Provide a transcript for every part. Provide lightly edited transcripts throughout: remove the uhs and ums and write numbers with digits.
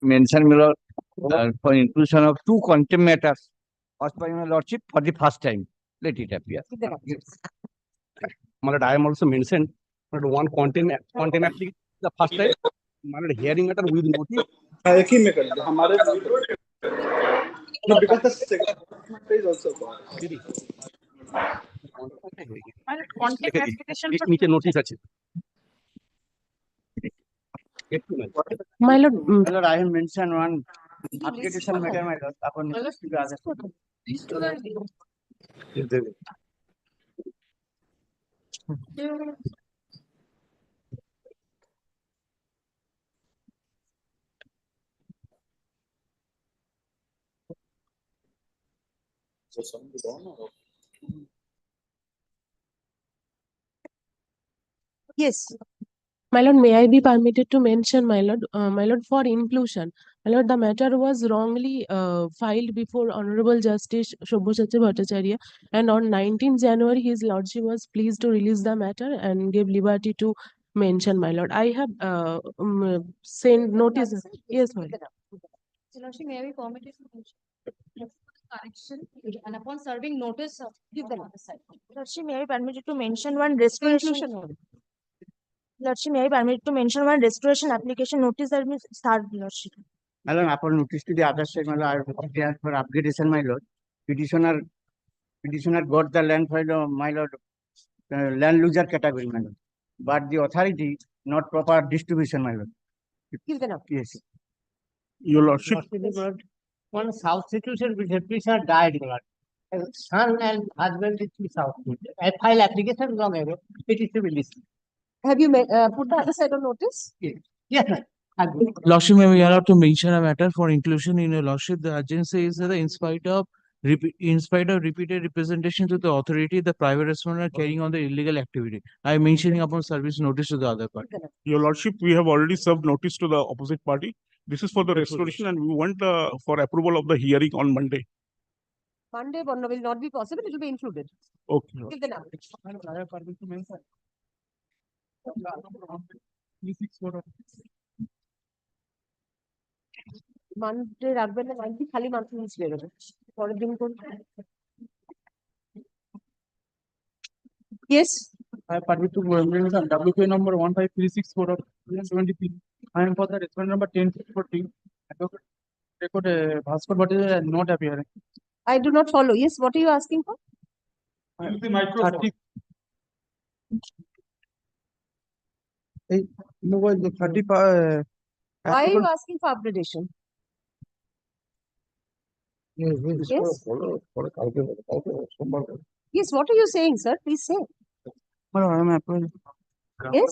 mention, my lord, for inclusion of two contempt matters as per my lordship for the first time. Let it appear. My lord, I am also mentioned, but one content application the first time. My lord, hearing matter with notice. एक ही में कर लो हमारे no, because the second is also gone. নিচে notice আছে। My lord, I have mentioned one application matter, my lord. Upon Yes. My lord, may I be permitted to mention, my lord, for inclusion. My lord, the matter was wrongly filed before Honorable Justice Shobhosacharya Bhattacharya, and on 19th January, his lordship was pleased to release the matter and gave liberty to mention, my lord. I have sent notice. Yes, my lord. Lordship, may I be permitted to mention correction, and upon serving notice, give the notice. Lordship, may I be permitted to mention one restoration. Lordship, may I be permitted to mention one restoration application notice that will start, Lordship. my lord, upon notice to the other side, my lord, I have applied for upgradation, my lord. Petitioner got the land for my lord, land loser category, my lord. But the authority not proper distribution, my lord. Give the notice. Yes. Your lordship. One substitution with a petitioner died, my lord. Son and husband is without. I file application long ago. It is to be listed. Have you put the other side on notice? Yes, ma'am. Lordship, may we allowed to mention a matter for inclusion in your lordship. The urgency is that in spite of repeated representation to the authority, the private respondent are carrying on the illegal activity. I am mentioning upon service notice to the other party. Your lordship, we have already served notice to the opposite party. This is for the restoration, and we want for approval of the hearing on Monday. Monday will not be possible. It will be included. Okay. Give the notice. Monday রাখবেন না, Monday খালি মাত্র নিচ বের হবে। পরের দিন কোন? Yes. I permit to mention WK number 15364 of 2023. I am for the respondent number 1014. Advocate record Bhaskar Bhattacharya is not appearing. I do not follow. Yes, what are you asking for? Use the microphone. Mobile 35. Why are you asking for upgradation? Yes. Yes, what are you saying, sir? Please say. I am applying. Yes.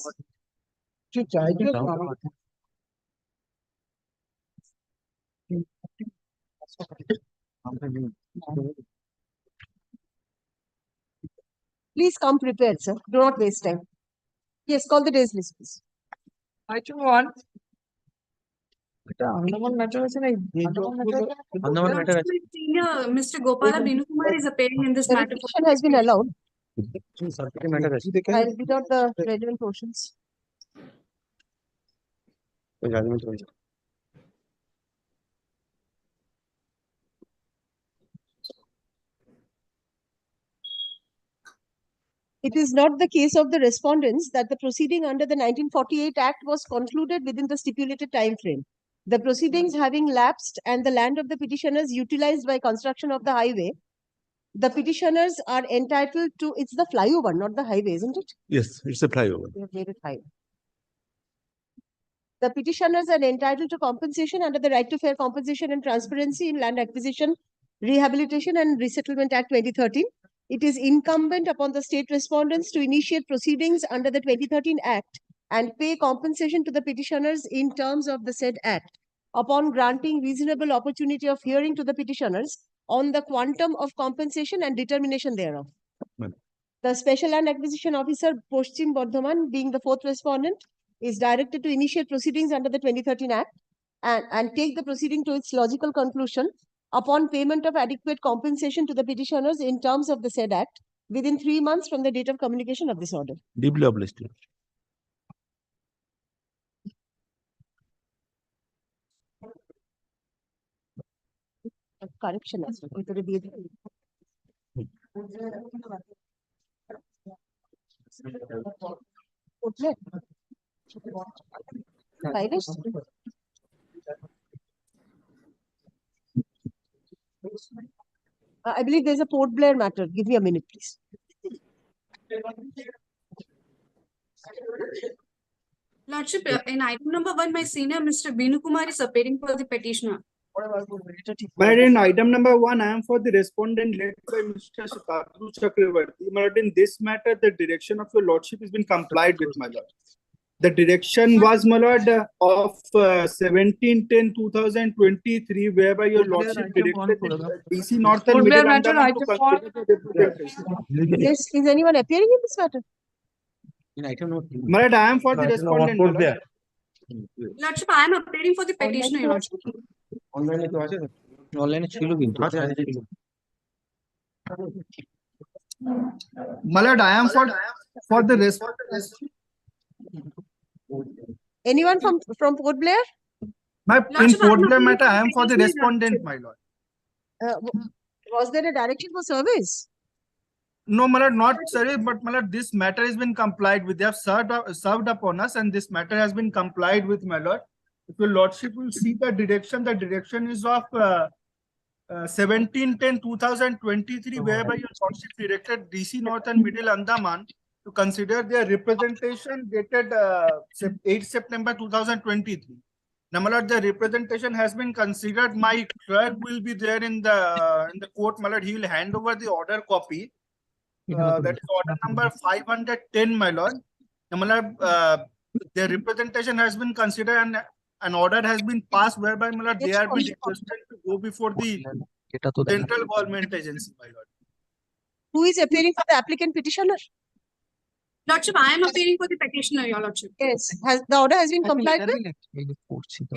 Please come prepared, sir. Do not waste time. Yes, call the days list, please. I do want. Mr. Gopala Binukumar is appearing in this The matter. repetition has been allowed. I'll read out the relevant portions. It is not the case of the respondents that the proceeding under the 1948 Act was concluded within the stipulated time frame. The proceedings having lapsed and the land of the petitioners utilized by construction of the highway, the petitioners are entitled to, it's the flyover, not the highway, isn't it? Yes, it's a flyover. We have made it highway. The petitioners are entitled to compensation under the Right to Fair Compensation and Transparency in Land Acquisition, Rehabilitation and Resettlement Act 2013. It is incumbent upon the state respondents to initiate proceedings under the 2013 Act and pay compensation to the petitioners in terms of the said Act, upon granting reasonable opportunity of hearing to the petitioners on the quantum of compensation and determination thereof. Right. The Special Land Acquisition Officer, Paschim Bardhaman, being the fourth respondent, is directed to initiate proceedings under the 2013 Act and take the proceeding to its logical conclusion upon payment of adequate compensation to the petitioners in terms of the said Act within 3 months from the date of communication of this order. Deeply obliged. correction আছে ভিতরে দিয়ে দিই উঠলে ফাইলে I believe there's a Port Blair matter. Give me a minute, please. Lordship, in item number 1, my senior Mr. Binu Kumar is appearing for the petitioner. But in item number 1, I am for the respondent led by Mr. Sukadru Chakravarti. My lord, in this matter, the direction of your lordship has been complied with, my lord. The direction was, my lord, of 17/10/2023, whereby your lordship directed DC North and Port Blair Middle matter, Andaman to item one. consider the representation. Yes, is anyone appearing in this matter? My lord, I am for the respondent, my lord. Lordship, I am appearing for the petitioner, Your Lordship. অনলাইনে ছিল কিন্তু My lord, I am for the Anyone from Port Blair? my in Lordship, I am Port Blair appealing matter, for I am for the petitioner, respondent, Lordship. my lord. Was there a direction for service? No, my lord, not sorry, but my lord, this matter has been complied with. They have served upon us, and this matter has been complied with, my lord. If your lordship will see the direction is of 17/10/2023, whereby your lordship directed DC North and Middle Andaman to consider their representation dated 8 September 2023. Now, my lord, the representation has been considered. My clerk will be there in the court, my lord. He will hand over the order copy. That is order number 510, my lord. Now, my lord, their representation has been considered and an order has been passed whereby, my lord, they are being requested to go before the central government agency, my lord. Who is appearing for the applicant petitioner? Lordship, I am appearing for the petitioner, Your Lordship. Yes. Has the order has been complied with?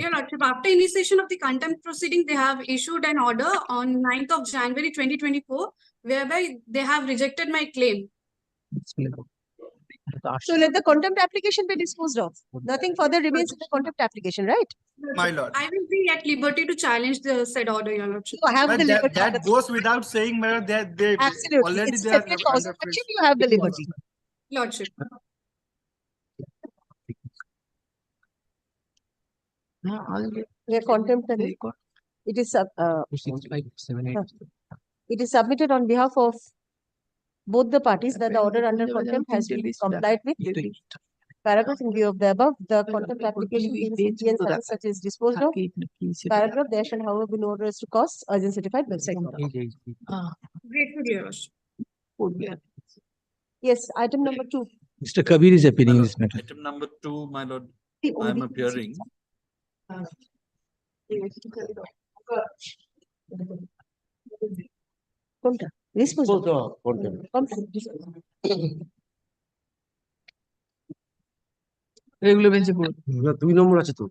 Your Lordship, after initiation of the contempt proceeding, they have issued an order on 9th of January 2024, whereby they have rejected my claim. So let the contempt application be disposed of. Nothing further remains in the contempt application, right? My lord. I will be at liberty to challenge the said order, Your Lordship. You have But the liberty. that goes without saying, my lord, that they Absolutely. already It's they are separate cause of under action. You have the liberty. Lordship. Where contempt and it is it is submitted on behalf of both the parties that the order under contempt has been complied with. Paragraph in view of the above, the contempt application being such as disposed of. Paragraph, there shall however be no arrest to costs as in certified website. Grateful, Your Lordship. Yes, item number 2. Mr. Kabir is appearing in this matter. Item number 2, my lord, The I am only- appearing. কোনটা? Disposed of. Contempt. এগুলো বেঞ্চে পড়ে 2 নম্বর আছে তো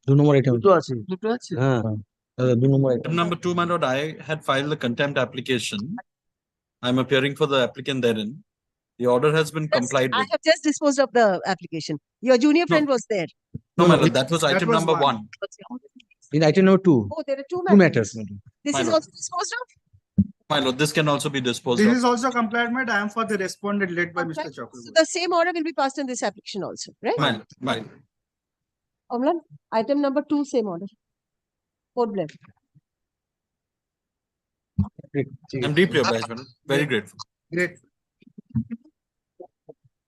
2 নম্বর এটা দুটো আছে হ্যাঁ 2 নম্বর Item number 2, my lord, I had filed the contempt application. I am appearing for the applicant therein. The order has been complied I with. have just disposed of the application. Your junior friend was there. No, my lord, that was item was number one. 1. in item number 2 Oh, there are two 2 matters. matters This My is lord. also disposed of? My lord, this can also be disposed This of. is also complied, madam. I am for the respondent led by Mr. So Chakravarti. the same order will be passed in this application also, right? My lord, my lord. Amlan, item number 2, same order. Port Blair. I'm deeply obliged, my lord. Very grateful. Great.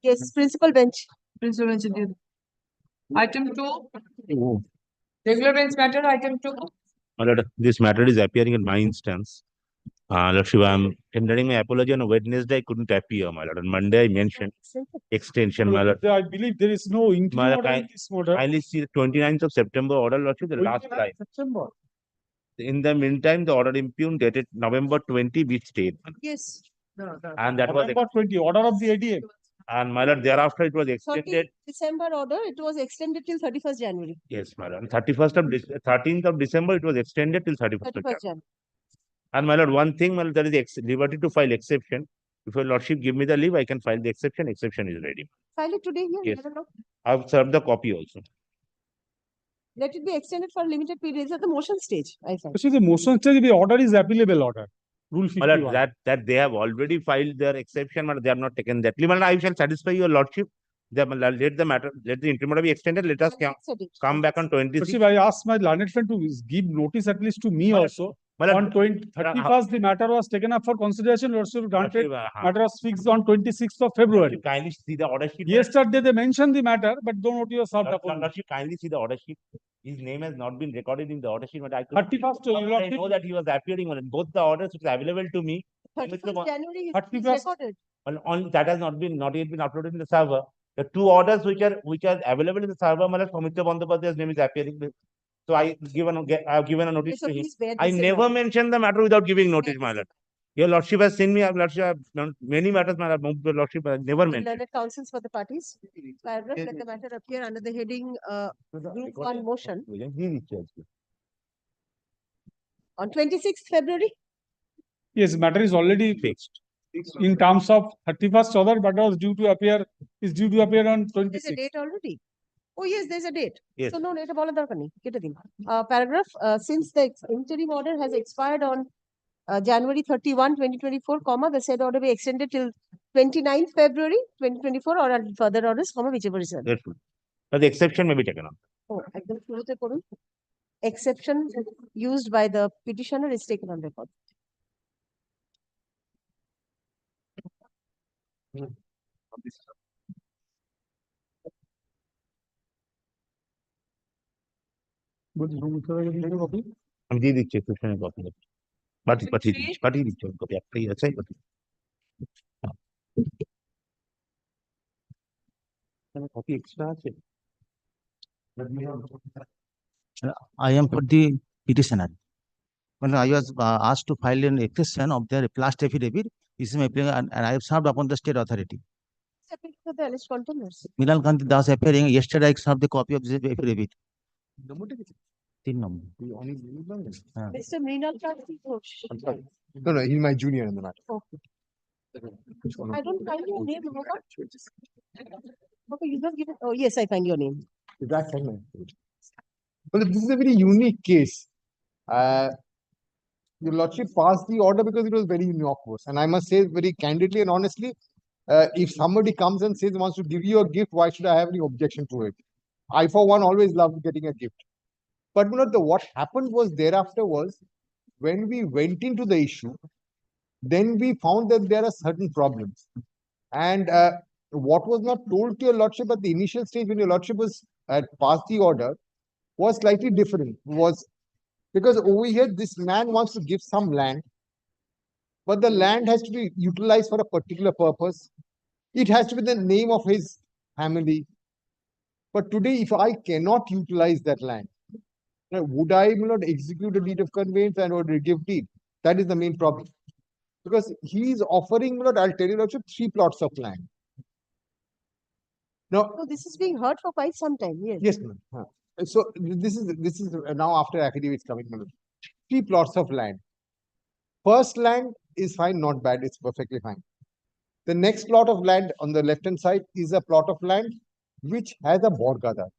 Yes, principal bench. Principal bench. Item 2, regular bench matter, item 2. My lord, this matter is appearing in my instance. Lordship, I'm tendering my apology. On Wednesday, I couldn't appear, my lord. On Monday, I mentioned extension, my lord. I believe there is no interim My lord, order in this order. Kindly see the 29th of September order, Lordship, the last line. September. In the meantime, the order impugned dated November 20 be stayed. Yes. And that was, November 20, order of the ADM. and my lord, thereafter it was extended. 30th December order, it was extended till 31st January. Yes, my lord. 13th of December, it was extended till 31st of 31st January. January. And my lord, one thing, my lord, there is liberty to file exception. If your lordship give me the leave, I can file the exception. Exception is ready. File it today here. Yes. Have a look. I've served the copy also. Let it be extended for a limited period. It's at the motion stage, I find. See, the motion stage, the order is appealable order. Rule My lord, 51. that they have already filed their exception, but they have not taken that. My lord, I shall satisfy your lordship. Let the matter, let the interim order be extended. Let us come back on But 26. see, I asked my learned friend to give notice at least to me also. My lord, On 31st, the matter was taken up for consideration. Lordship granted. Matter was fixed on 26th of February. Kindly see the order sheet. Yesterday, they mentioned the matter, but don't know you served upon. Lordship, kindly see the order sheet. His name has not been recorded in the order sheet, but I could. 31st, your I lordship. know that he was appearing on both the orders which are available to me. 31st January is 31st. recorded. On that has not yet been uploaded in the server. The two orders which are available in the server, my lord, for Mr. Bandyopadhyay's name is appearing. So I have given a notice So to him. please bear I this in never mind. mentioned the matter without giving notice, my this lord. Your lordship has seen me, lordship, I have done many matters, my lord. Your lordship has never mentioned. Learned counsels for the parties. Paragraph, let the matter appear under the heading Group 1 motion on 26th February. Yes, matter is already Fixed. in terms of 31st order, but was due to appear on There's a 26th. date already. Oh, yes, there's a date. Yes. So no, later ball paragraph, since the interim order has expired on January 31, 2024, the said order be extended till 29th February 2024 or further orders, whichever is done. That's good. But the exception may be taken up. Oh, exception used by the petitioner is taken on record. আমি দিয়ে দিচ্ছি exception copy পাঠিয়ে দিচ্ছি copy একটাই আছে copy extra আছে I am for the petitioner. When I was asked to file an exception of their last affidavit, and I have served upon the state authority. The alleged containers. Minal Kanti Das appearing, yesterday I served the copy of the affidavit. 3 number. Mr. Mrinal Kanti Ghosh. No, he's my junior in the matter. Okay. I don't find your name, Hoga. Okay, you have given. Oh, yes, I find your name. Well, this is a very unique case. Your lordship passed the order because it was very innocuous. And I must say very candidly and honestly, if somebody comes and says wants to give you a gift, why should I have any objection to it? I, for one, always love getting a gift. But what happened was thereafter was when we went into the issue, then we found that there are certain problems. And what was not told to your lordship at the initial stage when your lordship was passed the order was slightly different. Was because over here, this man wants to give some land, but the land has to be utilized for a particular purpose. It has to be the name of his family. But today, if I cannot utilize that land, would I not execute a deed of conveyance and or give deed? That is the main problem. Because he is offering, I'll tell you, Lordship, 3 plots of land. Now, So this is being heard for quite some time. Yes. yes, ma'am. So this is now after affidavits coming, 3 plots of land. First land is fine, not bad, it's perfectly fine. The next plot of land on the left-hand side is a plot of land which has a borgadar.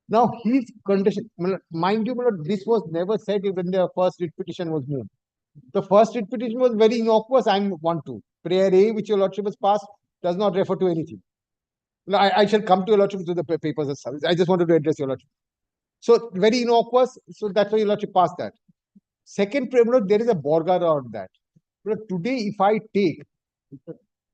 Now, his condition, mind you, this was never said when the first writ petition was moved. The first writ petition was very innocuous. I want to. Prayer A, which your lordship has passed, does not refer to anything. I shall come to your lordship to the papers and service. I just wanted to address your lordship. So, very innocuous. So, that's why your lordship passed that. Second, there is a borgadar on that. Today, if I take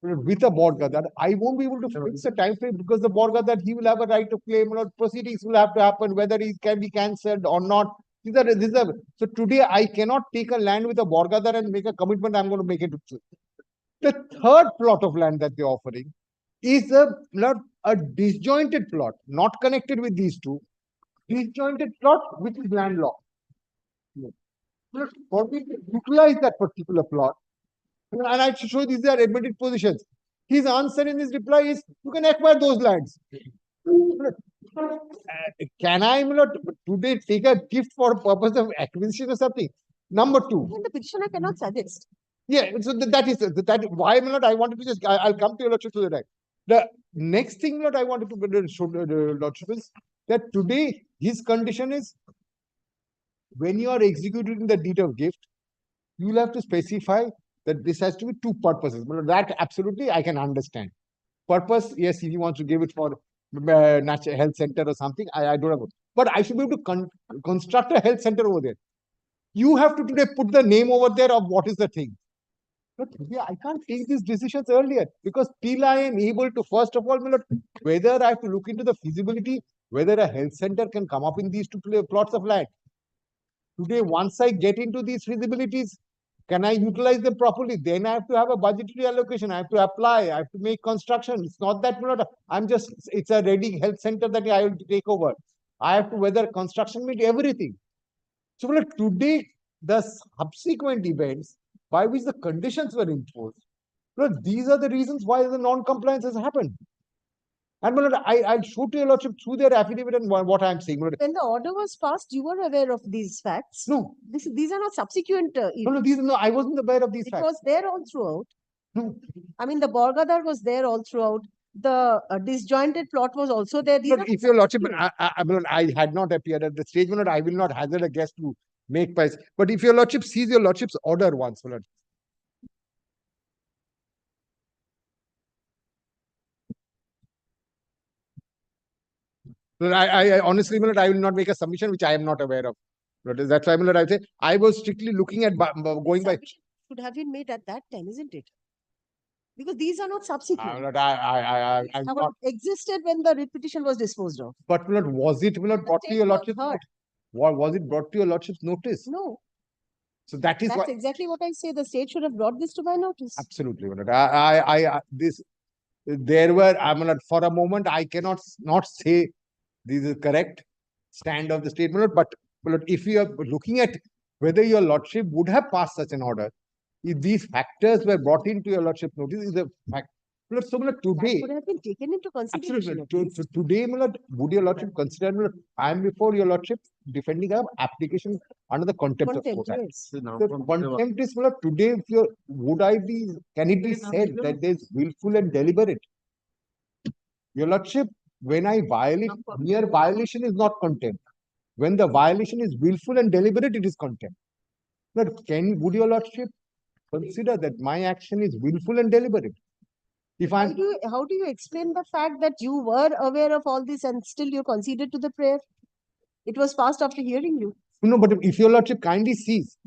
with a borgadar, I won't be able to fix a time frame because the borgadar, he will have a right to claim, proceedings will have to happen, whether it can be cancelled or not. So today I cannot take a land with a borgadar and make a commitment I'm going to make it. The third plot of land that they're offering is a disjointed plot, not connected with these two. Disjointed plot which is landlocked. For me to utilize that particular plot, and I should show these are admitted positions. His answer in his reply is, you can acquire those lands. Can I today take a gift for purpose of acquisition or something? Number 2. And the petitioner cannot suggest. Yeah, so that is why I wanted to just, I'll come to your lordship to the right. The next thing that I wanted to show the lordship is, that today his condition is when you are executing the deed of gift, you will have to specify that this has to be two purposes. But that absolutely I can understand. Purpose, yes, if he wants to give it for natural health center or something, I don't know. But I should be able to construct a health center over there. You have to today put the name over there of what is the thing. But yeah, I can't take these decisions earlier because till I am able to, first of all, whether I have to look into the feasibility, whether a health center can come up in these two plots of land. Today, once I get into these feasibilities, can I utilize them properly? Then I have to have a budgetary allocation. I have to apply. I have to make construction. It's not that I'm just, it's a ready health center that I will take over. I have to whether construction meet everything. So today, the subsequent events by which the conditions were imposed, these are the reasons why the non-compliance has happened. And I'll show to your lordship through their affidavit and what I'm saying. When the order was passed, you were aware of these facts? No. These are not subsequent No, I wasn't aware of these facts. It was there all throughout. No. I mean, the Borgadar was there all throughout. The disjointed plot was also there. These are If your lordship, I had not appeared at the stage, I will not hazard a guess to make price. But if your lordship sees your lordship's order once, I honestly, I will not make a submission which I am not aware of. That's why, I say I was strictly looking at going by. Should have been made at that time, isn't it? Because these are not subsequent. I'm not existed when the writ petition was disposed of. But was it brought to your lordship? Was it brought to your lordship's notice? No. So that's why exactly what I say. The state should have brought this to my notice. Absolutely. There were, for a moment, I cannot not say this is correct stand of the statement, but if you are looking at whether your lordship would have passed such an order, if these factors were brought into your lordship's notice, is a fact. So today, would have been taken into consideration. absolutely. Today, would your lordship consider? I am before your lordship defending an application under the contempt of court. Yes. The contempt is today. If you can it be said that there is willful and deliberate? Your lordship, when I violate, mere violation is not contempt. When the violation is willful and deliberate, it is contempt. But would your lordship consider that my action is willful and deliberate? How do you explain the fact that you were aware of all this and still you conceded to the prayer? It was passed after hearing you. No, but if your lordship kindly sees,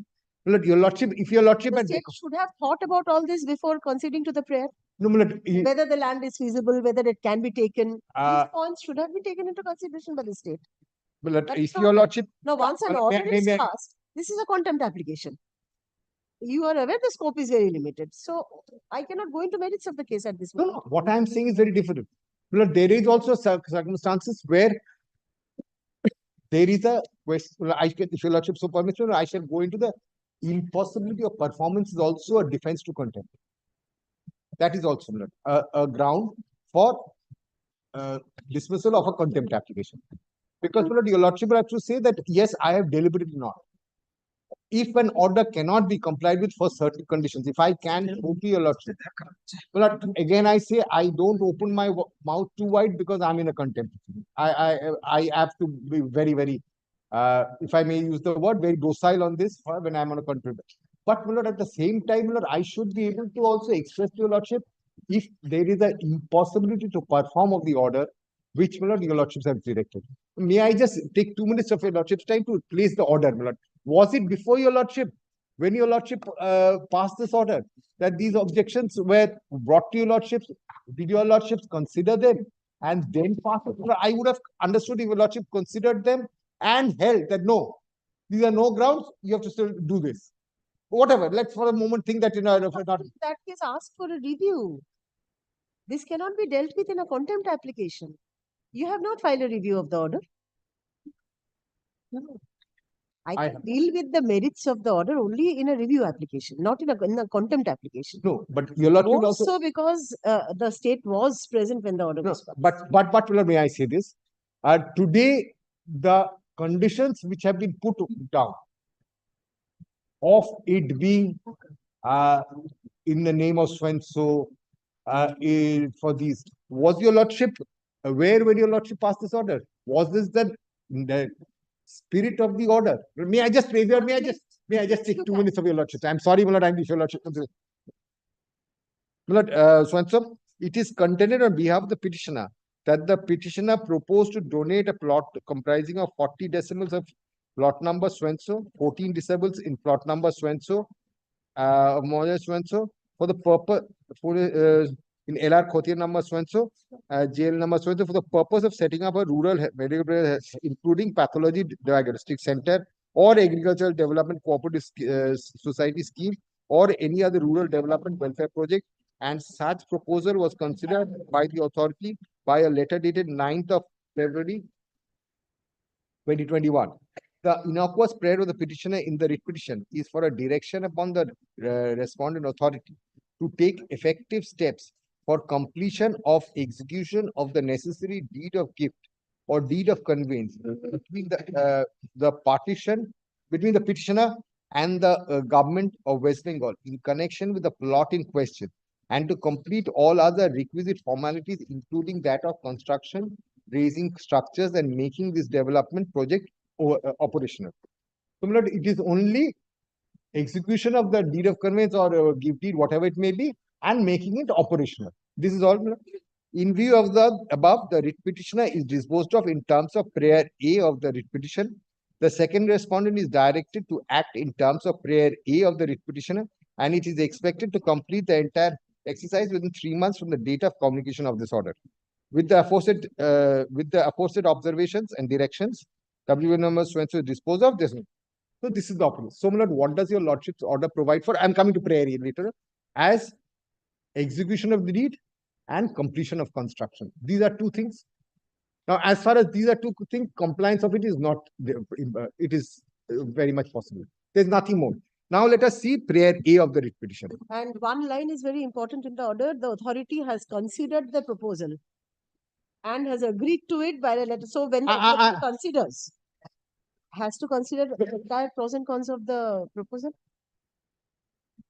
your lordship, if your lordship the state should have thought about all this before conceding to the prayer. No, whether the land is feasible, whether it can be taken, these points should have been taken into consideration by the state. If your lordship, now once an order is passed, this is a contempt application. You are aware the scope is very limited. So I cannot go into merits of the case at this moment. No, what I am saying is very different. There is also circumstances where there is a question. If your lordship so permission, I shall go into the impossibility of performance is also a defense to contempt. That is also a ground for dismissal of a contempt application. Because your lordship will have to say that yes, I have deliberately not. If an order cannot be complied with for certain conditions, if I can go to your lordship, again I say I don't open my mouth too wide because I'm in a contempt. I have to be very, very, if I may use the word, very docile on this when I'm on a contempt. But at the same time, I should be able to also express to your lordship if there is an impossibility to perform of the order, which your lordships have directed. May I just take 2 minutes of your lordship's time to place the order? Was it before your lordship, when your lordship passed this order, that these objections were brought to your lordships? Did your lordships consider them and then pass it? I would have understood if your lordship considered them and held that no, these are no grounds, you have to still do this. Whatever, let's for a moment think that, in that case, ask for a review. This cannot be dealt with in a contempt application. You have not filed a review of the order. No. I can deal with the merits of the order only in a review application, not in a contempt application. No, but your lordship also because the state was present when the order was passed. But may I say this? Today, the conditions which have been put down of it being in the name of so for these, was your lordship aware when your lordship passed this order? Was this the spirit of the order? May I just raise your, may I just take 2 minutes of your lordship? I'm sorry, my lord, I'm your lordship. My lord, so it is contended on behalf of the petitioner that the petitioner proposed to donate a plot comprising of 40 decimals of plot number so-and-so, 14 decibels in plot number so-and-so, Moja so-and-so, for the purpose, in LR Khotiya number so-and-so, jail number so-and-so, for the purpose of setting up a rural medical, including pathology diagnostic center or agricultural development cooperative society scheme or any other rural development welfare project. And such proposal was considered by the authority by a letter dated 9th of February 2021. The innocuous prayer of the petitioner in the writ petition is for a direction upon the respondent authority to take effective steps for completion of execution of the necessary deed of gift or deed of conveyance between the partition between the petitioner and the government of West Bengal in connection with the plot in question, and to complete all other requisite formalities, including that of construction, raising structures, and making this development project operational. So, it is only execution of the deed of conveyance or gift deed, whatever it may be, and making it operational. This is all. In view of the above, the writ petitioner is disposed of in terms of prayer A of the writ petition. The second respondent is directed to act in terms of prayer A of the writ petitioner, and it is expected to complete the entire exercise within 3 months from the date of communication of this order. With the aforesaid observations and directions, W number so-and-so is disposed of this. So this is the opposite. So, my lord, what does your lordship's order provide for? I'm coming to prayer later. As execution of the deed and completion of construction. These are two things. Now, as far as these are two things, compliance of it is not, it is very much possible. There's nothing more. Now, let us see prayer A of the writ petition. And one line is very important in the order. The authority has considered the proposal and has agreed to it by the letter. So when the authority considers, has to consider the entire pros and cons of the proposal.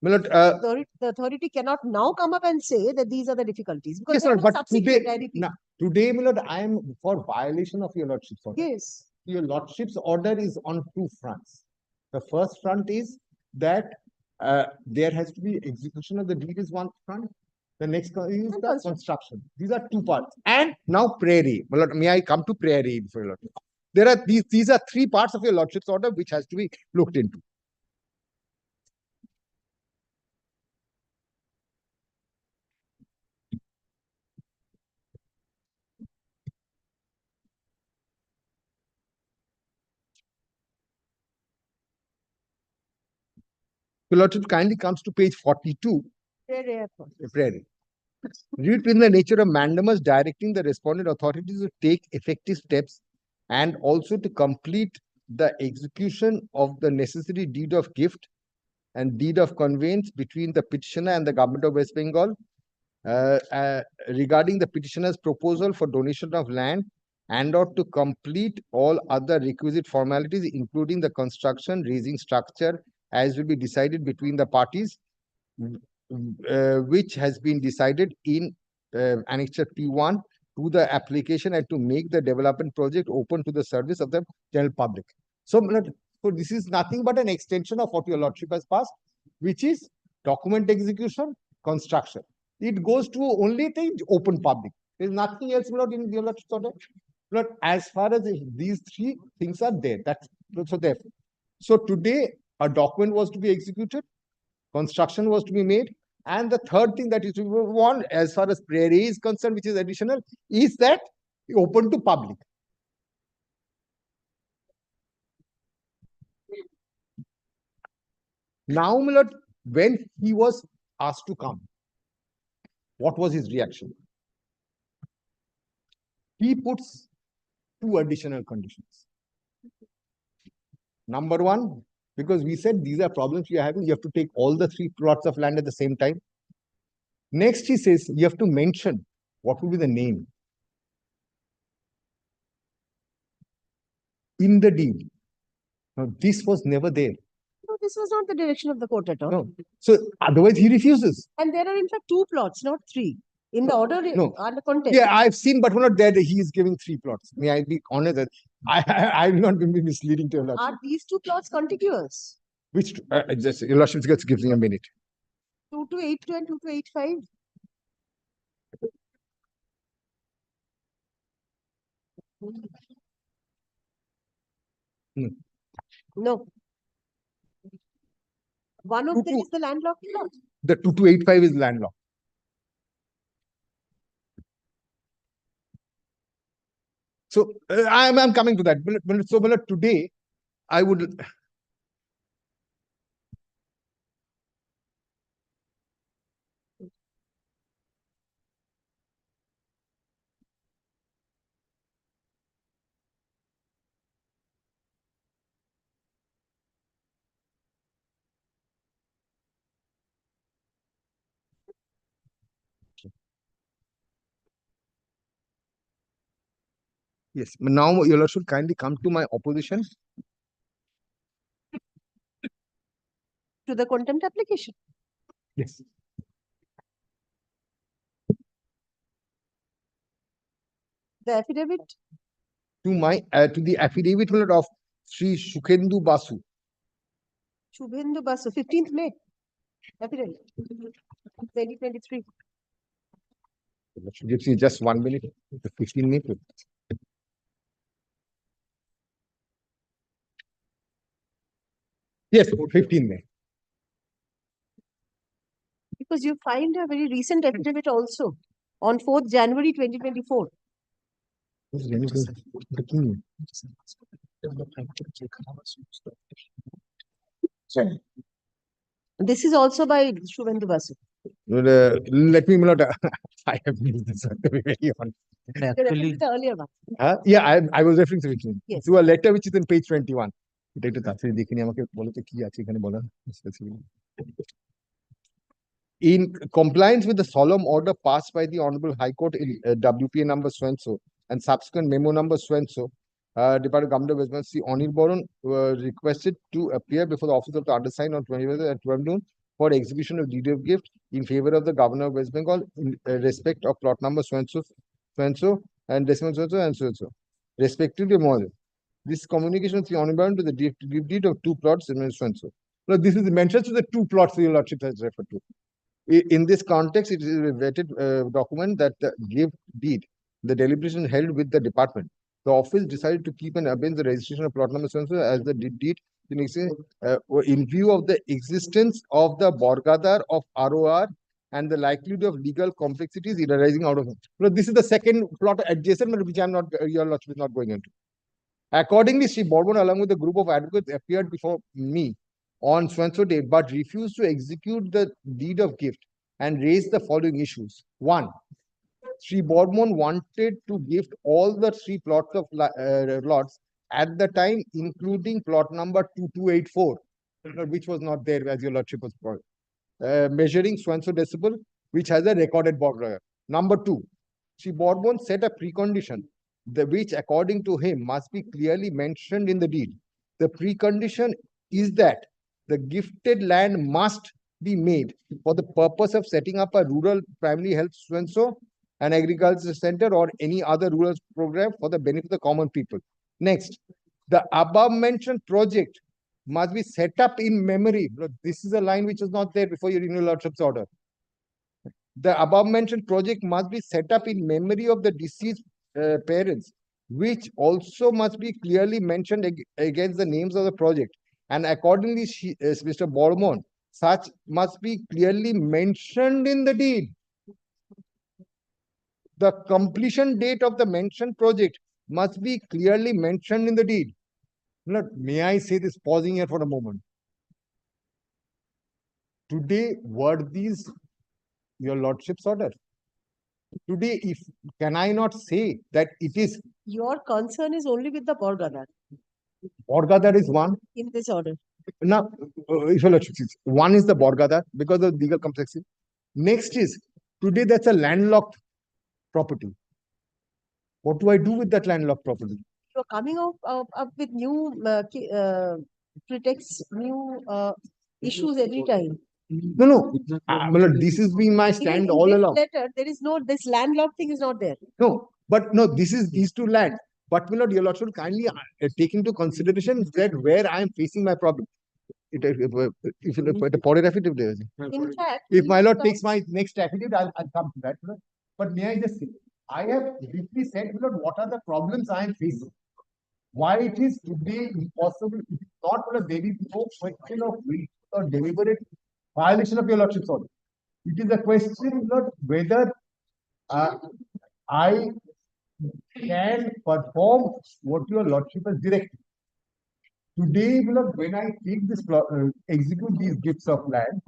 My lord, The authority cannot now come up and say that these are the difficulties. Because yes, sir, but today, today, my lord, I am for violation of your lordship's order. yes. Your lordship's order is on two fronts. The first front is that there has to be execution of the deed is one front. The next is the construction. These are two parts. And now prayer A. My lord, may I come to prayer A before your lordship? There are these are three parts of your lordship's order which has to be looked into. The lordship kindly comes to page 42. Prayer A. Read in the nature of mandamus directing the respondent authorities to take effective steps and also to complete the execution of the necessary deed of gift and deed of conveyance between the petitioner and the government of West Bengal regarding the petitioner's proposal for donation of land and or to complete all other requisite formalities, including the construction, raising structure, as will be decided between the parties, which has been decided in Annexure P1 to the application and to make the development project open to the service of the general public. So this is nothing but an extension of what your lordship has passed, which is document execution, construction. It goes to only the open public. There is nothing else in your lordship's order. But as far as these three things are there, that's also there. So today a document was to be executed, construction was to be made, and the third thing that is to be one, as far as prayer A is concerned, which is additional, is that open to public. Now, my lord, when he was asked to come, what was his reaction? He puts two additional conditions. Number one, because we said these are problems we are having, you have to take all the three plots of land at the same time. Next, he says you have to mention what will be the name in the deed. Now, this was never there. No, this was not the direction of the court at all. No. So otherwise he refuses. And there are in fact two plots, not three. In the order, No. under content. Yeah, I've seen, but we're not there. He is giving 3 plots. May I be honest that I'm not going to be misleading to your lordship. Are these two plots contiguous? Which just your lordship just gives me a minute. 2282 and 2285? No. No. One of them is the landlocked plot. The 2285 is landlocked. So I'm coming to that. So today I would. Yes, now your lord should kindly come to my opposition. To the contempt application. Yes. The affidavit. To the affidavit of Sri Shukhendu Basu. Shubhendu Basu, 15th May. Affidavit. 2023. Gives you just 1 minute. 15 minutes. Yes, 15 May. Because you find a very recent affidavit also on 4th January 2024. This is also by Shubhendu Basu. Let me not. I have missed this one, to be very honest. You're referring to the earlier one. Yeah, I was referring to it. Yes. To a letter which is on page 21. এটা একটু তাড়াতাড়ি দেখে নিয়ে আমাকে বলো তো কি আছে এখানে বলা In compliance with the solemn order passed by the Honorable High Court in WPA number so and subsequent memo number so, Department of Government of West Bengal, Sri Anil Boron requested to appear before the office of the undersigned on 20th at 12 noon for execution of deed of gift in favor of the Governor of West Bengal in respect of plot number so and decimal so, respectively more. This communication is on to the gift deed of 2 plots in so. Now, this is mentioned to the 2 plots your lordship has referred to. In this context, it is a vetted document that the gift deed, the deliberation held with the department. The office decided to keep and abeyance the registration of plot number so as the deed in view of the existence of the Borgadar of ROR and the likelihood of legal complexities arising out of it. So this is the second plot adjacent, which I'm not, your lordship is not going into. Accordingly, Sri Bourbon, along with a group of advocates, appeared before me on so day, but refused to execute the deed of gift and raised the following issues. 1. Sri Bourbon wanted to gift all the 3 plots of lots at the time, including plot number 2284, which was not there as your lordship was measuring so decibel, which has a recorded border. Number 2, Sri Bourbon set a precondition, which according to him must be clearly mentioned in the deed. The precondition is that the gifted land must be made for the purpose of setting up a rural primary health so an agriculture center or any other rural program for the benefit of the common people. Next, the above mentioned project must be set up in memory. Look, this is a line which is not there before your lordship's order. The above mentioned project must be set up in memory of the deceased parents, which also must be clearly mentioned against the names of the project. And accordingly, Mr. Bourbon, such must be clearly mentioned in the deed. The completion date of the mentioned project must be clearly mentioned in the deed. Now, may I say this, pausing here for a moment? Today, were these your lordship's order? Today, can I not say that it is? Your concern is only with the Borgadar. Borgadar is one. In this order. Now, if your lordship sees, one is the Borgadar because of legal complexity. Next is, today that's a landlocked property. What do I do with that landlocked property? You're coming up with new pretexts, new issues every time. No, my lord, this has been my Even stand in all this along. letter, there is no, this landlocked thing is not there. No, but no, this is these two lands. But my lord, your lordship kindly take into consideration that where I am facing my problem. If the pornography, In fact. if my lord because- takes my next affidavit, I'll come to that. My lord. But may I just say, I have briefly said, my lord, what are the problems I am facing? Why it is today impossible, it is not that there is no question of will or deliberate violation of your lordship's order. It is a question not whether I can perform what your lordship has directed. Today, my lord, when I take this execute these gifts of land,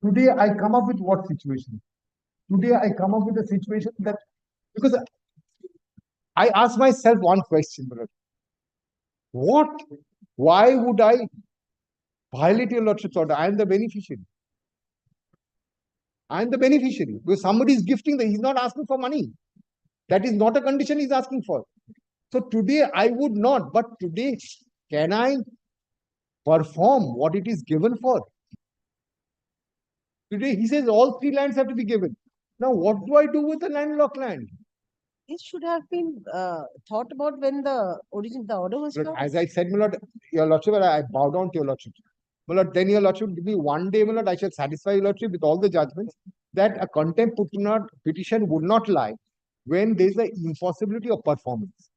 today I come up with what situation? Today I come up with a situation that because I ask myself one question, my lord. What? Why would I violate your lordship's order? I am the beneficiary. I am the beneficiary because somebody is gifting he's not asking for money. That is not a condition he's asking for. So today I would not, but today can I perform what it is given for? Today he says all three lands have to be given. Now what do I do with the landlocked land? This should have been thought about when the order was But passed. as I said, my lord, your lordship, I bow down to your lordship. My lord, then your lordship, give me one day, my lord, I shall satisfy your lordship with all the judgments that a contempt petition would not lie when there is an impossibility of performance.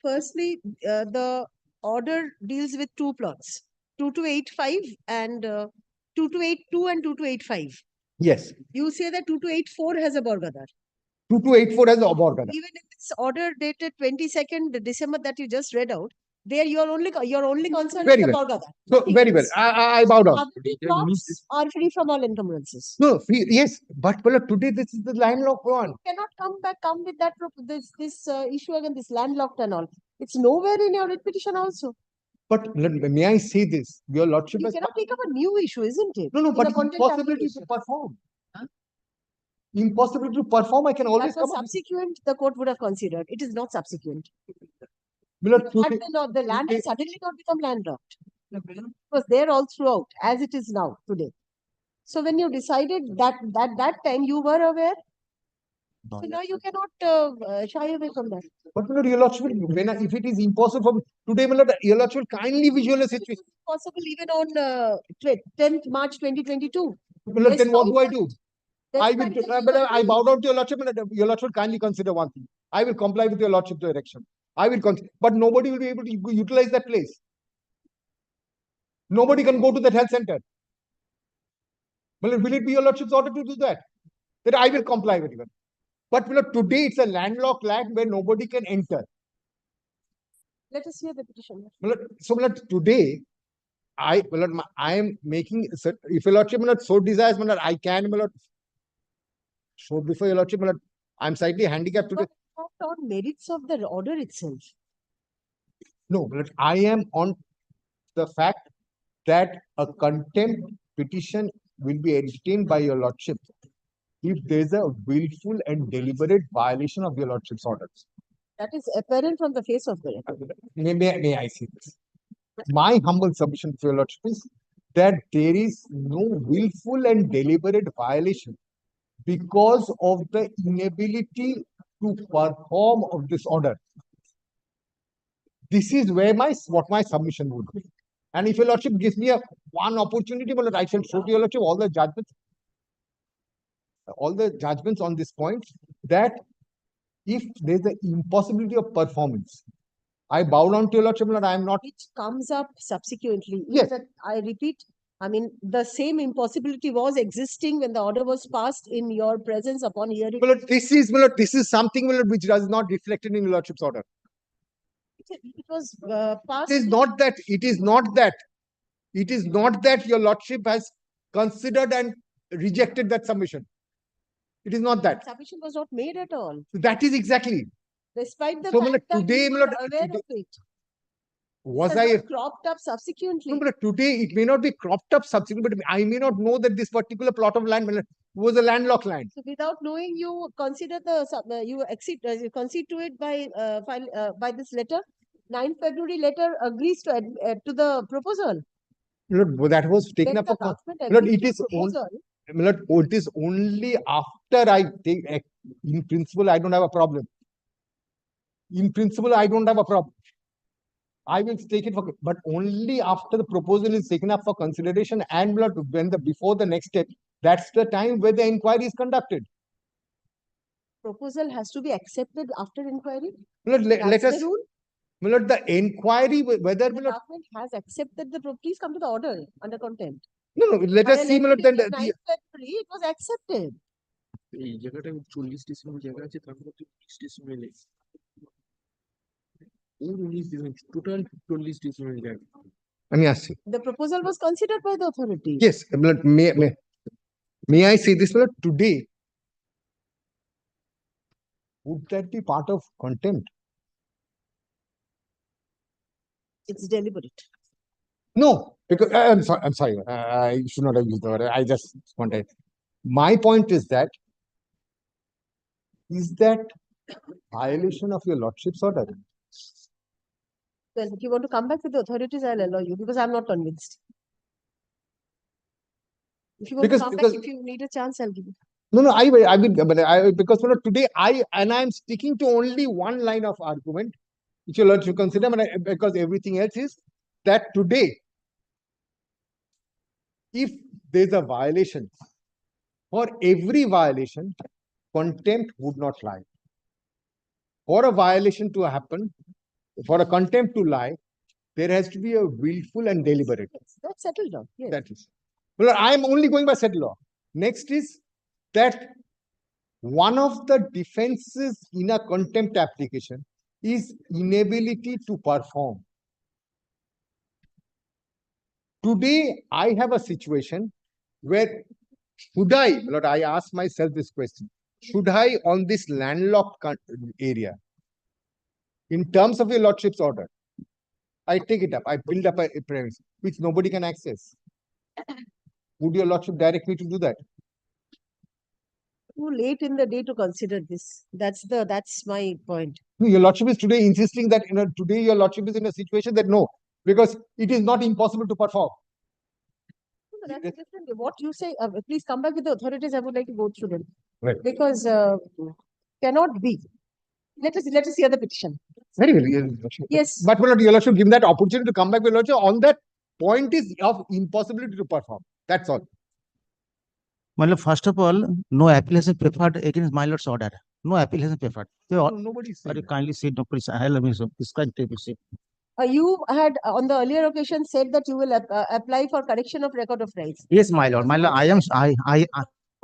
Firstly, the order deals with two plots, 2285 and 2282 and 2285. Yes, You say that 2284 has a Borgadar. 2284 has a Borgadar. Even in this order dated 22nd December that you just read out, there you're only concerned Very with the well. Borgadar. So nothing very well. else. I bow down. Other two plots are free from all encumbrances. No, yes, but my lord, today this is the landlocked one. Cannot come with that this issue again, this landlocked and all. It's nowhere in your writ petition also. But may I say this? Your lordship You has cannot take up a new issue, isn't it? no, In but a content impossibility application. to perform. Impossibility to perform, I can always That was come up with. subsequent, the court would have considered. It is not subsequent. My lord, Had today, the land has suddenly not become landlocked. It was there all throughout, as it is now, today. So when you decided that time, you were aware. So now you cannot shy away from that. but my lord, your lordship, if it is impossible for me, today, my lord, your lordship will kindly visualize the situation. Possible even on 10th March 2022. My lord, then what do I Despite do? I will, but I bow down to your lordship, and your lordship will kindly consider one thing. I will comply with your lordship's direction. I will consider, but nobody will be able to utilize that place. Nobody can go to that health center. Well, will it be your lordship's order to do that? That I will comply with you. But my lord, today it's a landlocked land where nobody can enter. Let us hear the petition. My lord, so my lord, today, I am making, if your lordship, my lord, so desires, my lord, I can, my lord, show before your lordship, my lord, I'm slightly handicapped today. But not on merits of the order itself. No, but I am on the fact that a contempt petition will be entertained by your lordship if there is a willful and deliberate violation of your lordship's orders. That is apparent from the face of the record. May I say this? My humble submission to your lordship is that there is no willful and deliberate violation because of the inability to perform of this order. This is where what my submission would be. And if your lordship gives me one opportunity, well, I shall show to your lordship all the judgments on this point, that if there's an impossibility of performance, I bow down to your lordship, and I am not. Which comes up subsequently. Yes. That I repeat, I mean, the same impossibility was existing when the order was passed in your presence upon hearing. Well, this is something which does not reflected in your lordship's order. It was passed. It is not that. It is not that. It is not that your lordship has considered and rejected that submission. It is not that. Submission was not made at all. That is exactly. Despite the So, fact that today, you were aware of it. Was It I has not cropped up subsequently? No, but today it may not be cropped up subsequently, but I may not know that this particular plot of land was a landlocked land. So without knowing, you consider you concede to it by this letter. 9 February letter agrees to the proposal. Lord, that was taken Let up the for, government Lord, agree it to a is only, proposal. Lord, it is only after I take, in principle, I don't have a problem. In principle, I don't have a problem. I will take it for, but only after the proposal is taken up for consideration and Lord, when before the next step, that's the time where the inquiry is conducted. Proposal has to be accepted after inquiry. Lord, let That's us, the rule. Lord, the inquiry, whether, The Lord, government has accepted the, please come to the order under contempt. no, let By us a see, letter Lord, then dated 9th February, it was accepted. এই জায়গাটা 40 decimal জায়গা আছে তার মধ্যে 20 decimal total 40 decimal জায়গা let me ask you. The proposal was considered by the authority. Yes, Lord, may I say this, Lord, today, would that be part of contempt? It's deliberate. No, because I'm sorry. I should not have used the word. I just wanted. My point is that violation of your lordship's order? Well, if you want to come back with the authorities, I'll allow you because I'm not convinced. If you want Because- to come because- back, if you need a chance, I'll give you. No, I will, but because Lord, today I'm sticking to only one line of argument, which your lordship consider, because everything else is that today, if there's a violation, for every violation, contempt would not lie. For a violation to happen, for a contempt to lie, there has to be a willful and deliberate. Yes, that's settled down. Yes. That is. Well, I'm only going by settled law. Next is that one of the defenses in a contempt application is inability to perform. Today, I have a situation where should I, Lord, I ask myself this question, should I on this landlocked area, in terms of your lordship's order, I take it up, I build up a premise which nobody can access. Would your lordship direct me to do that? Too late in the day to consider this. That's my point. No, your lordship is today insisting that today your lordship is in a situation that no, because it is not impossible to perform. No, that's different. What you say, please come back with the authorities. I would like to go through them. Right. Because cannot be. Let us hear the petition. Very well. Your lordship. Yes. But your lordship give that opportunity to come back with lordship on that point is of impossibility to perform. That's all. My lord, first of all, no appeal has been preferred against my lord's order. No appeal has been preferred. No, nobody said Very that. kindly say no, please. I'll me so. This kind of say. You had on the earlier occasion said that you will apply for correction of record of rights. Yes, my lord. My lord,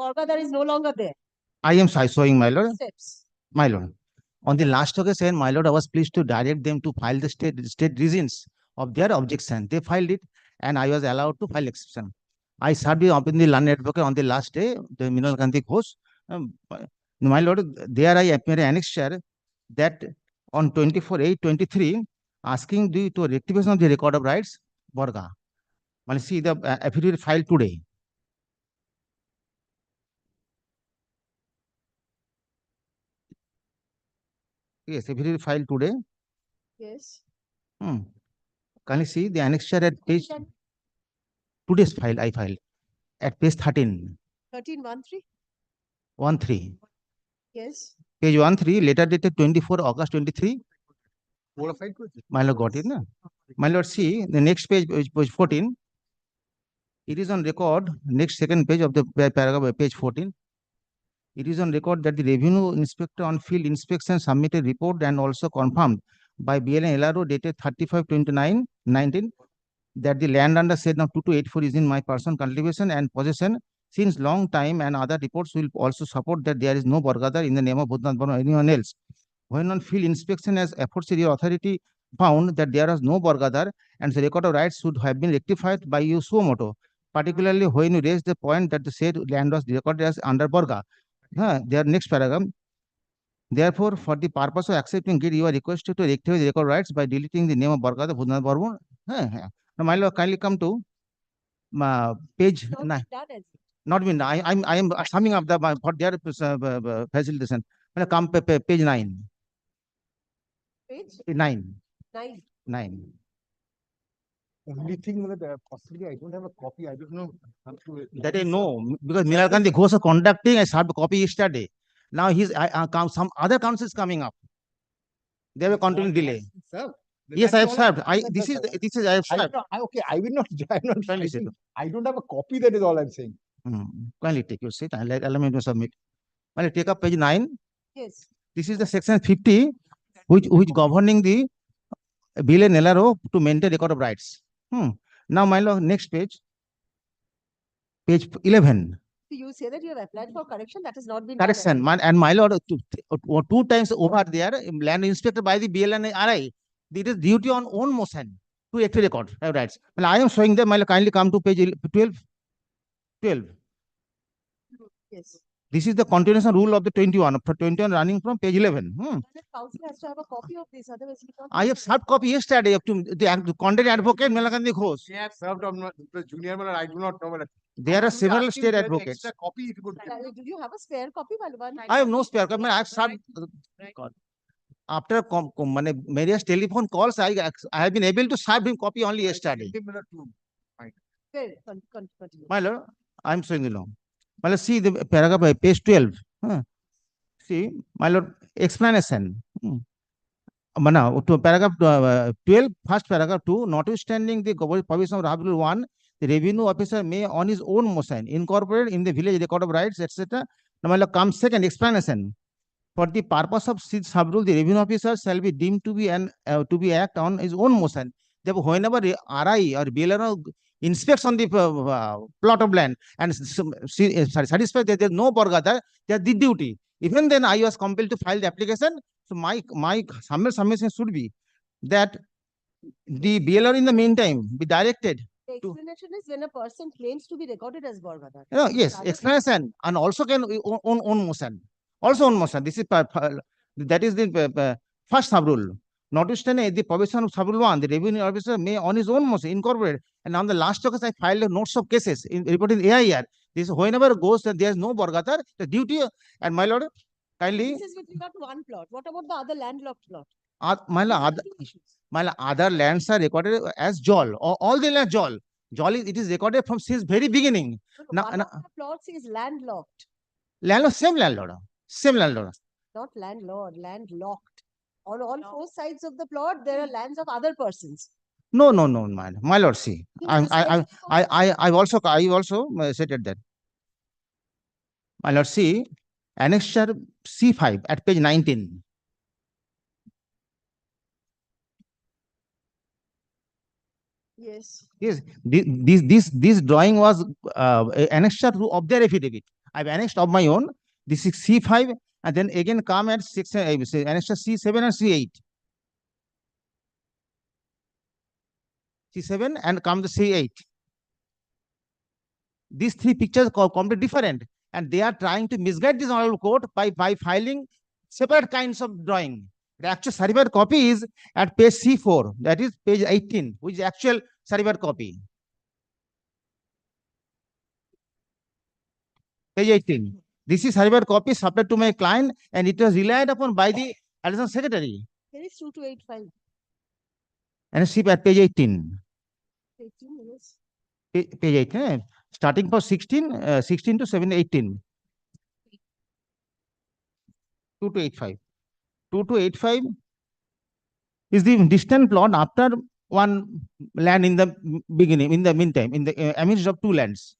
Borgadar is no longer there. I am showing, my lord. Steps. My lord. On the last occasion, my lord, I was pleased to direct them to file the state reasons of their objection. They filed it, and I was allowed to file exception. I served in the land advocate on the last day, the Minal Gandhi Ghosh. My lord, there I appeared an annexure that on 24/8/23, asking to rectification of the record of rights, Borga. Well, see the affidavit filed today. Yes, affidavit filed today. Yes. Can you see the annexure at page today's file? I filed at page 13. 1313. Yes. Yes. Page 13, letter dated 24 August 23. My lord got it, no? My lord, see the next page, page 14. It is on record, next second page of the paragraph, page 14. It is on record that the revenue inspector on field inspection submitted report and also confirmed by BLN LRO dated 35/29/19 that the land under said now 2284 is in my personal cultivation and possession since long time, and other reports will also support that there is no Borgadar in the name of Bhutnath Barma or anyone else. When on field inspection as aforesaid authority found that there was no Borgadar and the record of rights should have been rectified by you suo moto, particularly when you raised the point that the said land was recorded as under Borga. Their next paragraph. Therefore, for the purpose of accepting it, you are requested to rectify the record rights by deleting the name of Borga, the Bhutnath Barma. Now, my lord, kindly come to page 9. Not been. I am summing up the for their facilitation. Come page 9. Page 9. 9. 9. Only thing that possibly I don't have a copy. I don't know. how to- That I know, because Nilakant Ghosh was conducting, I served a copy yesterday. Now some other council is coming up. They have a continuing delay. Sir, Yes, that's I have all served. I'm saying, This sir. is, I have I, served. okay, I will not, I'm not Kindly sit. fighting. I don't have a copy, that is all I'm saying. Kindly take your seat and allow me to submit. Well, take up page 9. Yes. This is the section 50, which governing the bill and LRO to maintain record of rights. Now, my lord, next page. Page 11. So you say that you have applied for correction, that has not been done. Correction, and my lord, two times over there, land inspector by the BL and RI, it is duty on own motion to actually record rights. Well, I am showing them, my lord, kindly come to page 12. 12. Yes. This is the continuation rule of the 21, for 21 running from page 11. The council has to have a copy of this, otherwise we can't. I have served copy yesterday to the content advocate, Nilakant Ghosh. They have served on the junior, but I do not know. There are several state advocates. Extra copy if you could. Do you have a spare copy, Malvan? I have no spare copy. I have served. After various telephone calls, I have been able to serve him copy only yesterday. Well, continue. My lord, I am showing you now. My lord, see the paragraph by page 12. See, my lord, explanation. To paragraph 12, first paragraph 2, notwithstanding the provision of Rule 1, the revenue officer may on his own motion incorporate in the village record of rights, etc. Now, my lord, comes second explanation. For the purpose of sub-rule, the revenue officer shall be deemed to be act on his own motion. Therefore, whenever RI or BLRO inspects on the plot of land and satisfies that there is no borgata, they are the duty. Even then, I was compelled to file the application. So my submission should be that the BLR in the meantime be directed. The explanation is when a person claims to be recorded as borgata. Yes, explanation, and also can own motion. Also on motion. This is that is the first sub-rule. Notwithstanding the provision of sub-rule 1, the revenue officer may on his own motion incorporate. And on the last occasion, I filed notes of cases in reporting AIR. This whenever goes that there is no borgata, the duty. And my lord, kindly. This is with regard to one plot. What about the other landlocked plot? My lord, other lands are recorded as JOL. All the lands JOL. JOL it is recorded from since very beginning. One of the plots is landlocked. Landlord, same landlord. Same landlord. Not landlord, landlocked. On all four sides of the plot, there are lands of other persons. No, my lord. See, I've also stated that. My lord, see, annexure C5 at page 19. Yes. Yes, this drawing was annexure of their affidavit. I've annexed of my own. This is C5, and then again come at annexure C7 and C8. C7 and come the C8. These three pictures are completely different, and they are trying to misguide this honorable court by filing separate kinds of drawing. The actual certified copy is at page C4, that is page 18, which is actual certified copy. Page 18. This is certified copy submitted to my client, and it was relied upon by the additional secretary. There is 2285. And see at page 18. 18, yes. Page 18, starting for 16 to 18. 2285. 2285 is the distant plot after one land in the beginning, in the meantime, in the amidst of two lands.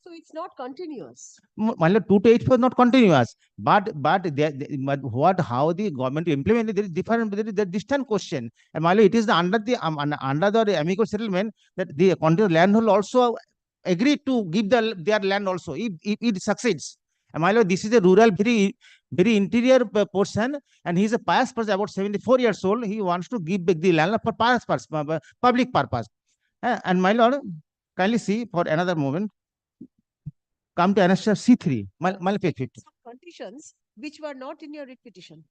So it's not continuous. My lord, 2284 is not continuous, but how the government implemented, there is different, there is the distant question. And my lord, it is the under the amicable settlement that the continuous landholder also agreed to give their land also if it succeeds. And my lord, this is a rural, very interior portion, and he is a pious person, about 74 years old. He wants to give back the land for pious purpose, public purpose. And my lord, kindly see for another moment. Come to annexure C3, my page 50. Conditions which were not in your writ petition.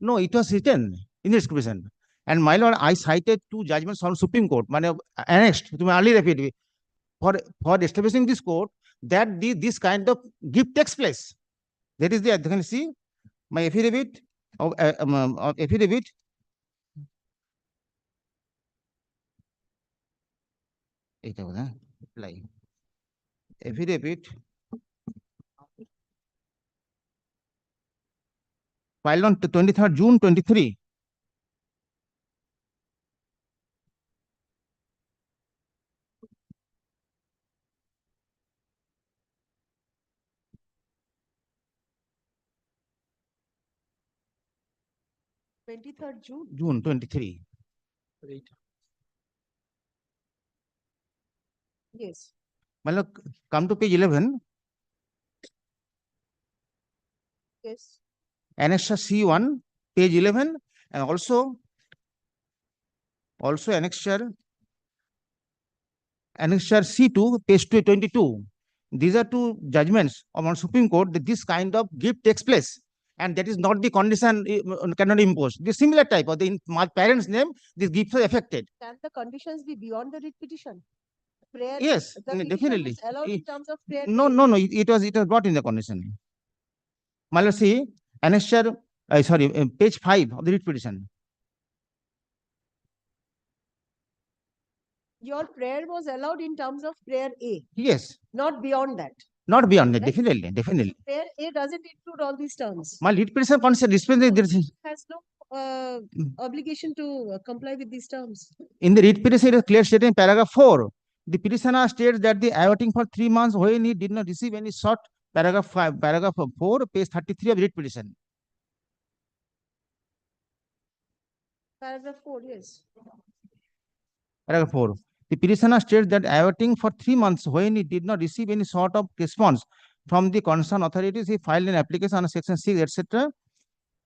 No, it was written in the description. And my lord, I cited two judgments from Supreme Court, annexed to my earlier affidavit, for establishing this court that this kind of gift takes place. That is the, you can see my affidavit, of affidavit এটা বোধ হয় apply affidavit filed on 23rd June 23. June. June 23. Yes. Well, come to page 11. Yes. Annexure C1, page 11, and also annexure C2, page 22. These are two judgments of our Supreme Court that this kind of gift takes place. And that is not the condition cannot impose. The similar type of my parents' name, these gifts are affected. Can the conditions be beyond the writ petition? Prayer, Yes, the petition definitely. was allowed in terms of prayer. No, it was brought in the condition. Mala, see, annexure, page 5 of the writ petition. Your prayer was allowed in terms of prayer A, Yes, not beyond that. not beyond that, Right? definitely. Prayer A doesn't include all these terms. My writ petition concept Has no obligation to comply with these terms. in the writ petition, it is clear stated in paragraph 4. The petitioner states that the awaiting for 3 months when he did not receive any short paragraph 4, page 33 of writ petition. Paragraph 4, yes. Paragraph 4. The petitioner states that awaiting for 3 months when he did not receive any sort of response from the concerned authorities, he filed an application on section 6, etc.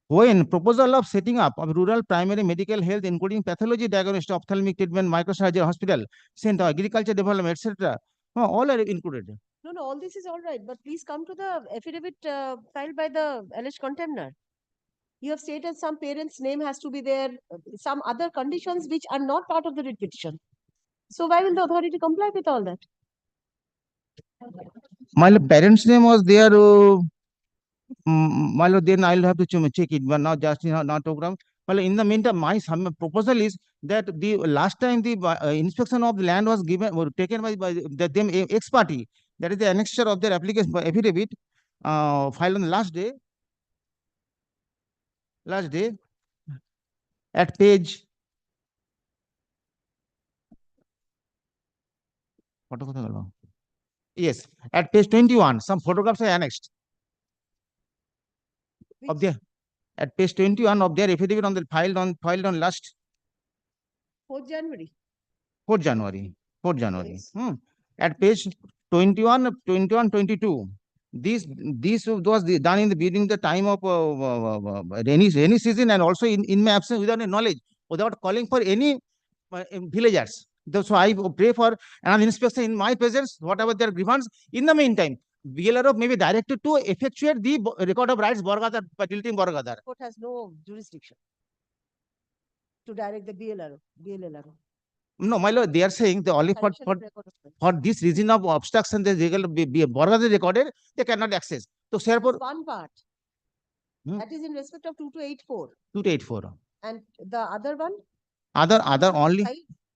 When proposal of setting up of rural primary medical health, including pathology, diagnostic, ophthalmic treatment, microsurgery hospital, center, agriculture development, etc., all are included. No, all this is all right, but please come to the affidavit filed by the alleged contemner. You have stated some parent's name has to be there, some other conditions which are not part of the writ petition. So why will the authority comply with all that? My parents' name was there. Then I'll have to check it, but not just not program. Well, in the meantime, my proposal is that the last time the inspection of the land was taken by them ex party. That is the annexure of their application affidavit filed on the last day at page. Yes, at page 21, some photographs are annexed. Of their at page 21 of their affidavit on the filed on last 4th January. 4th January. Yes. At page 21, 22. This was done in the beginning the time of rainy season, and also in my absence, without any knowledge, without calling for any villagers. So I pray for an inspection in my presence, whatever their grievance. In the meantime, BLRO may be directed to effectuate the record of rights Borgadar, tilting Borgadar. Court has no jurisdiction to direct the BLRO. No, my lord, they are saying the only for this reason of obstruction, the Borgadar recorded, they cannot access. So therefore, one part that is in respect of 2284. 2284. And the other one? Other only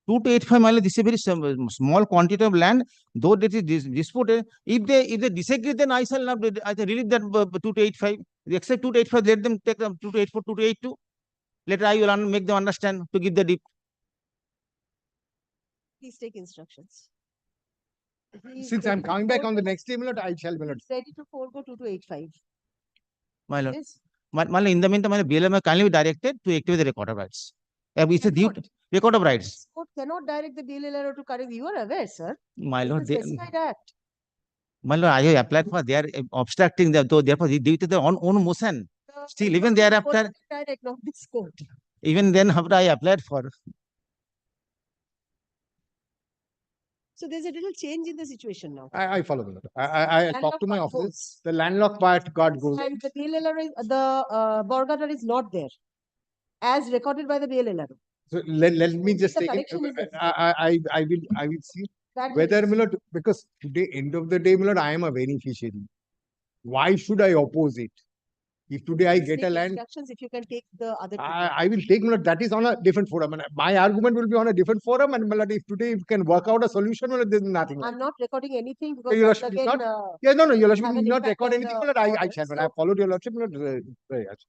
2285 mile. This is a very small quantity of land. Though it is disputed, if they disagree, then I shall not. I relieve that 2285. They accept 2285. Let them take 2284, 2282. Later I will make them understand to give the deep. Please take instructions. Since I'm coming back on the next day, I shall. Ready to forego 2285. My lord. Yes. In the meantime, BLM kindly be directed to activate the record of rights. It's a due record of rights. Court cannot direct the BLRO to correct. You are aware, sir. My lord, act. My lord, I have applied for. They are obstructing them, though therefore due to their own motion. Still, even thereafter, direct, not this court. Even then, after I applied for. So there's a little change in the situation now. I follow the letter. I talk to my office. The landlocked part goes. And the BLRO, Borgadar is not there, as recorded by the BLRO. So let me just take it. I will see whether because today, end of the day, I am a beneficiary. Why should I oppose it? If today I Please get a take land, instructions if you can take the other. two. I will take, that is on a different forum. And my argument will be on a different forum. And if today you can work out a solution, there's nothing. I'm not recording anything because Your that Lordship is again, not? Yeah, no, Your Lordship have will an not impact record on anything, the but I order, shall. But so- I have followed Your Lordship. Very much.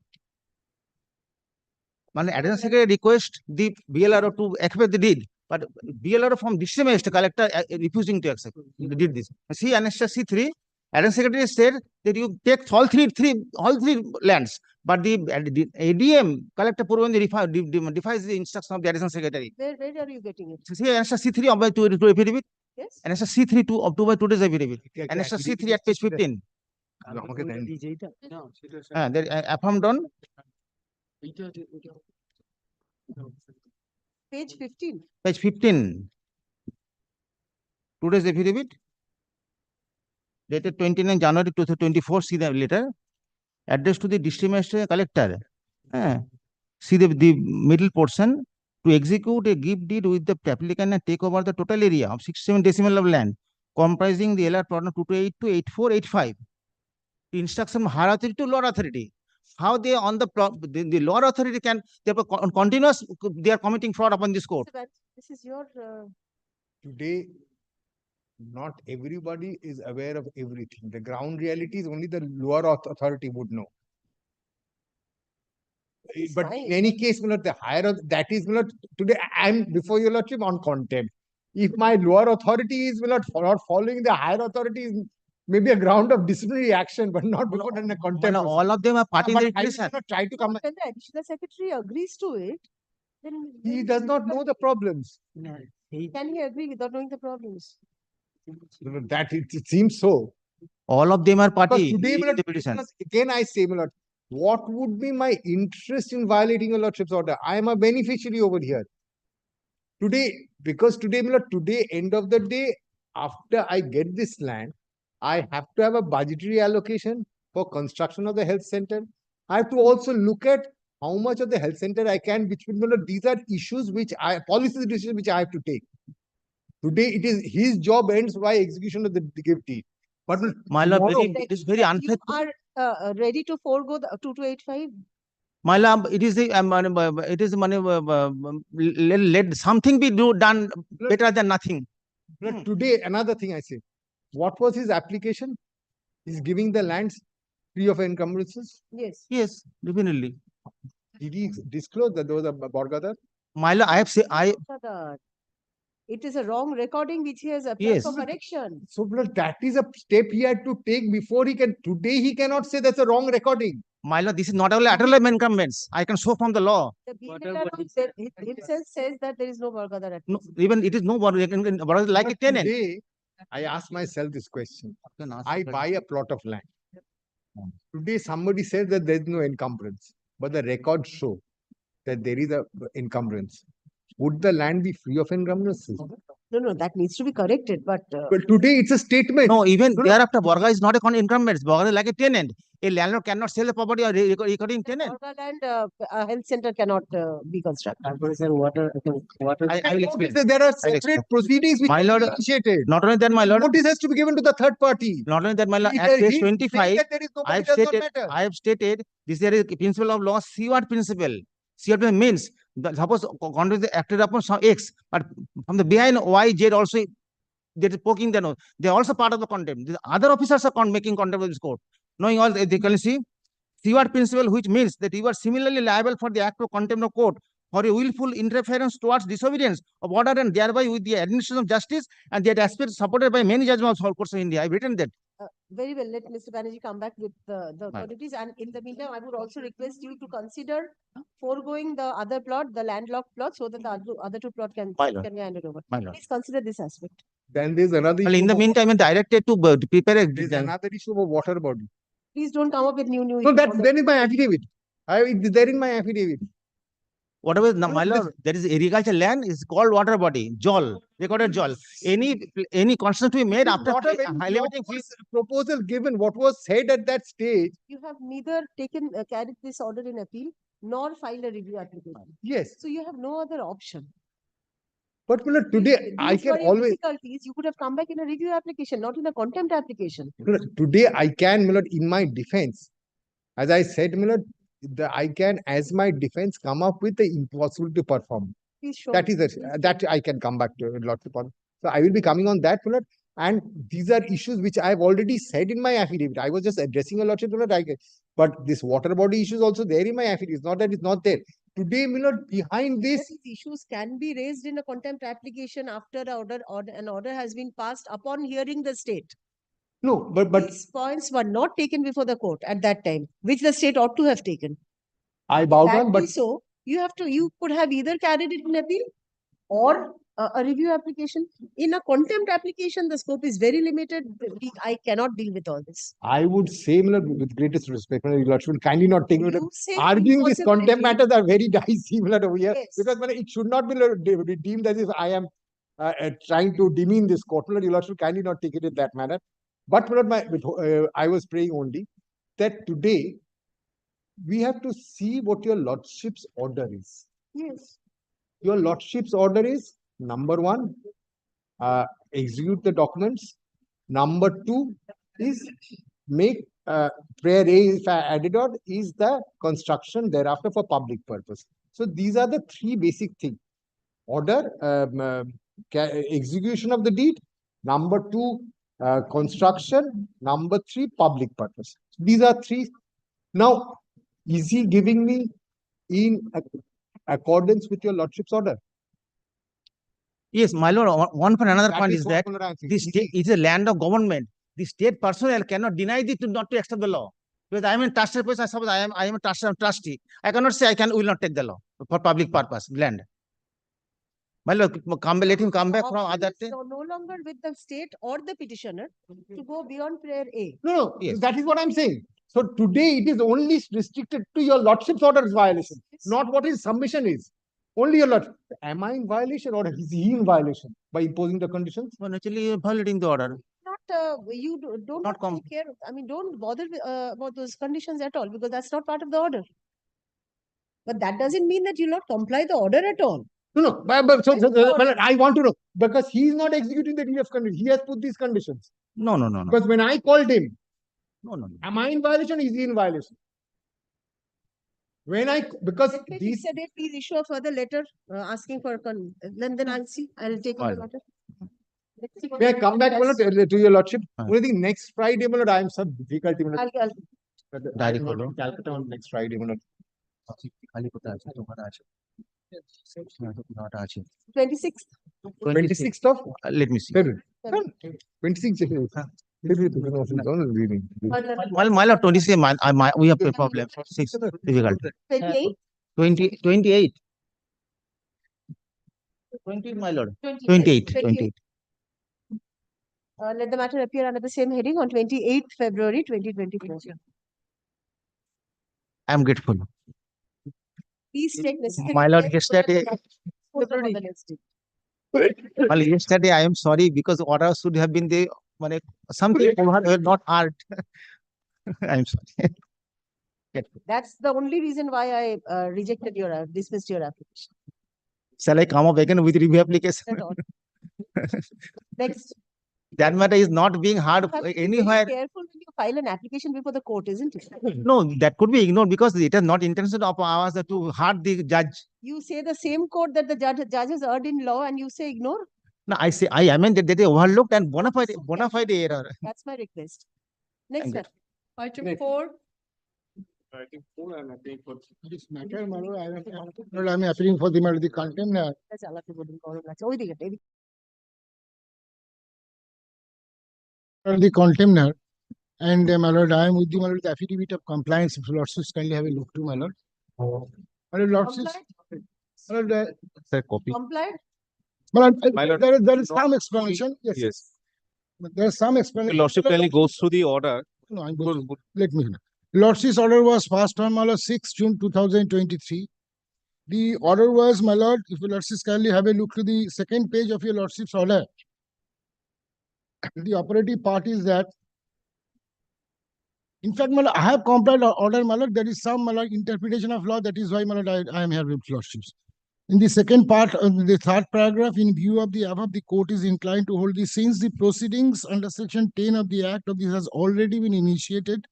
Additional secretary request the BLRO to accept the deed, but BLRO from this semester collector refusing to accept the deed this. See, Annexure C3, additional secretary said that you take all three lands, but the ADM collector Purvandi defies the instruction of the additional secretary. Where are you getting it? See, Annexure C3 of by two affidavit, Yes. Annexure C3 to of 2 by 2 days affidavit, Annexure C3 at page 15. There affirmed on Page 15. page 15. Today's affidavit dated 29 January 2024. See the letter addressed to the district magistrate collector. See the middle portion, to execute a gift deed with the applicant and take over the total area of 67 decimal of land comprising the LR plot 228 to 8485. The instruction from higher authority to lower authority. How they on the lower authority can, they are continuous, they are committing fraud upon this court. This is your. Today, not everybody is aware of everything. The ground reality is only the lower authority would know. But in any case, the higher, that is, today I am before Your Lordship on contempt. If my lower authority is not following the higher authority, maybe a ground of disciplinary action, but not before in a contempt. All of them are part in the litigation. Try to come. When the additional secretary agrees to it, then He does not know the problems. can he agree without knowing the problems? That it seems so. All of them are party. Today, again, I say, my lord, what would be my interest in violating a lordship's order? I am a beneficiary over here. Today, because today, my lord, today, end of the day, after I get this land, I have to have a budgetary allocation for construction of the health center. I have to also look at how much of the health center I can, which will, these are issues which policy decisions which I have to take. Today, it is his job ends by execution of the gift deed. But my lord, it is very unfair. You are ready to forego the 2285? My lord, it is the let something be done better than nothing. But today, another thing I say, what was his application? He's giving the lands free of encumbrances. Yes. Yes, definitely. Did he disclose that there was a Borgadar? My lord, I have said it is a wrong recording which he has applied Yes. for correction. So that is a step he had to take before he can. Today he cannot say that's a wrong recording. My lord, this is not only utterly incumbents. I can show from the law. The BLR himself says that there is no Borgadar at No, even it is no Borgadar like a tenant. Today, I ask myself this question. I buy a plot of land. Today somebody says that there is no encumbrance, but the records show that there is a encumbrance. Would the land be free of encumbrances? No, that needs to be corrected. But today it's a statement. No, even thereafter, Borga is not a incumbent. Borga is like a tenant. A landlord cannot sell the property or recording tenant. Borga land, a health center cannot be constructed. I will explain. There are separate proceedings which my lord, are initiated. Not only that, my lord. Notice has to be given to the third party. Not only that, my lord. At page 25, I have stated this is a principle of law. CWAT principle. CWAT means suppose conduct is acted upon some X, but from the behind Y, Z also they are poking the nose. They are also part of the contempt. The other officers are making contempt of this court. Knowing all, they can see CWAT principle, which means that you are similarly liable for the act of contempt of court for a willful interference towards disobedience of order and thereby with the administration of justice, and that aspect supported by many judgments of all courts of India. I've written that. Very well. Let Mr. Banerjee come back with the quantities. And in the meantime, I would also request you to consider foregoing the other plot, the landlocked plot, so that the other two plot can be handed over. Please consider this aspect. Then there's another issue. In the meantime, I'm directed to prepare a there's another issue of water body. Please don't come up with new. No, that's there in my affidavit. It's there in my affidavit. Whatever, my lord, there is agriculture land is called water body, jol, recorded jol. Any constant to be made after highlighting proposal given, what was said at that stage. You have neither carried this order in appeal nor filed a review application. Yes. So you have no other option. But today I can always. Difficulties, you could have come back in a review application, not in a contempt application. Today I can, in my defense, As I said, my lord, I can, as my defense, come up with the impossible to perform. Please show. That is that I can come back to lordship on. So I will be coming on that, my lord. And these are issues which I have already said in my affidavit. I was just addressing your lordship, my lord. But this water body issue is also there in my affidavit. It's not that it's not there. Today, my lord, behind this, These issues can be raised in a contempt application after an order has been passed upon hearing the state. no, but These points were not taken before the court at that time, which the state ought to have taken. I bow down. That But be so, you could have either carried it in appeal or a review application. In a contempt application, the scope is very limited. I cannot deal with all this. I would say, my lord, with greatest respect, my lord, your lordship will kindly not take. You say Arguing these contempt impossibility. matters are very dicey, my lord, over here. Yes. Because my lord, it should not be deemed as if I am trying to demean this court. My lord, your lordship will kindly not take it in that manner. But my lord, I was praying only that today we have to see what your lordship's order is. Yes. Your lordship's order is, number one, execute the documents. Number two is make prayer A, if I added on, is the construction thereafter for public purpose. So these are the three basic things. Order, execution of the deed. Number two, construction. Number three, public purpose. These are three. Now, is he giving me in accordance with your lordship's order? Yes, my lord, one for another point is what, that my lord, I am saying. the state is a land of government. The state personnel cannot deny not to accept the law. Because I am in trustee person, I suppose I am a trustee. I cannot say will not take the law for public purpose, land. My lord, let him come back from other day. No longer with the state or the petitioner to go beyond prayer A. No, Yes. that is what I'm saying. So today it is only restricted to your lordship's order's violation, not what his submission is. Only your lordship. Am I in violation or is he in violation by imposing the conditions? Well, actually, you're violating the order. Not don't Not have to take care. I mean, don't bother about those conditions at all because that's not part of the order. But that doesn't mean that you'll not comply the order at all. No, but I want to know because he is not executing the deed of condition. He has put these conditions. No. Because when I called him, No. am I in violation? Is he in violation? Because Secretary these said, please issue a further letter asking for then I'll see. I'll take Fine. the letter. Let's see what may I the come back does. to your lordship? Fine. Only thing next Friday, my lord, I am some difficulty. My lord. I'll Diary I'm not follow. in Calcutta on next Friday. My lord. 26th. 26th of Let me see. February. February. 26th. Well, my lord, 26, we have a problem. 6, difficult. 28. 28. 20, my lord. 28. Let the matter appear under the same heading on 28th February 2024. I am grateful. Please take necessary. My lord, steps yesterday- for the next day. Well, yesterday I am sorry because order should have been the something over, not art. I am sorry. That's the only reason why I rejected your dismissed your application. Shall I come up again with review application? At all. Next. That matter is not being heard You have to be very anywhere. careful when you file an application before the court, isn't it? No, that could be ignored because it is not intention of ours to hurt the judge. You say the same court that the judge has erred in law and you say ignore. No, I mean that they overlooked and bona fide error. That's my request. Next Thank one. Item 4. Item 4, I'm appealing for this matter, my lord. I'm appealing for the contempt. That's all. ওই দিকে, এদিকে। The contemner, and my lord, I am with the my lord, the affidavit of compliance. If lordships kindly have a look to my lord. My lord, lordships. My lord, Sir, copy. Complied? my lord, there is some explanation. Yes. There is some explanation. Lordship kindly goes through the order. No, I'm going. Let me. Lordship's order was passed on my lord 6 June 2023. The order was, my lord, if your lordships kindly have a look to the second page of your lordship's order. The operative part is that, in fact, my lord, I have complied order, my lord. There is some, my lord, interpretation of law. That is why, my lord, I am here with lordships. In the second part, the third paragraph, in view of the above, the court is inclined to hold this since the proceedings under section 10 of the Act of this has already been initiated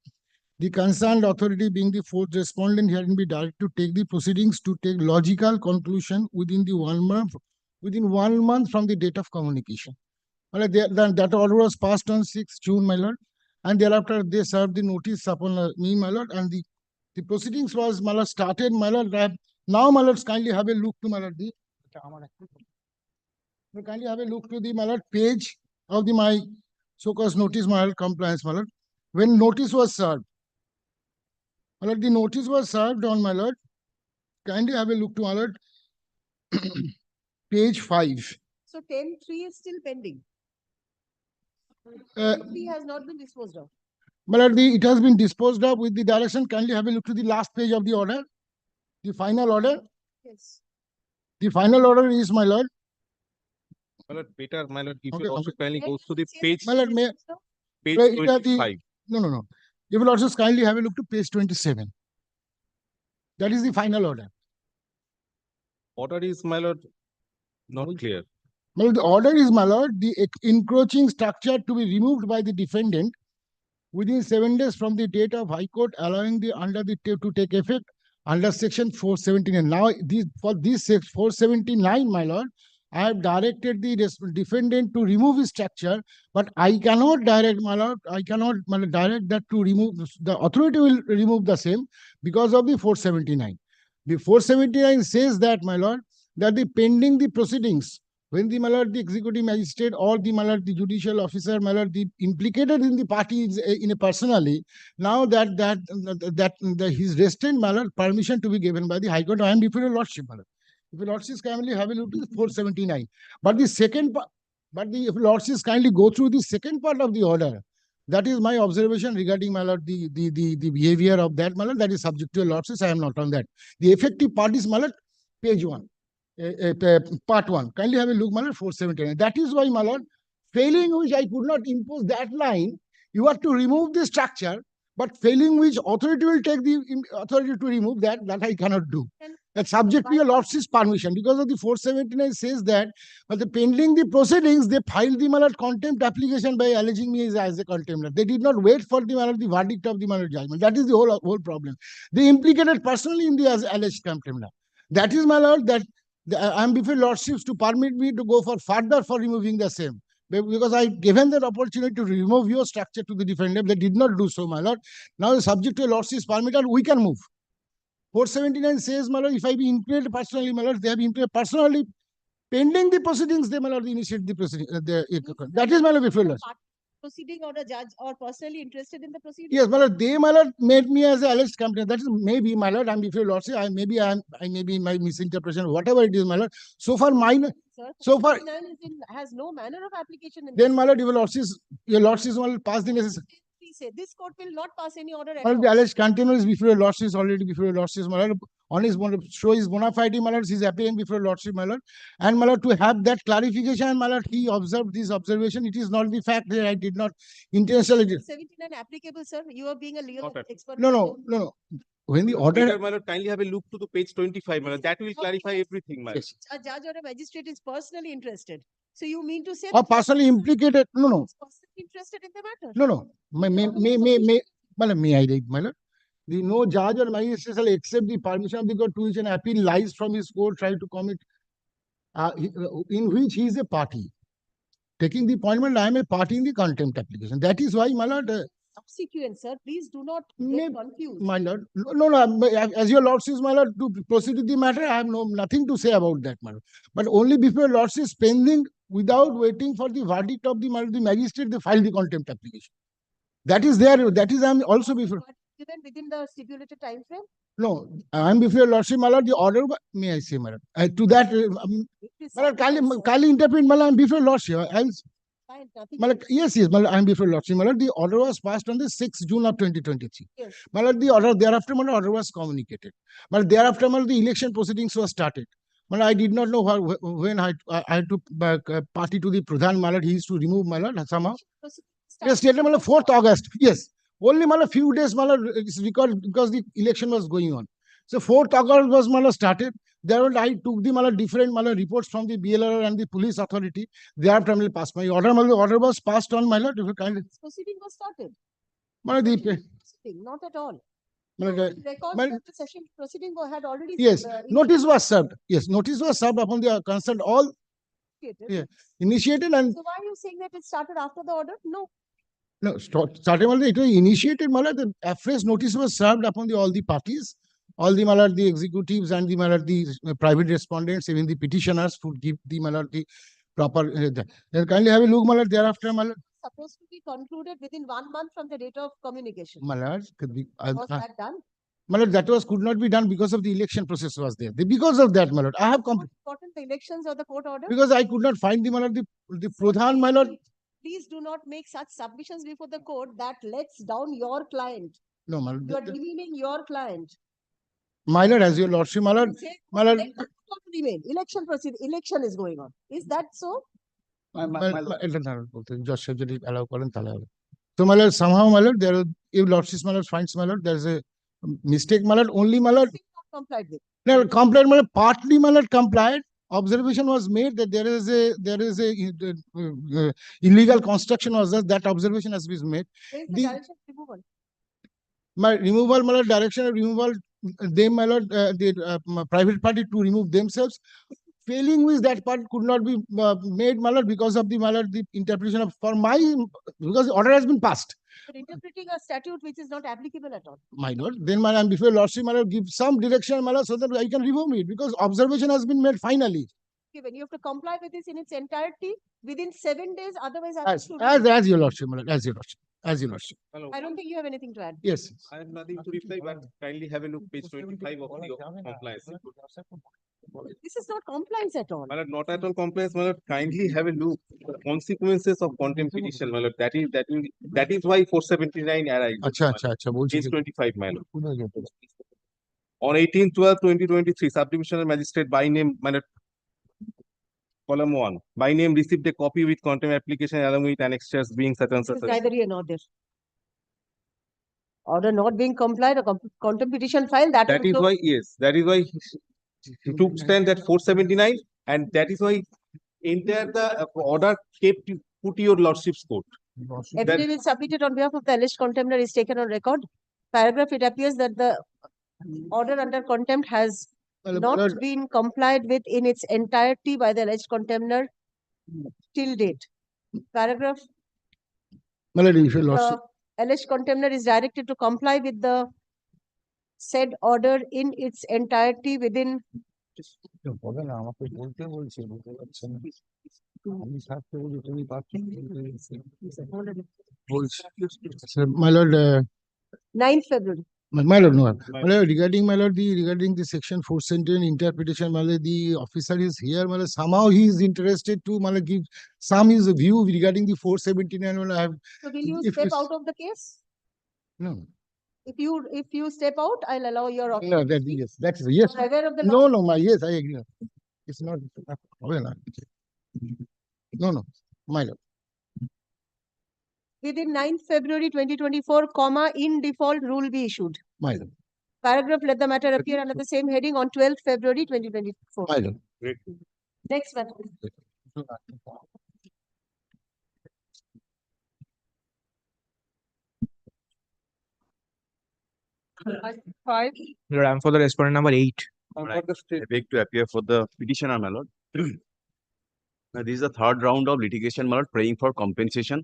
The concerned authority being the fourth respondent herein be directed to take the proceedings to take logical conclusion within 1 month from the date of communication. That order was passed on 6th June, my lord, and thereafter they served the notice upon me, my lord, and the proceedings was, my lord, started, my lord. Now, my lords, kindly have a look to, my lord, kindly have a look to the, my lord, page of my so-called notice, my lord, compliance, my lord. When notice was served, my lord, the notice was served on, my lord. Kindly have a look to, my lord, page 5. So 10-3 is still pending. Uh, 10-3 has not been disposed of. My lord, it has been disposed of with the direction. Kindly have a look to the last page of the order, the final order. Yes. The final order is, my lord. My lord, better, my lord, if Okay, you also okay. kindly Yes, goes to the yes, page, My lord, may, page well, it has the- 25. no. You will also kindly have a look to page 27. That is the final order. Order is, my lord, not clear. My lord, the order is, my lord, the encroaching structure to be removed by the defendant within 7 days from the date of High Court, allowing the to take effect under section 479. Now, for this 479, my lord, I have directed the defendant to remove his structure, but I cannot direct, my lord, direct that to remove, the authority will remove the same because of the 479. The 479 says that, my lord, that the pending the proceedings, when the, my lord, the executive magistrate or the, my lord, the judicial officer, my lord, the implicated in the party in a personally, now that his restraint, my lord, permission to be given by the High Court, I am before your lordship, my lord. If your lordship kindly have a look to the 479. But the second part, if your lordship kindly go through the second part of the order, that is my observation regarding, my lord, the behavior of that, my lord, that is subject to your lordship. I am not on that. The effective part is, my lord, page 1. Part 1. Kindly have a look, my lord, 479. That is why, my lord, failing which I could not impose that line, you have to remove the structure, but failing which authority will take the authority to remove that I cannot do. That's subject to your lordship's permission. Because of the 479 says that, but the pending the proceedings, they filed the, my lord, contempt application by alleging me as a contemptor. They did not wait for the, my lord, the verdict of the, my lord, judgment. That is the whole problem. They implicated personally in the alleged contemptor. That is, my lord, that I am before lordships to permit me to go for further for removing the same. Because I given that opportunity to remove your structure to the defendant, they did not do so, my lord. Now, subject to lordship's permission, we can move. 479 says, my lord, if I be implicated personally, my lord, they have implicated personally pending the proceedings, they, my lord, initiate the proceeding. That is, my lord, before lord. Proceeding or a judge or personally interested in the proceeding? Yes, my lord, they, my lord, made me as an alleged complainant. That is maybe, my lord, I'm before lordship. I may be my misinterpretation, whatever it is, my lord. So far, mine. Sir, So far, has no manner of application in then, this. my lord, your lordship will pass the necessary. Please say this court will not pass any order at My lord, all. the alleged contender is before your lordship, already before your lordship, my lord. On his show his bona fide, my lord, he's appearing before your lordship, my lord. And, my lord, to have that clarification, my lord, he observed this observation. It is not the fact that I did not intentionally. 79 applicable, sir. You are being a legal expert. No. When the order. Peter, my lord, kindly have a look to the page 25, my lord. That will clarify everything, my lord. A judge or a magistrate is personally interested. So you mean to say Or that you are personally implicated? No. personally interested in the matter? No. May I read, my lord? The no judge or magistrate shall accept the permission of the court to which an appeal lies from his court try to commit, in which he is a party. Taking the appointment, I am a party in the contempt application. That is why, my lord. Subsequent, sir. Please do not get confused. My lord, no. As your lordship, my lord, to proceed with the matter, I have nothing to say about that, my lord. But only before lordship pending, without waiting for the verdict of the magistrate, they file the contempt application. That is there. That is I am also before. Given within the stipulated time frame. No, I am before your lordship, my lord. The order, may I say, my lord, to that, my lord, kindly interpret, my lord, I am before your lordship. Fine, nothing. My lord, yes, my lord, I am before lordship. My lord, the order was passed on the 6th June of 2023. Yes. My lord, the order thereafter, my lord, order was communicated. But thereafter, my lord, the election proceedings were started. My lord, I did not know when I had to party to the Pradhan, my lord, he used to remove, my lord, somehow. Yes, stated, my lord, 4th August. Yes. Only, my lord, few days, my lord, it's because the election was going on. So 4th August was, my lord, started. Thereafter, I took the, my lord, different, my lord, reports from the BLR and the police authority. Thereafter, I will pass my order. My order was passed on, my lord. If you kindly. Proceeding was started. My lord, Not at all. My lord, Records my- that the session proceeding had already. yes, notice was served. Yes, notice was served upon the concerned all Initiated. yeah, initiated and So why are you saying that it started after the order? No. no, starting only it was initiated, my lord, the afresh notice was served upon all the parties, all the, my lord, the executives and the, my lord, the private respondents, even the petitioners would give the, my lord, the proper, kindly have a look, my lord, thereafter, my lord. Supposed to be concluded within 1 month from the date of communication. My lord, could be, Was that done? my lord, that could not be done because of the election process was there. Because of that, my lord, I have More important, the elections or the court order? because I could not find the, my lord, the Pradhan, my lord. Please do not make such submissions before the court that lets down your client. No, my lord, You are demeaning your client. my lord, as your lordship, my lord, You say, my lord, "Let the court remain. Election is going on. Is that so? So my lord, somehow, my lord, there, if lordship, my lord, finds, my lord, there is a mistake, my lord, only, my lord. Not complied with. No, complied, my lord, partly, my lord, complied. Observation was made that there is a illegal construction was there. That observation has been made. Where is the The direction of removal? my removal, my lord, direction of removal, they, my lord, my private party to remove themselves. Failing with that part could not be made, my lord, because of the, my lord, the interpretation of for my because the order has been passed. You're interpreting a statute which is not applicable at all. My lord, then my lord, before lordship, my lord, give some direction, my lord, so that I can remove it because observation has been made finally. Given you have to comply with this in its entirety within 7 days, otherwise I have to As your lordship, my lord, as your lordship, as your lordship. I don't think you have anything to add. Yes. I have nothing to reply, but kindly have a look, page 25 of the compliance. This is not compliance at all. My lord, not at all compliance, my lord, kindly have a look. The consequences of contempt petition, my lord, that is why 479 arrived. Page 25, my lord. On 18/12/2023, subdivisional magistrate by name, my lord, column 1, by name received a copy with contempt application along with annexures being such and such. This is neither here nor there. Order not being complied, a contempt petition filed. That is also- why, yes, that is why he took stand at 479, and that is why entire the order kept put your lordship's court. Affidavit submitted on behalf of the alleged contemptor is taken on record. Paragraph, it appears that the order under contempt has not been complied with in its entirety by the alleged contemptor till date. Paragraph, My lord, if your lordship. the alleged contemptor is directed to comply with the said order in its entirety within My lord, 9th February. my lord, no. My lord, regarding my lord, regarding the section 479 interpretation, my lord, the officer is here, my lord, somehow he is interested to, my lord, give some his view regarding the 479. Well, I have. So will you if step it's- out of the case? No. If you step out, I'll allow your. No, that yes, that's yes. You're aware of the law? No, yes, I agree. It's not. No, my lord. Within 9th February 2024, comma, in default rule be issued. My lord. Paragraph, let the matter appear under the same heading on 12th February 2024. My lord. Next matter. Five. Lord, I'm for the respondent number 8. I beg to appear for the petitioner, my lord. Now, this is the third round of litigation, my lord, praying for compensation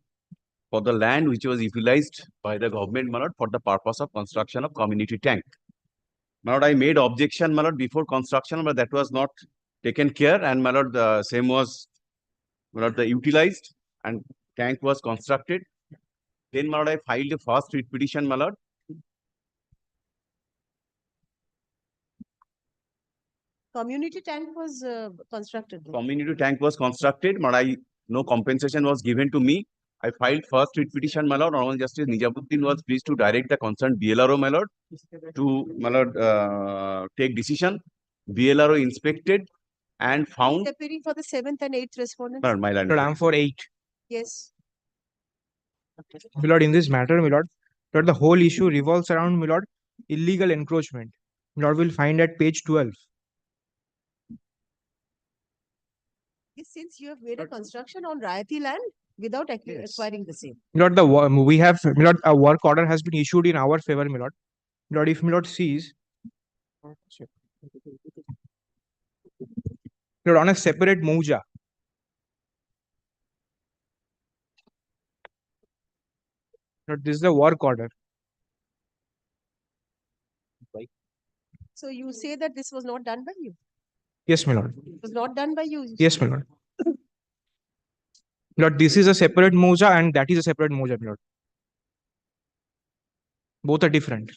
for the land which was utilized by the government, my lord, for the purpose of construction of community tank. My lord, I made objection, my lord, before construction, but that was not taken care, and my lord, the same was, my lord, the utilized and tank was constructed. Then, my lord, I filed a first writ petition, my lord. Community tank was constructed. there. Community tank was constructed, but no compensation was given to me. I filed first writ petition, my lord. Honorable Justice Nijamuddin was pleased to direct the concerned BLRO, my lord, to, my lord, take decision. BLRO inspected and found. Is appearing for the 7th and 8th respondents? My lord, Lord, I'm for 8. Yes. My lord, in this matter, my lord, the whole issue revolves around, my lord, illegal encroachment. My lord, will find at page 12. Since you have made a construction on Rayati land, without acquiring the same. Milord, we have, Milord, a work order has been issued in our favor, Milord. Milord, if Milord sees, Milord, on a separate moja. Milord, this is the work order. So you say that this was not done by you? Yes, Milord. It was not done by you? Yes, Milord. Milord, this is a separate moja and that is a separate moja, Milord. Both are different.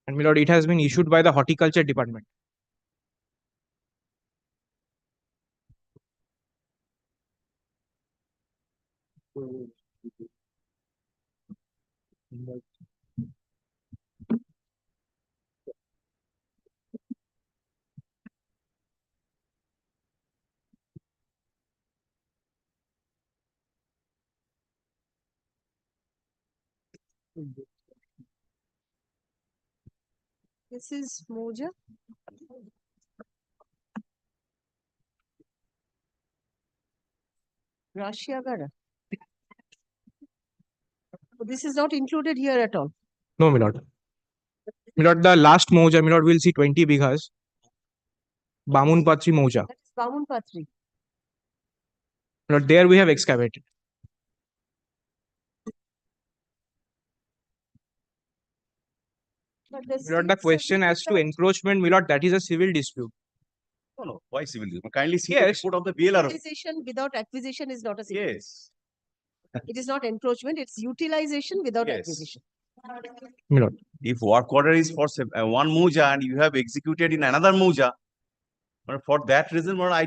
And Milord, it has been issued by the horticulture department. This is moja. Rashiagara. So this is not included here at all. No, Milord. Milord, the last moja, Milord, will see 20 bighas. Bamun Patri moja. That is Bamun Patri. Milord, there we have excavated. But the Milord, the state question as to certificate- encroachment, Milord, that is a civil dispute. No, why civil dispute? Kindly see the Yes. report of the BLRO. Utilization without acquisition is not a civil. Yes. It is not encroachment, it's utilization without Yes. acquisition. Milord. If work order is for one moja and you have executed in another moja, but for that reason, Lord, I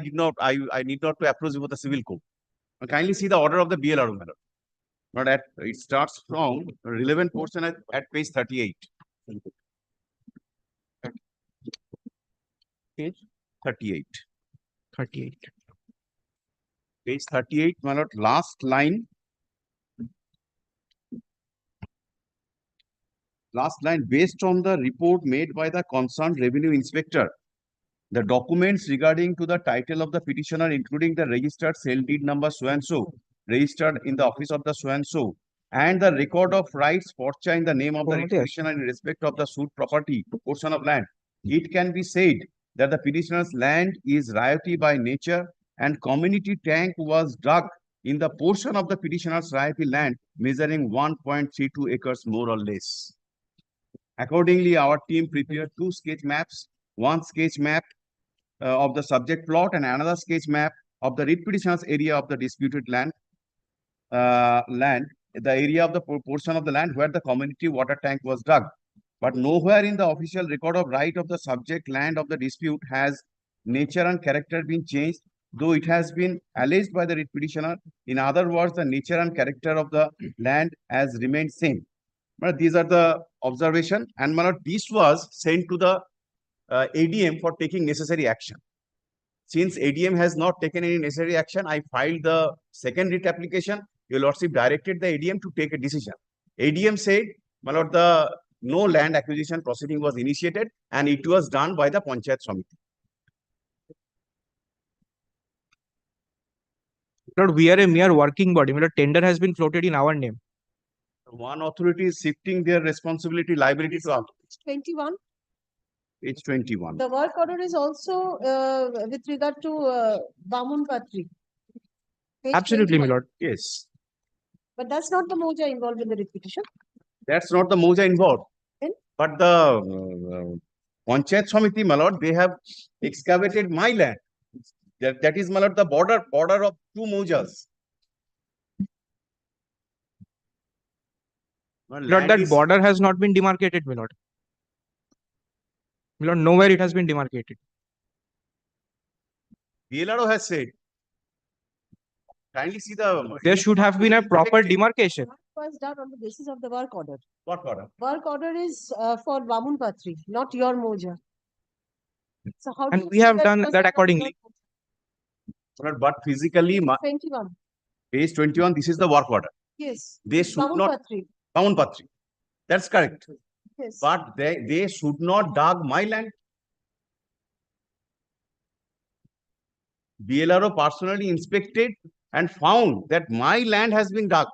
need not to approach with the civil code. Kindly see the order of the BLRO, Lord. But it starts from relevant portion at page 38. Page 38. 38. Page 38, my lord, last line. Last line, based on the report made by the concerned revenue inspector, the documents regarding to the title of the petitioner, including the registered sale deed number so-and-so, registered in the office of the so-and-so, and the record of rights forcha in the name of the petitioner in respect of the suit property, portion of land, it can be said that the petitioner's land is riotty by nature and community tank was dug in the portion of the petitioner's riotty land measuring 1.32 acres more or less. Accordingly, our team prepared two sketch maps, one sketch map of the subject plot and another sketch map of the writ petitioner's area of the disputed land, the area of the portion of the land where the community water tank was dug. But nowhere in the official record of right of the subject land of the dispute has nature and character been changed, though it has been alleged by the writ petitioner. In other words, the nature and character of the land has remained same. But these are the observation, and this was sent to the ADM for taking necessary action. Since ADM has not taken any necessary action, I filed the second writ application. Your Lordship directed the ADM to take a decision. ADM said, my lord, no land acquisition proceeding was initiated and it was done by the Panchayat Samiti. Lord, we are a mere working body. Milord, tender has been floated in our name. One authority is shifting their responsibility, liability to other. 21. Page 21. The work order is also with regard to Bamun Patri. Page Absolutely, 21. Milord. Yes. But that's not the moja involved in the writ petition. That's not the moja involved. Then? But the Panchayat Samiti, my lord, they have excavated my land. That is, my lord, the border of two mojas. Milord, that border has not been demarcated, Milord. Milord, nowhere it has been demarcated. BLRO has said. Kindly see the. There should have been a proper demarcation. Was done on the basis of the work order. What order? Work order is for Bamun Patri, not your moja. So how do And you we say have that done it was that done on accordingly. your But physically, 21. page 21, this is the work order. Yes. They should Bamun not. Patri. Bamun Patri. That's correct. Yes. But they should not dug my land. BLRO personally inspected and found that my land has been dug.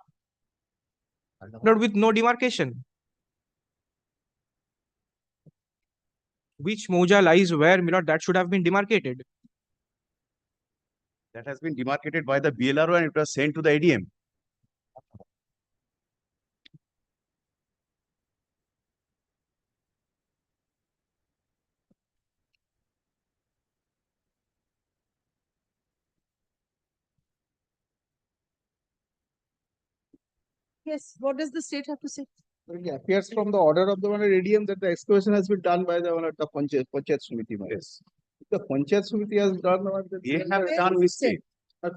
Not with no demarcation. Which moja lies where, my lord, that should have been demarcated. That has been demarcated by the BLRO and it was sent to the ADM. Yes, what does the state have to say? It appears from the order of the ADM that the excavation has been done by the Panchayat Samiti. Yes. The Panchayat Samiti has done. They have done mistake.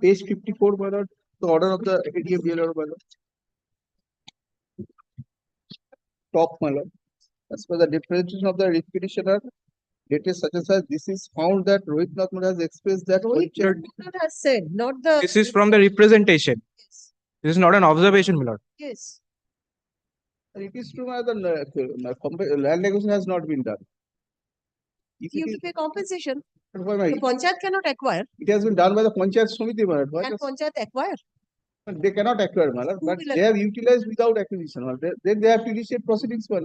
Page 54, the order of the ADM BLRO, top, as per the representation of the petitioner, it is such as this is found that Rohit Nath has expressed that Rohit Nath has said, not the. This is from the representation. Yes. This is not an observation, my lord. Yes. It is true that the land acquisition has not been done. If You it have to pay compensation. is, why The Panchayat cannot acquire. it has been done by the Panchayat Samiti, Can Panchayat acquire? they cannot acquire, but will they have utilized without acquisition. Then they have to initiate proceedings. Yeah.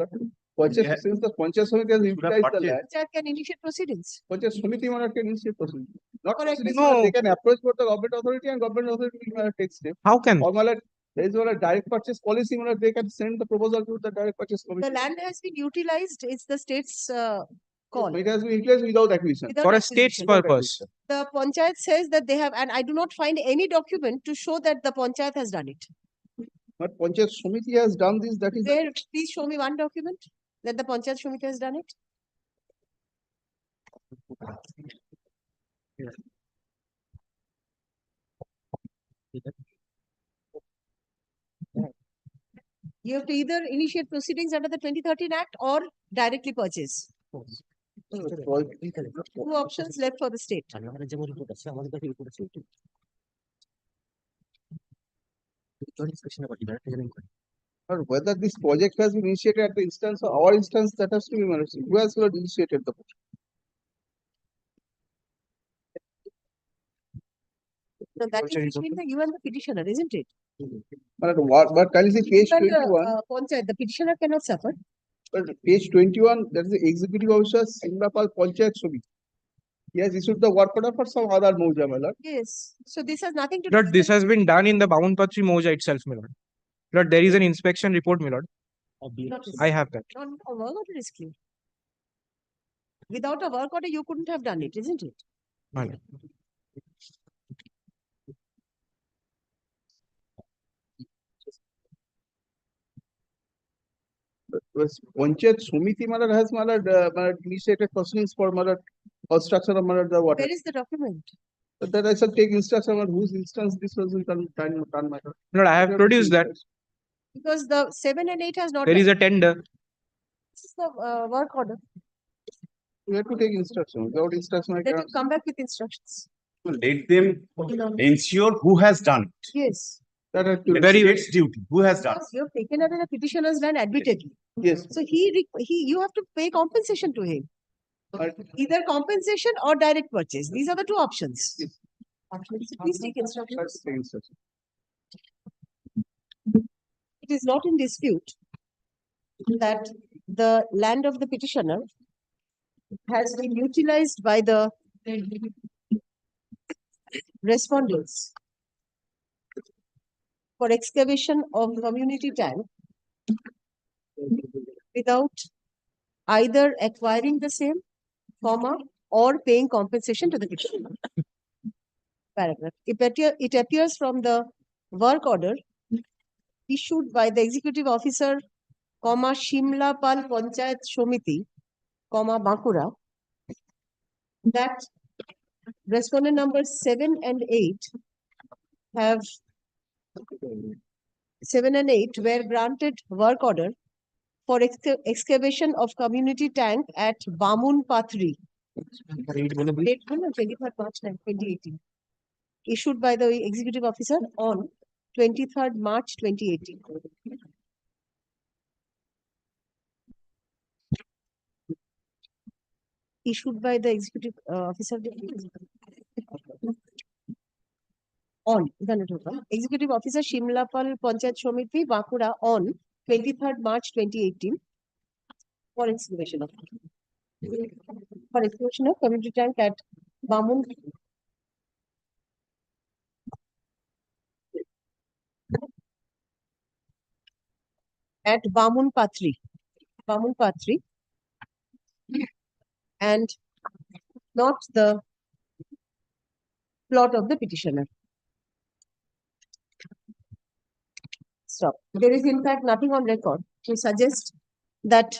Since the Panchayat Samiti has utilized the land, Panchayat can initiate proceedings. Panchayat Samiti can initiate proceedings. Not Correct. proceedings, No. they can approach for the government authority and government authority will take steps. How can? Or there is a direct purchase policy, they can send the proposal to the direct purchase committee. The land has been utilized. It's the state's call. It has been utilized without acquisition. Without For a acquisition. state's purpose. The Panchayat says that they have, and I do not find any document to show that the Panchayat has done it. But Panchayat Samiti has done this, that is. Where, please show me one document that the Panchayat Samiti has done it. You have to either initiate proceedings under the 2013 Act or directly purchase. Two options left for the state. But whether this project has been initiated at the instance of our instance, that has to be managed. Who has not initiated the project? So that is between you and the petitioner, isn't it? But can you see page Even 21? the Panchayat, the petitioner cannot suffer. But page 21, that is the executive officer, Simrapal Panchayat Samiti. He has issued the work order for some other moja, my lord. Yes. So this has nothing to do Lord, with this the- has been done in the Baunpatri moja itself, my lord. Lord, there is an inspection report, my lord. I have that. Not a work order is clear. Without a work order, you couldn't have done it, isn't it? My lord. Panchayat Samiti, my lord, has initiated proceedings for construction of the water. Where is the document? But that I shall take instruction on whose instance this was done, my lord. Lord, I have produced that. Because the 7 and 8 has not. There is done. a tender. This is the work order. We have to take instruction. Without instruction, I Let you cannot. come back with instructions. Let them ensure who has done it. Yes. That has to The Very state's duty. Who has done Because you have taken it in a petitioner's land admittedly. Yes. So you have to pay compensation to him. But Either compensation or direct purchase. These are the two options. So please take instructions. take instruction. It is not in dispute that the land of the petitioner has been utilized by the respondents for excavation of community tank without either acquiring the same, or paying compensation to the petitioner. Paragraph. It appears from the work order issued by the executive officer, Shimlapal Panchayat Samiti, Bankura, that respondent numbers 7 and 8 have 7 and 8 were granted work order for excavation of community tank at Bamun Pathri. Date 23rd March 2018. Issued by the executive officer on 23rd March 2018. Issued by the executive officer. on, Executive Officer Shimlapal Panchayat Samiti, Bankura on 23rd March 2018 for excavation of community tank at Bamun Bamun Patri, and not the plot of the petitioner. Stop. There is in fact nothing on record to suggest that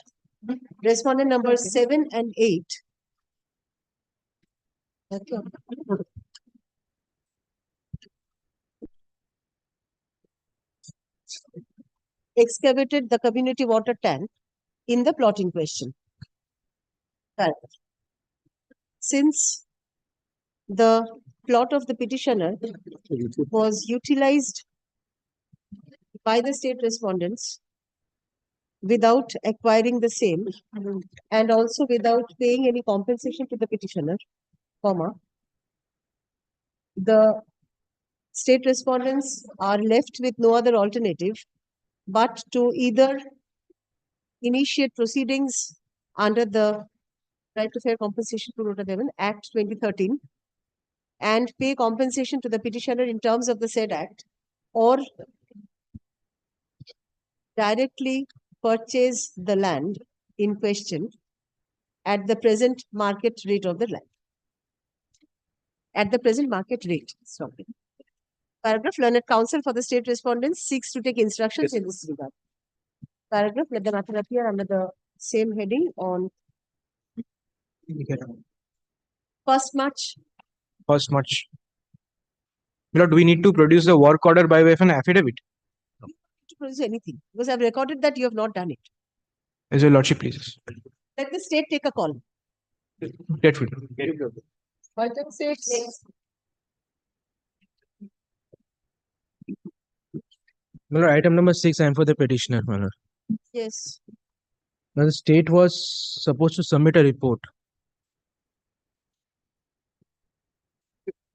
respondent number 7 and 8 excavated the community water tank in the plot in question. Correct. Since the plot of the petitioner was utilized by the state respondents without acquiring the same and also without paying any compensation to the petitioner, the state respondents are left with no other alternative but to either initiate proceedings under the Right to Fair Compensation Act 2013 and pay compensation to the petitioner in terms of the said act, or directly purchase the land in question at the present market rate of the land. At the present market rate. Sorry. Paragraph, learned counsel for the state respondents seeks to take instructions in this regard. Paragraph, let the matter appear under the same heading on 1st March. 1st March. My lord, do we need to produce the work order by way of an affidavit? To produce anything, because I've recorded that you have not done it. As your lordship pleases. Let the state take a call. Grateful. Item 6. My lord, item number 6, I am for the petitioner, my lord. Yes. Now, the state was supposed to submit a report.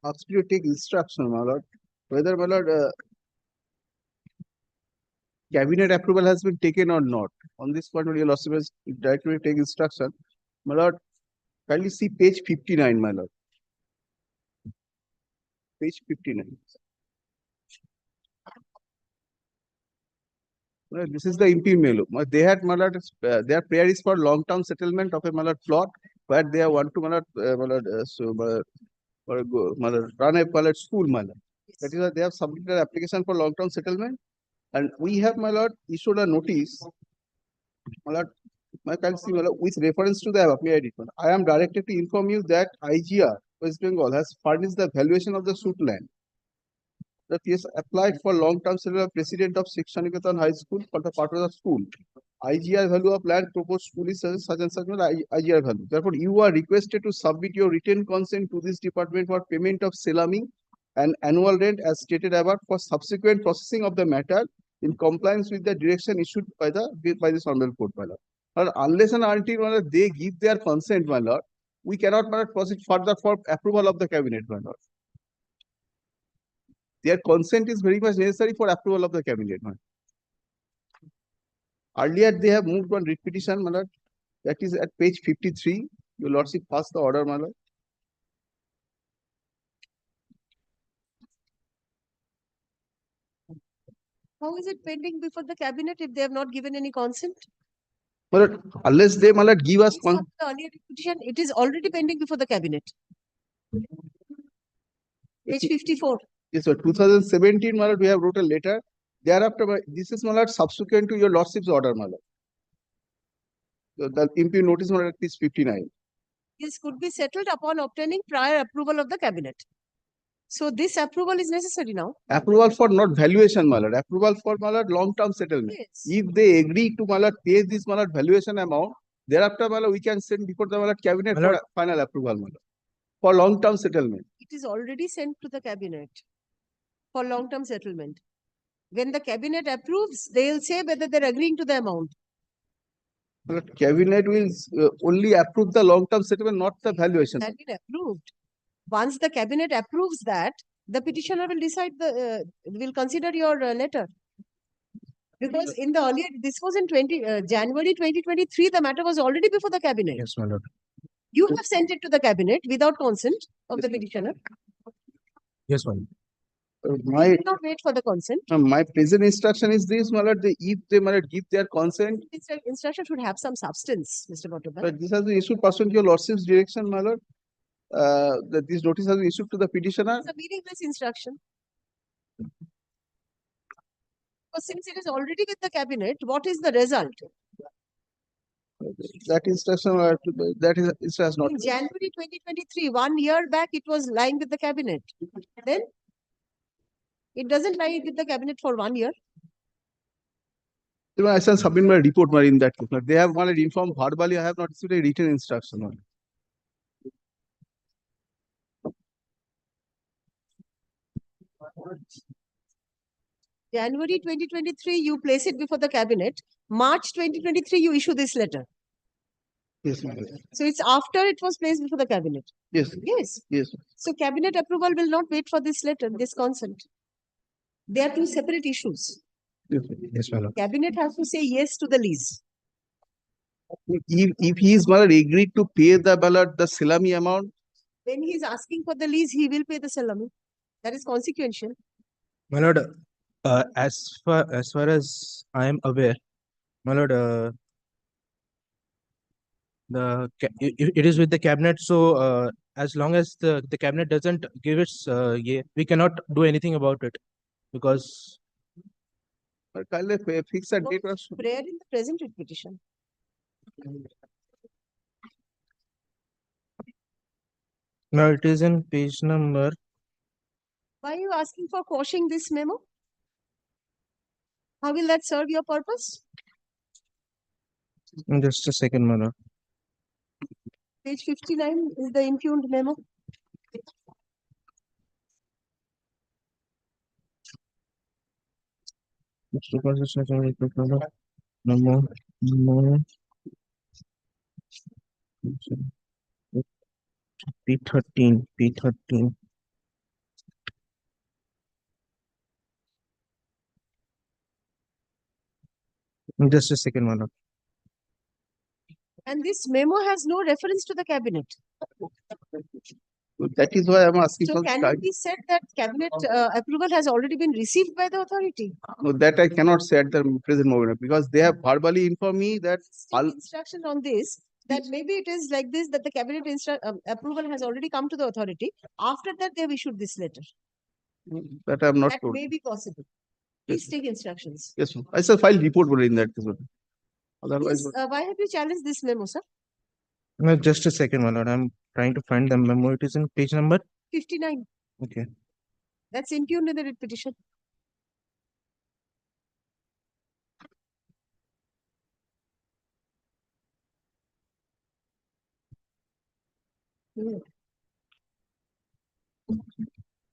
Asked you to take instruction, my lord. Whether, my lord, cabinet approval has been taken or not. On this point, your lordship has directly take instruction. My lord, kindly see page 59, my lord. Page 59. Well, this is the MP Melu. They had, my lord, their prayer is for long-term settlement of a, my lord, plot where they want to, my lord, run a, my lord, school, my lord. That is why they have submitted an application for long-term settlement. And we have, my lord, issued a notice, my lord, my country, my lord, with reference to the applied report. I am directed to inform you that IGR West Bengal has furnished the valuation of the suit land. The case applied for long-term settlement president of Shikshaniketan High School for the part of the school. IGR value of land proposed school is such and such IGR value. Therefore, you are requested to submit your written consent to this department for payment of salami and annual rent as stated above for subsequent processing of the matter in compliance with the direction issued by this honorable court, my lord. But unless and until, my lord, they give their consent, my lord, we cannot, my lord, proceed further for approval of the cabinet, my lord. Their consent is very much necessary for approval of the cabinet, my lord. Earlier, they have moved on writ petition, my lord. That is at page 53. Your lordship passed the order, my lord. How is it pending before the cabinet if they have not given any consent? But unless they, my lord, give us The earlier petition, it is already pending before the cabinet. Page 54. Yes, sir. 2017, my lord, we have wrote a letter. Thereafter, this is, my lord, subsequent to your lordship's order, my lord. So the MP notice, my lord, at page 59. This could be settled upon obtaining prior approval of the cabinet. So this approval is necessary now. Approval for not valuation, my lord. Approval for, my lord, long-term settlement. Yes. If they agree to, my lord, pay this, my lord, valuation amount, thereafter, my lord, we can send before the, my lord, cabinet My for lord. final approval, my lord. For long-term settlement. It is already sent to the cabinet for long-term settlement. When the cabinet approves, they will say whether they're agreeing to the amount. My lord, cabinet will only approve the long-term settlement, not the valuation. That been approved. Once the cabinet approves that, The petitioner will decide will consider your letter. Because in the earlier, this was in January 2023, the matter was already before the cabinet. Yes, my lord. You have sent it to the cabinet without consent of the petitioner. Yes, my lord. You did not wait for the consent. My present instruction is this, my lord, if they my lord, give their consent, Instruction should have some substance, Mr. Bhattobai. but this has been issued pursuant to your lordship's direction, my lord. That this notice has been issued to the petitioner. It's a meaningless instruction. Because since it is already with the cabinet, what is the result? That instruction, has not. In January 2023, 1 year back, it was lying with the cabinet. Then it doesn't lie with the cabinet for 1 year. I shall submit my report in that case. They have wanted informed verbally. I have not received a written instruction. January 2023, you place it before the cabinet. March 2023, you issue this letter. Yes, ma'am. So it's after it was placed before the cabinet. Yes. Yes. Yes. So cabinet approval will not wait for this letter, this consent. They are two separate issues. Yes, my lord. Cabinet has to say yes to the lease. If he is agreed to pay the ballot, the salami amount, When he is asking for the lease, he will pay the salami. That is consequential. My lord, as far as I am aware, my lord, it is with the cabinet. So as long as the cabinet doesn't give its we cannot do anything about it, because fix a date. Prayer in the present writ petition. no, it is in page number. Why are you asking for quashing this memo? How will that serve your purpose? Just a second, my lord. Page 59 is the impugned memo. P13. Just a second, my lord. And this memo has no reference to the cabinet. That is why I am asking So for can time. it be said that cabinet approval has already been received by the authority? No, that I cannot say at the present moment because they have verbally informed me that Instruction on this, that maybe it is like this, that the cabinet approval has already come to the authority. After that, they have issued this letter. that I am not That told. may be possible. Please take instructions. Yes, ma'am. I shall file report in that case. Otherwise, Yes, why have you challenged this memo, sir? No, just a second, my lord. I'm trying to find the memo. It is in page number 59. Okay. That's impugned in the writ petition.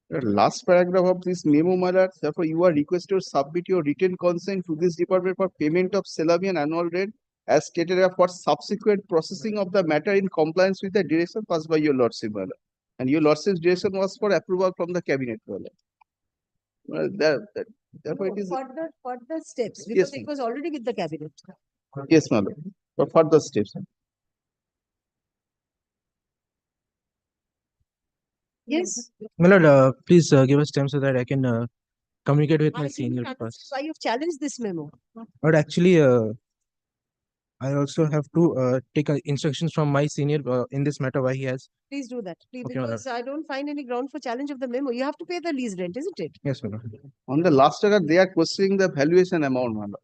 the last paragraph of this memo, my lord, therefore you are requested to submit your written consent to this department for payment of salary and annual rent as stated for subsequent processing of the matter in compliance with the direction passed by your lordship, my lord. And your lordship's direction was for approval from the cabinet, my lord. Therefore, it is Further steps, because Yes, it ma'am. was already with the cabinet. yes, my lord. For further steps. Yes. My lord, please give us time so that I can communicate with my I senior cannot first. understand why you've challenged this memo. But actually, I also have to take instructions from my senior in this matter why he has. Please do that. Please, Okay, my because I don't find any ground for challenge of the memo. You have to pay the lease rent, isn't it? Yes, my lord. On the last record, they are questioning the valuation amount, my lord.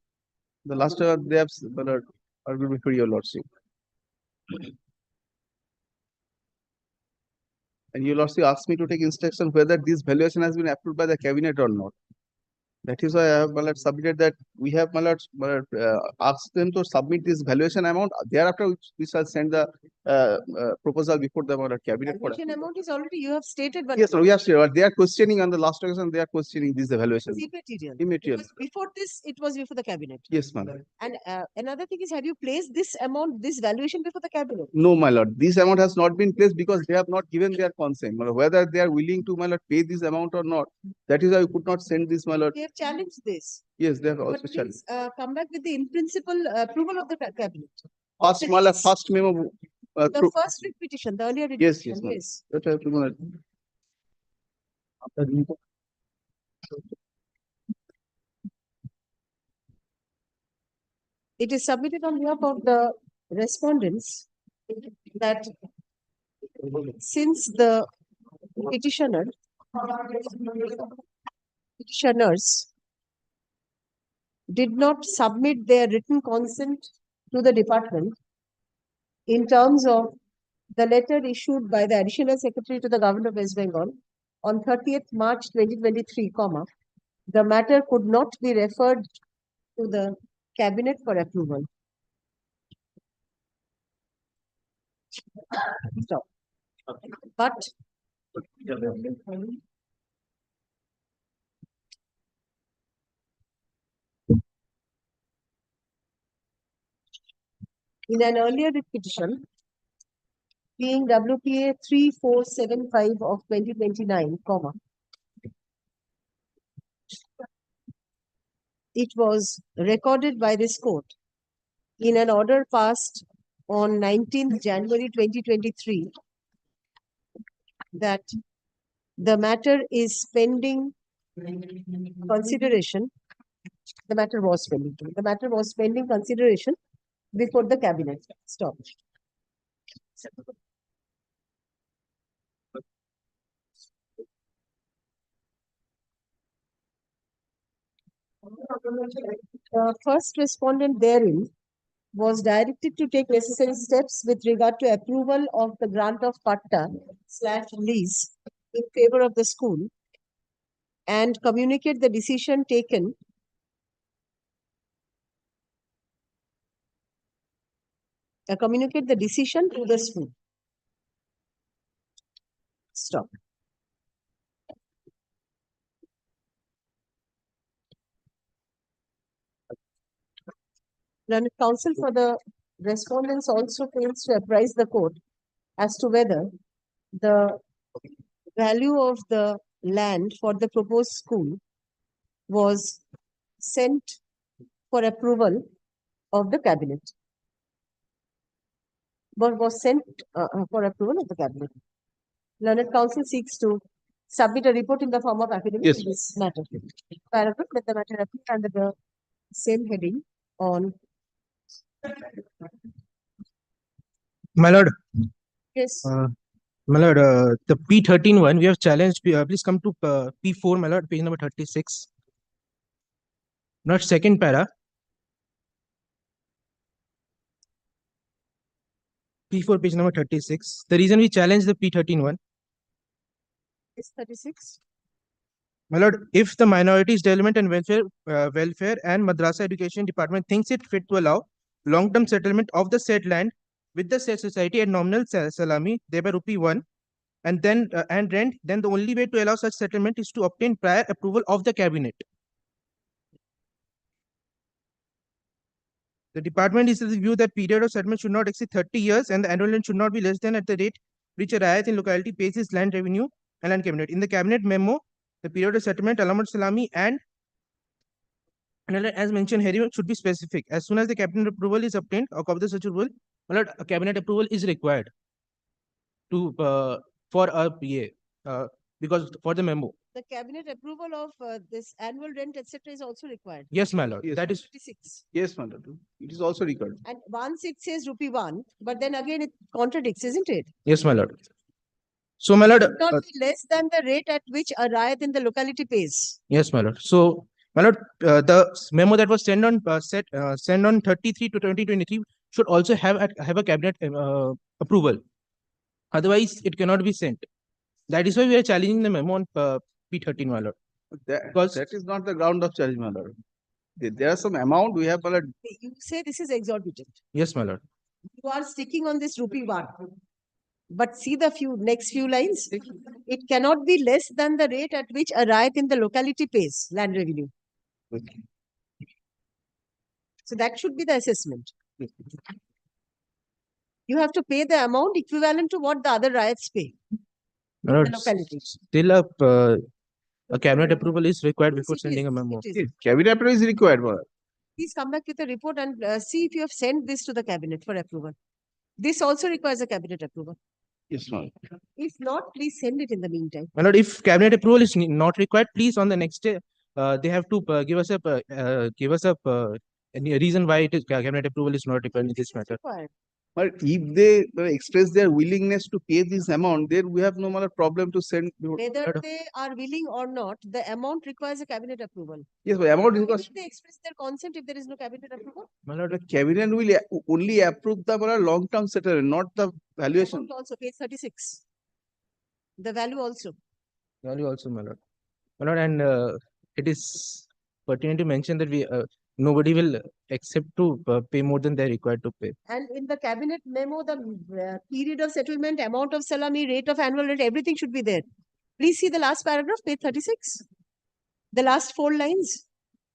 The last record, they have, my lord, argued before your lordship. And your lordship asked me to take instruction whether this valuation has been approved by the cabinet or not. That is why I have, my lord, submitted that we have, my lord, asked them to submit this valuation amount. Thereafter, we shall send the proposal before the cabinet for Valuation amount is already, you have stated. But yes, sir, we have sure. They are questioning on the last occasion, they are questioning this evaluation. It's immaterial. Immaterial. Because before this, it was before the cabinet. Yes, my lord. And another thing is, have you placed this amount, this valuation before the cabinet? No, my lord. This amount has not been placed because they have not given their consent. My lord. Whether they are willing to, my lord, pay this amount or not. That is why we could not send this, my lord. They have challenged this. Yes, they have But also challenged. please come back with the in principle approval of the cabinet. First, my lord, first memo. The first writ petition, the earlier writ Yes, petition, yes, ma'am. yes. That I have to, my lord. It is submitted on behalf of the respondents that since the petitioners did not submit their written consent to the department in terms of the letter issued by the Additional Secretary to the Government of West Bengal on 30th March 2023, the matter could not be referred to the cabinet for approval. Stop. But in an earlier writ petition, being WPA 3475 of 2029, it was recorded by this court in an order passed on 19th January 2023 that the matter is pending consideration. The matter was pending. The matter was pending consideration before the cabinet. Stop. The first respondent therein was directed to take necessary steps with regard to approval of the grant of patta/lease in favor of the school and communicate the decision taken to the school. Stop. Learned counsel for the respondents also fails to apprise the court as to whether the value of the land for the proposed school was sent for approval of the cabinet. But was sent for approval of the cabinet. Learned counsel seeks to submit a report in the form of affidavit Yes. in this matter. Paragraph, let the matter appear under the same heading on. My lord, Yes. my lord, the P13 one, we have challenged, please come to P4, my lord, page number 36. Not second para. P4, page number 36. The reason we challenge the P13 one, Is 36. my lord, if the Minorities Development and Welfare and Madrasa Education Department thinks it fit to allow long-term settlement of the said land with the said society at nominal salami, thereby rupee 1, and then and rent, then the only way to allow such settlement is to obtain prior approval of the cabinet. The department is of the view that period of settlement should not exceed 30 years and the annual rent should not be less than at the rate which a riot in locality pays its land revenue and land cabinet. In the cabinet memo, the period of settlement, alamat salami, and as mentioned here, should be specific. As soon as the cabinet approval is obtained, or copy of such approval, a cabinet approval is required to for a PA because for the memo. The cabinet approval of this annual rent, etc., is also required. Yes, my lord. Yes, That is 36. yes, my lord. It is also recorded. And once it says rupee 1, but then again it contradicts, isn't it? yes, my lord. So, my lord. It should not be less than the rate at which a riot in the locality pays. Yes, my lord. So, my lord, the memo that was sent on sent on 33 to 2023 should also have a cabinet approval. Otherwise, it cannot be sent. That is why we are challenging the memo on P13, my lord. That is not the ground of challenge, my lord. There are some amount we have, my lord. You say this is exorbitant. Yes, my lord. You are sticking on this rupee 1. But see the next few lines. It cannot be less than the rate at which a riot in the locality pays land revenue. So that should be the assessment. You have to pay the amount equivalent to what the other riots pay. My lord, The locality. still a cabinet approval is required before sending a memo. It is. Cabinet approval is required, my lord. Please come back with a report and see if you have sent this to the cabinet for approval. This also requires a cabinet approval. Yes, ma'am. If not, please send it in the meantime. My lord, if cabinet approval is not required, please on the next day, they have to give us any reason why it is cabinet approval is not required in this matter. Required. But if they express their willingness to pay this amount, then we have no more problem to send. Whether they are willing or not, the amount requires a cabinet approval. Yes, but amount is Why because will they express their consent if there is no cabinet approval? My lord, the cabinet will only approve the long-term settlement, not the valuation. Amount also, page 36. The value also. value also, my lord. My lord, and it is pertinent to mention that nobody will accept to pay more than they're required to pay. And in the cabinet memo, the period of settlement, amount of salami, rate of annual rate, everything should be there. Please see the last paragraph, page 36. The last 4 lines.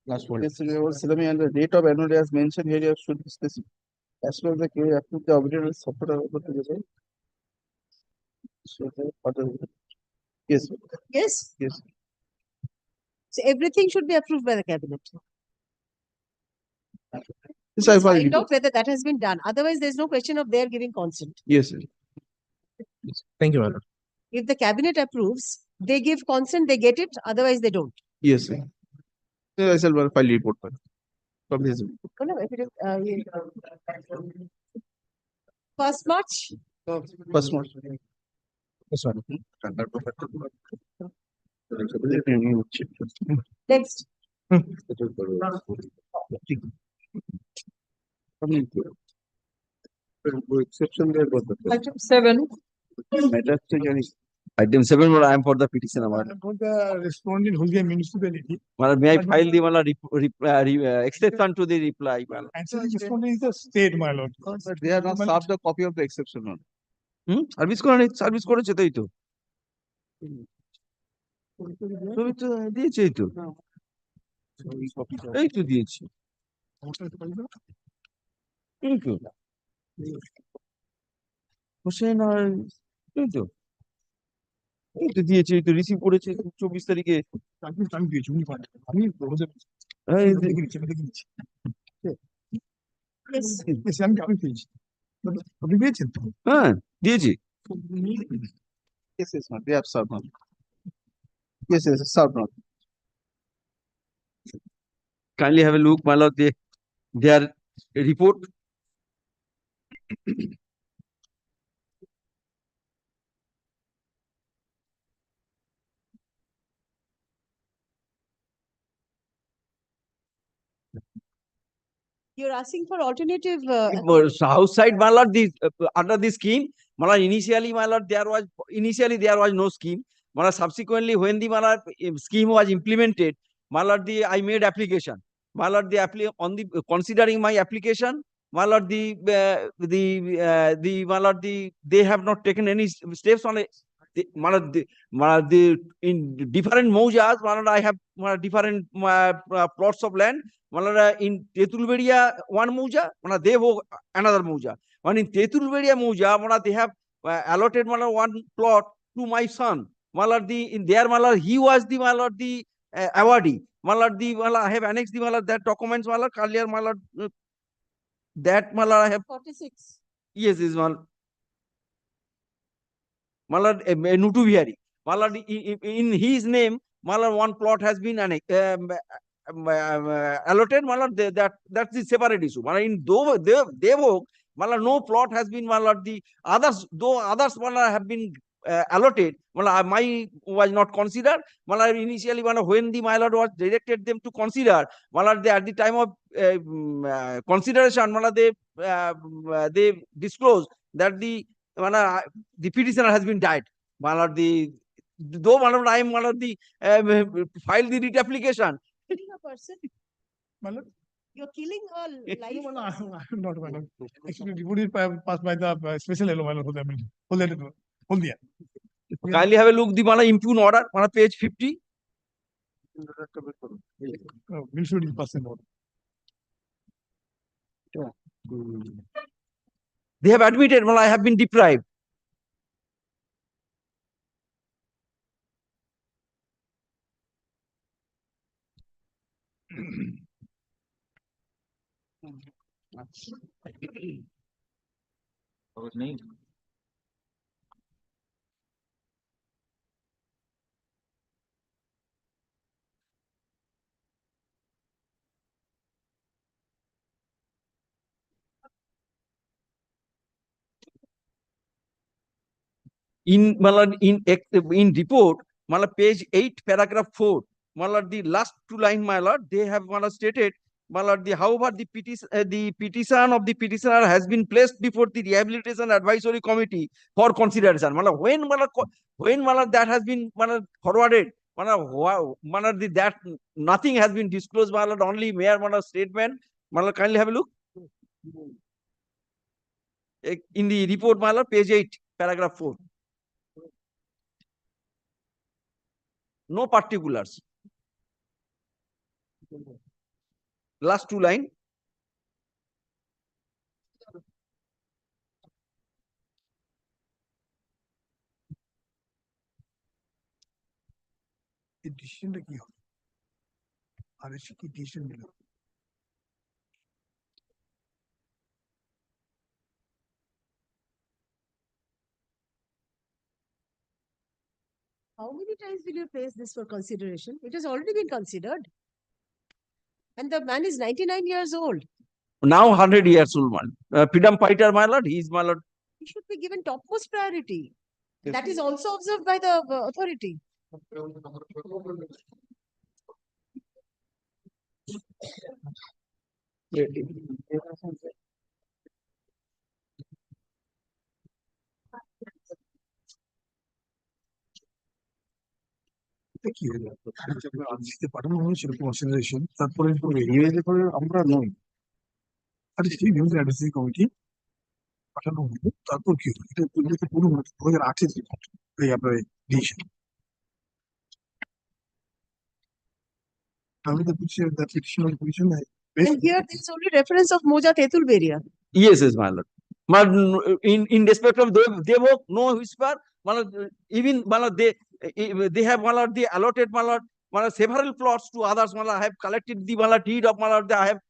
Last one. Yes, salami and the date of annual as mentioned here should be specific. As well as the case, approve the auditor support over to the side. So yes. Yes. Yes. So everything should be approved by the cabinet. Yes, I Please filed find report. out whether that has been done. Otherwise, there's no question of their giving consent. Yes, sir. Thank you, my lord. If the cabinet approves, they give consent, they get it. Otherwise, they don't. Yes, sir. Yes, I shall file report. From this. Oh, no, if it is, 1st March. First one. This one. Next. Exception there was Item 7. Item 7, I am for the petition award. The respondent Huldia municipality. May I file the exception to the reply? Answer the respondent is the state, my lord. But they have not served the copy of the exception. Service করেছে তাই তো ছবি তো দিয়েছে এই তো এই তো দিয়েছি এই তো হোসেন আর এই তো দিয়েছে এই তো রিসিভ করেছে 24 তারিখে আমি দিয়েছি উনি পারেন আমি দেখে নিচ্ছি আমি পেয়েছি আপনি পেয়েছেন তো হ্যাঁ দিয়েছি Yes, yes, ma'am. They have served, ma'am. Yes, yes, served, ma'am. Kindly have a look, my lord, their report. You're asking for alternative. House side, my lord, under this scheme, my lord, initially, my lord, there was no scheme. My lord, subsequently, when the my lord, scheme was implemented, my lord, I made application. My lord, considering my application, my lord, my lord, they have not taken any steps on it. In different moujas, my lord, I have different plots of land. In Tetulvedia, one mouja, they have another mouja. When in Tetulvedia mouja, they have allotted one plot to my son. In there, he was the awardee. I have annexed that documents, earlier, that I have 46. Yes, this one. Nutu Vihari. In his name, one plot has been allotted. That's the separate issue. In Devok, no plot has been the others. Though others have been allotted, my was not considered. Initially, when the my lord was directed them to consider, they at the time of consideration, they disclosed that the petitioner has been died. Though I am filed the writ application. A person. My lord, You're killing a life. No, no, I'm not, my lord. Actually, report is passed by the special LO, my lord, hold the. Kindly have a look, the mana impugn order, mana page 50. Ministry is passing order. They have admitted, well, I have been deprived. In report, my lord, page 8, paragraph 4, my lord, the last two line, my lord, they have stated, my lord, however the petition of the petitioner has been placed before the rehabilitation advisory committee for consideration. My lord, when my lord, that has been forwarded, my lord, that nothing has been disclosed, my lord, only mere statement. My lord, kindly have a look. In the report, my lord, page 8, paragraph 4. No particulars. Last two line. Decision কি হবে আর এসে কি decision নিল How many times will you place this for consideration? It has already been considered. And the man is 99 years old. Now 100 years old man. Freedom fighter, my lord. He is my lord. He should be given topmost priority. That is also observed by the authority. কি হলো আজকে পাঠানো হয়েছিল consideration তারপরে revise করে আমরা নই আর সেই নিউজ অ্যাডভাইসরি কমিটি পাঠানো হলো তারপর কি হলো এটা পুরো 2008 এই আপনার ডিসিশন আমি তো বুঝছি that petition of petition And here there is only reference of Moja Tetulberia. Yes, my lord. My, in respect of Devok, no whisper. My lord, even my lord, they have, my lord, they allotted, my lord, several plots to others. My lord, I have collected the, my lord, deed of, my lord, I have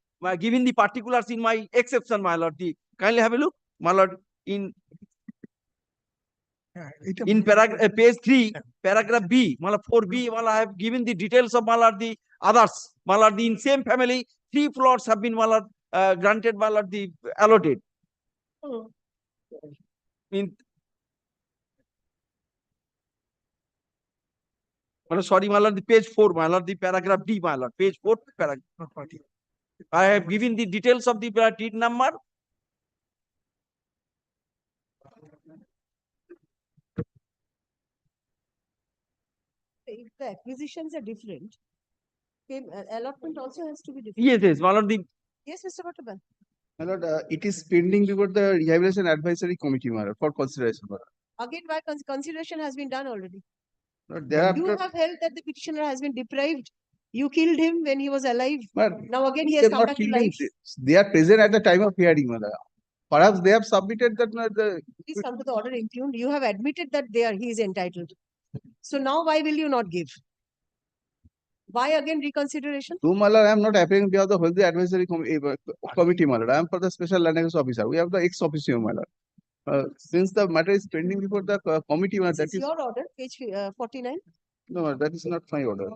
given the particulars in my exception, my lord. Kindly have a look, my lord, in paragraph page 3, paragraph B, my lord, 4B, my lord, I have given the details of, my lord, the others, my lord, in same family, 3 plots have been, my lord, granted, my lord, the allotted. Sorry, my lord, the page 4, my lord, the paragraph D, my lord, page 4, paragraph. I have given the details of the deed number. If the acquisitions are different, allotment also has to be different. Yes, my lord, the. Yes, Mr. Bhattaban. My lord, it is pending before the Rehabilitation Advisory Committee, my lord, for consideration, my lord. Again, why consideration has been done already? Lord, thereafter, You have held that the petitioner has been deprived. You killed him when he was alive. but Now again he they has have come not back to killed him. life. They are present at the time of hearing, my lord. Perhaps they have submitted that Please come to the order impugned. You have admitted that he is entitled. So now why will you not give? Why again reconsideration? No, my lord, I am not appearing on behalf of the Healthy Advisory Committee, my lord. I am for the Special Land Access Officer. We have the ex-officio, my lord. Since the matter is pending before the committee, my lord, This is your order, page 49. no, my lord, that is not my order.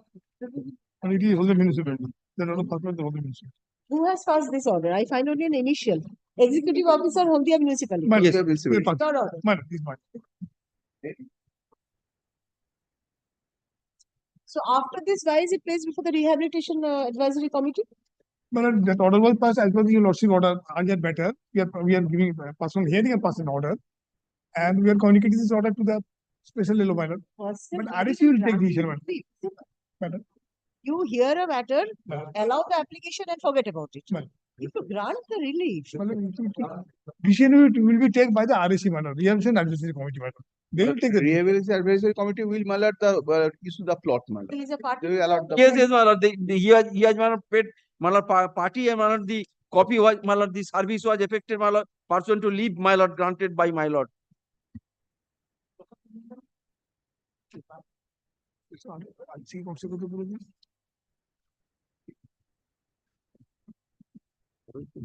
and it is whole municipality then all part of the whole municipality Who has passed this order? I find only an initial. Executive Officer, Hon'BLE Municipality. Yes, municipality. Your order. Please, So after this, why is it placed before the Rehabilitation Advisory Committee? But that order was passed as per the lordship order. Again, better. We are giving personal hearing and passing order, and we are communicating this order to the special yellow minor. But RSC will take decision. Madam. You hear a matter, allow the application and forget about it. If you grant the relief, Decision will be taken by the RSC, madam, Rehabilitation Advisory Committee, madam. They will take the. Rehabilitation Advisory Committee will, my lord, issue the plot, my lord. he is a party. They will allow the. Yes, my lord, he has, my lord, paid, my lord, party, and my lord, the copy was, my lord, the service was affected, my lord, person to leave, my lord, granted by my lord.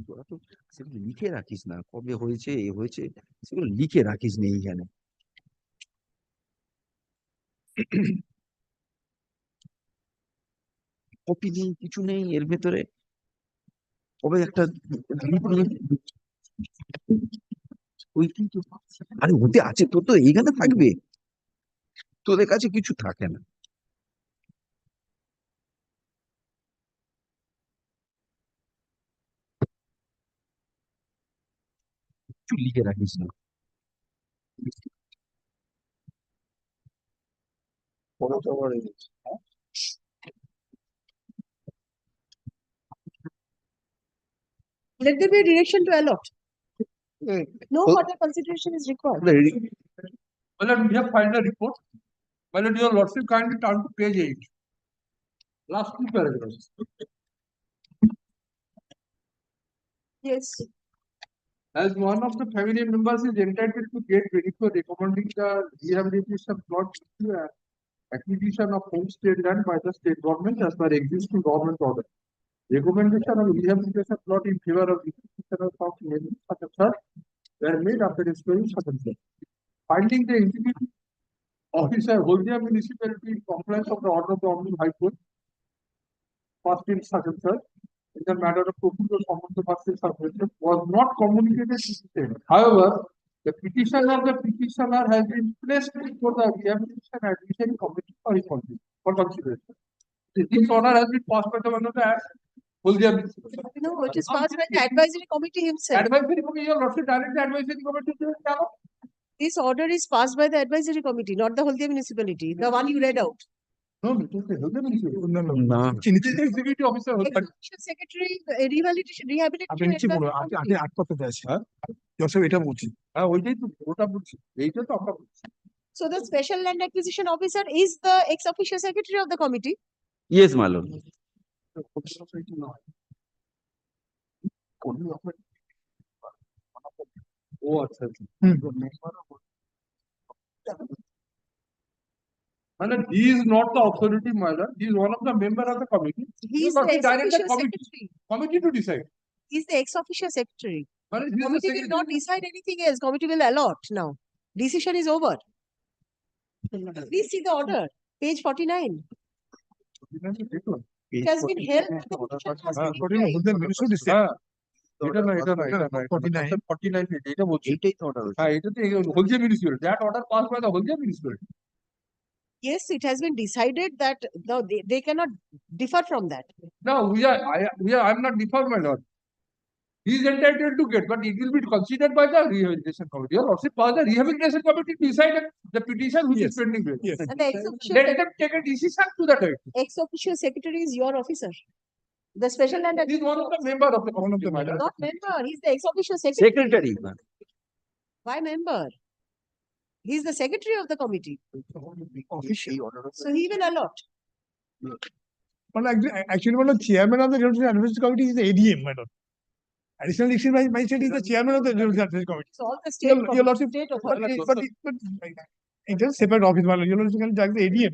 তোরা তো সেগুলো লিখে রাখিস না, কবে হয়েছে এ হয়েছে সেগুলো লিখে রাখিস না এইখানে। কপি নেই, কিছু নেই এর ভেতরে। কবে একটা আরে ওতে আছে, তোর তো এইখানে থাকবে, তোদের কাছে কিছু থাকে না। কিছু লিখে রাখিস না। Let there be a direction to allot. No further consideration is required. Well, we have filed a report. Well, your lordship kindly turn to page 8. Last two paragraphs. Yes. As one of the family members is entitled to get credit for recommending the rehabilitation plot acquisition of homestead land by the state government as per existing government order. Recommendation of rehabilitation plot in favor of execution of such a search were made after exploring circumstances. Finding the executive officer Holdia municipality in compliance of the order of the Honorable High Court, first in such a search, in the matter of proposal summons the first submission was not communicated to the state. However, the petition of the petitioner has been placed before the rehabilitation advisory committee for consideration. This order has been passed by the one of the Holdia municipality. No, it is passed by the advisory committee himself. Advisory committee, your lordship, direct the advisory committee to the. This order is passed by the advisory committee, not the Haldia municipality, the one you read out. No, it is the Holdia municipality. No. It is the executive officer. Executive secretary, rehabilitation. আপনি নিচে পড়ুন, আপনি 8 পাতাতে আছে। জসব এটা বলছি। হ্যাঁ, ওইটাই তো ওটা বলছি। এইটা তো আমরা বলছি। So the special land acquisition officer is the ex officio secretary of the committee. Yes, my lord. Oh, acha. He is not the authority, my lord. He is one of the member of the committee. He is the ex officio secretary. Committee to decide. He is the ex officio secretary. But he is the Committee will not secretary. decide anything else. Committee will allot now. Decision is over. Please see the order, page 49. It has been held. That the petition has been tried. এটা না, এটা না, এটা না, 49 এটা বলছি। এইটাই তো অর্ডার। হ্যাঁ, এটা তো Holdia municipality. That order passed by the Holdia municipality. Yes, it has been decided that they cannot differ from that. No, I'm not deferred, my lord. He is entitled to get, but it will be considered by the rehabilitation committee. Your lordship, for the rehabilitation committee to decide the petition which is pending. Yes. And the ex officio Let them take a decision to that effect. ex officio secretary is your officer. The special land. He is one of the member of the committee. Not member, he's the ex officio secretary. Secretary. Why member? He's the secretary of the committee. So he will allot. Actually, one of the chairman of the Rehabilitation Advisory Committee is the ADM, madam. Additional election magistrate is the chairman of the Rehabilitation Advisory Committee. So all the state, Your lordship, state but authorities. it is separate office, madam. Your lordship can take the ADM.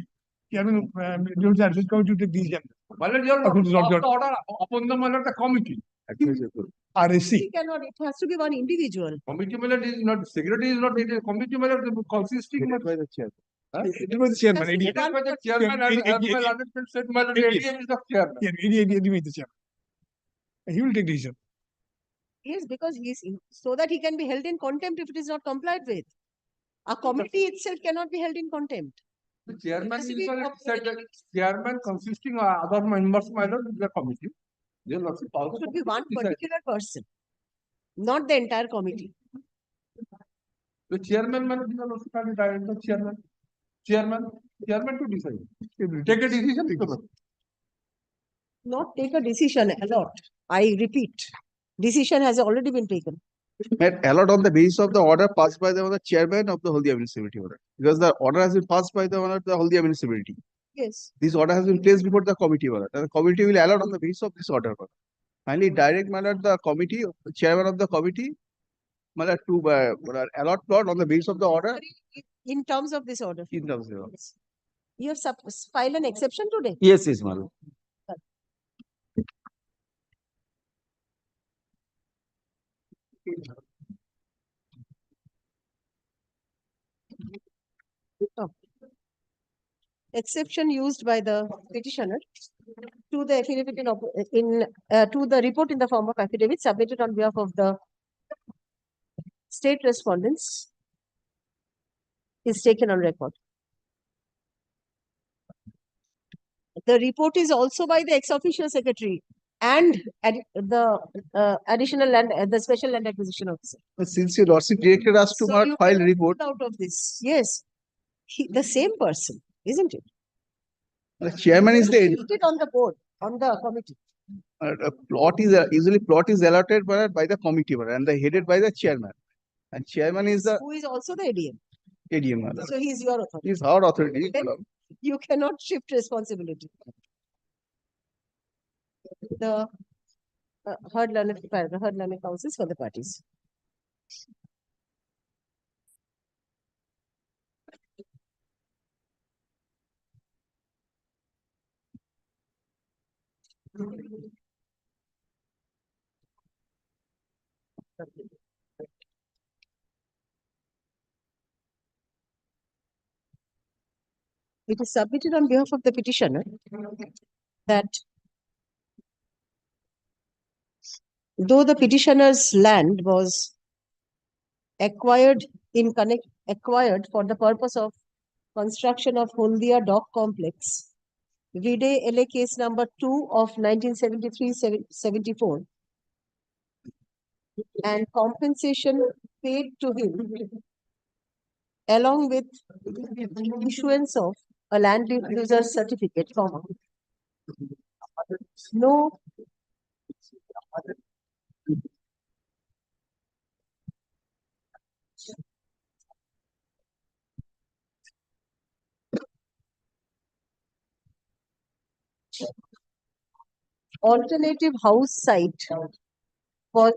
Chairman of Rehabilitation Advisory Committee to take decision. My lord, your lordship, order upon the my lord, the committee. RSC. He cannot, it has to be one individual. Committee my lord is not, secretary is not, it is committee my lord consisting By the chair. It was the chairman. Has to be It is by the chairman and as my lord said, my lord, ADM is the chairman. ADM is the chairman. He will take decision. Yes, because he is, so that he can be held in contempt if it is not complied with. A committee itself cannot be held in contempt. The chairman Has is to be the of- said that chairman consisting of other members, my lord, of the committee. Your lordship also. Should be one decide. particular person, not the entire committee. The chairman, my lord, your lordship can direct the chairman to decide. Take a decision. Not take a decision, allot. I repeat, decision has already been taken. Allowed on the basis of the order passed by the chairman of the Haldia municipality order. Because the order has been passed by the Haldia municipality. Yes. This order has been placed before the committee order. The committee will allow on the basis of this order. Finally, direct manner the committee, chairman of the committee, to allot plot on the basis of the order. In terms of this order. In terms of the order. You have filed an exception today? Yes, yes, my lord. Oh. Exception used by the petitioner to the affidavit to the report in the form of affidavit submitted on behalf of the state respondents is taken on record. The report is also by the ex-officio secretary and additional land, the special land acquisition officer. Since your lordship directed us to So you file cannot report, pull out of this. Yes, the same person, isn't it? the chairman is the Seated on the board, on the committee. plot is usually plot is allotted by the committee and the headed by the chairman. And chairman is the Who is also the ADM. ADM. So he is your authority. He's our authority. Then you cannot shift responsibility. The heard learned counsels for the parties. It is submitted on behalf of the petitioner that though the petitioner's land was acquired for the purpose of construction of Hondia Dock Complex, Vide LA case number 2 of 1973-74, and compensation paid to him along with issuance of a land user certificate, no alternative house site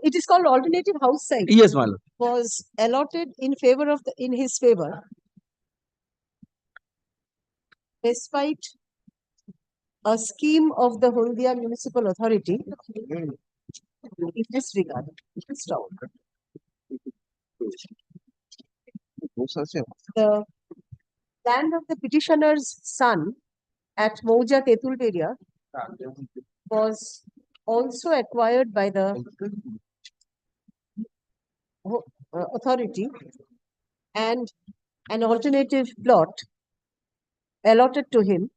it is called alternative house site. Yes, my lord. Was allotted in favor of in his favor, despite a scheme of the Hondia Municipal Authority in this regard. The land of the petitioner's son at Mouja Tetulperia was also acquired by the authority, and an alternative plot allotted to him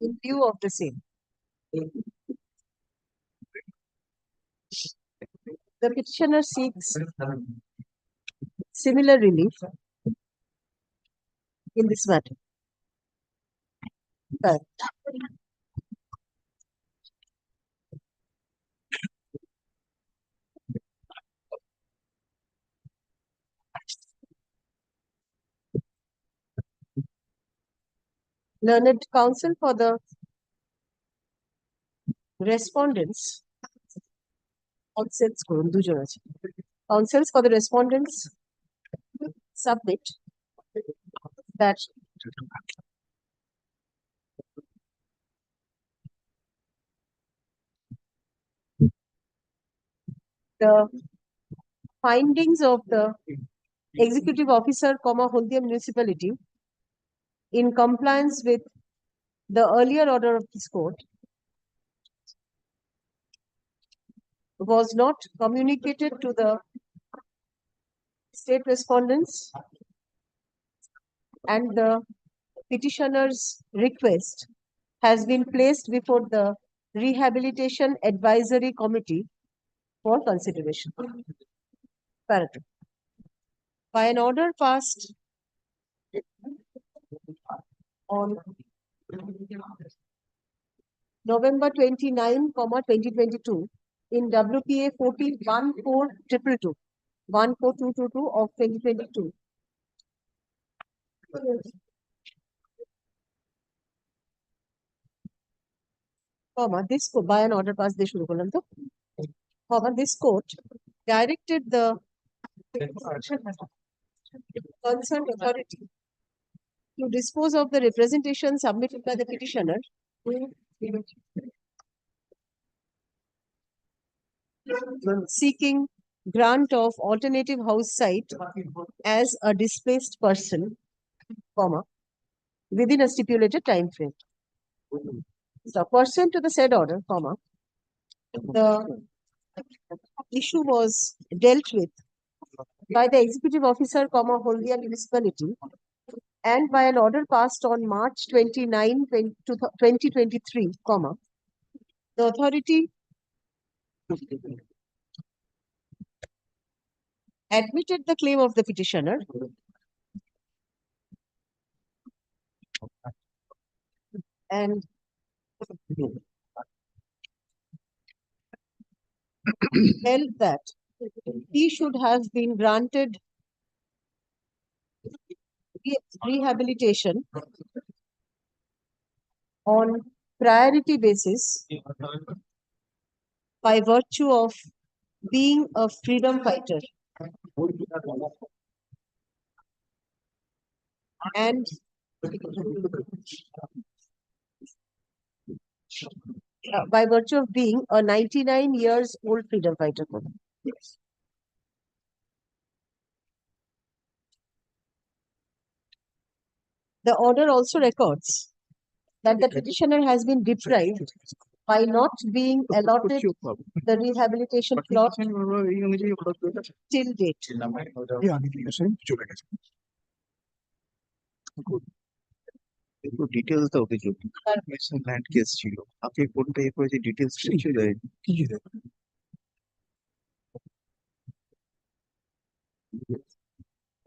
in view of the same. The petitioner seeks similar relief in this matter. Learned counsel for the respondents, counsels for the respondents submit that the findings of the executive officer, Hondia municipality, in compliance with the earlier order of this court, was not communicated to the state respondents, and the petitioner's request has been placed before the Rehabilitation Advisory Committee for consideration. Paragraph. By an order passed on November 29, 2022 in WPA 14-14222 14222 of 2022. This court, by an order passed this this court directed the concerned authority to dispose of the representation submitted by the petitioner seeking grant of alternative house site as a displaced person, within a stipulated time frame. So, pursuant to the said order, the issue was dealt with by the executive officer, Haldia municipality, and by an order passed on March 29, 2023, the authority admitted the claim of the petitioner and held that he should have been granted rehabilitation on priority basis by virtue of being a freedom fighter and by virtue of being a 99 years old freedom fighter. The order also records that the petitioner has been deprived by not being allotted the rehabilitation plot till date. একটু details দাও কিছু land case ছিল আপনি কোনটা এ করেছে details কিছু দেয় কিছু দেয়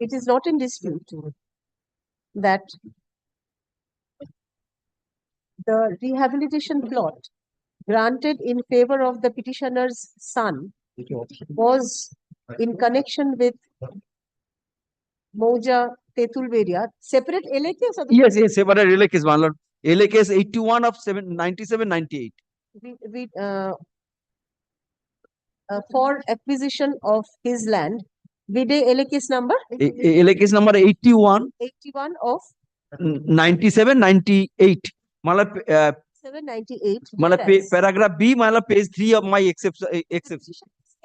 It is not in dispute that the rehabilitation plot granted in favor of the petitioner's son was in connection with Moja Tetulveria, separate LAK or something? Yes, yes, separate LAK is one lot. LAK is 81 of 97-98. For acquisition of his land, Vide LAK's number? LAK is number 81. 81 of 97-98. Mala 798. Mala paragraph B, mala page 3 of my exception.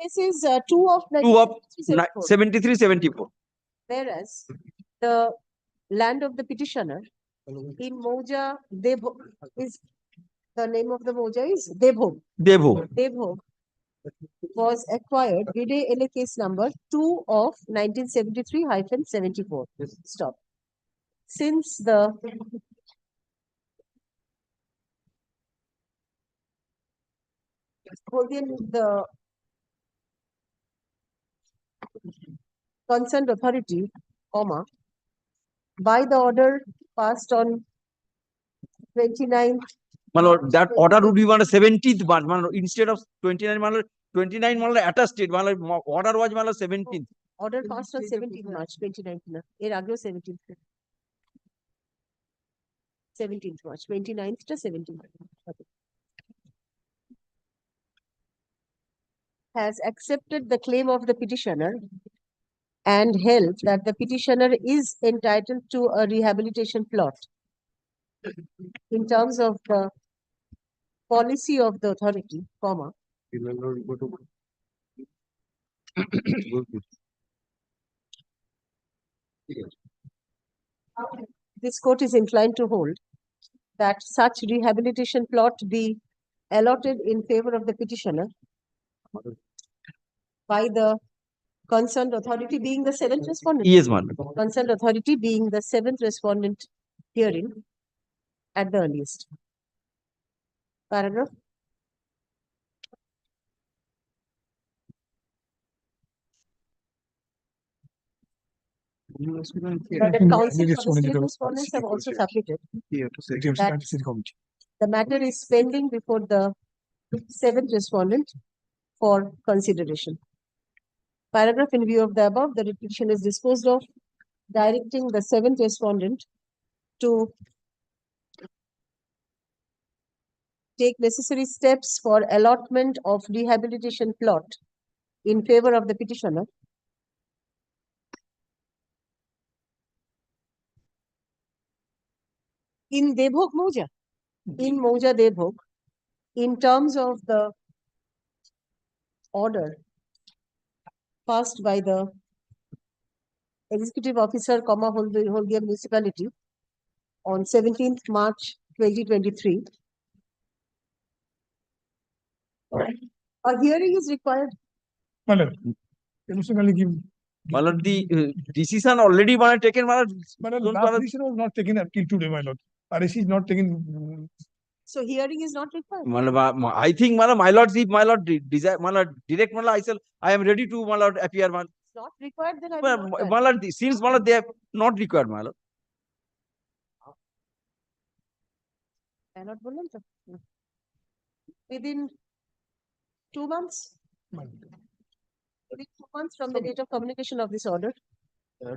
This is 2 of 73-74. Whereas the land of the petitioner in Moja Devho is the name of the Moja is Devho. Devho was acquired Vide LA case number 2 of 1973-74. Stop. Since the concerned authority, by the order passed on 29th. That order would be 17th one. Instead of 29, 29 attested. Order was 17th. Order passed on 17th March 2019. 17th March, 29th to 17th. Has accepted the claim of the petitioner and held that the petitioner is entitled to a rehabilitation plot in terms of the policy of the authority, this court is inclined to hold that such rehabilitation plot be allotted in favor of the petitioner by the concerned authority being the 7th respondent. Yes, madam. Concerned authority being the 7th respondent hearing at the earliest. Paragraph. The council for the state respondents have also submitted that the matter is pending before the seventh respondent for consideration. Paragraph in view of the above, the petition is disposed of, directing the seventh respondent to take necessary steps for allotment of rehabilitation plot in favor of the petitioner. In Devbhog Mauja, in Mauja Devbhog, in terms of the order passed by the Executive Officer, Holdia Municipality on 17th March 2023. A hearing is required. Madam, can give? My lord, the decision already taken, my lord. Last decision was not taken until today, my lord. RSC is not taken. So hearing is not required. I think, my lord, if my lord desire, my lord, direct, my lord, I am ready to, my lord, appear, my lord. It's not required, then I will not. My lord, since, my lord, they have not required, my lord. Cannot बोलना तो. Within 2 months. Within 2 months from the date of communication of this order. My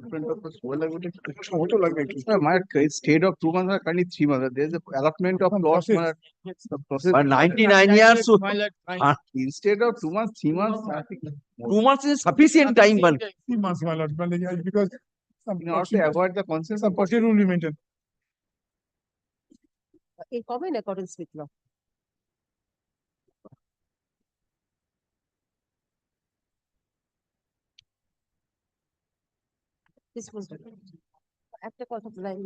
stayed of 2 months or currently 3 months. There is a allotment of lots. The process. But 99 years. So, Instead of 2 months, 3 months. I think 2 months is sufficient time, my lord. 3 months, my lord, because in order to avoid the consensus. some party rule maintained. A common in accordance with law. This was after course of line.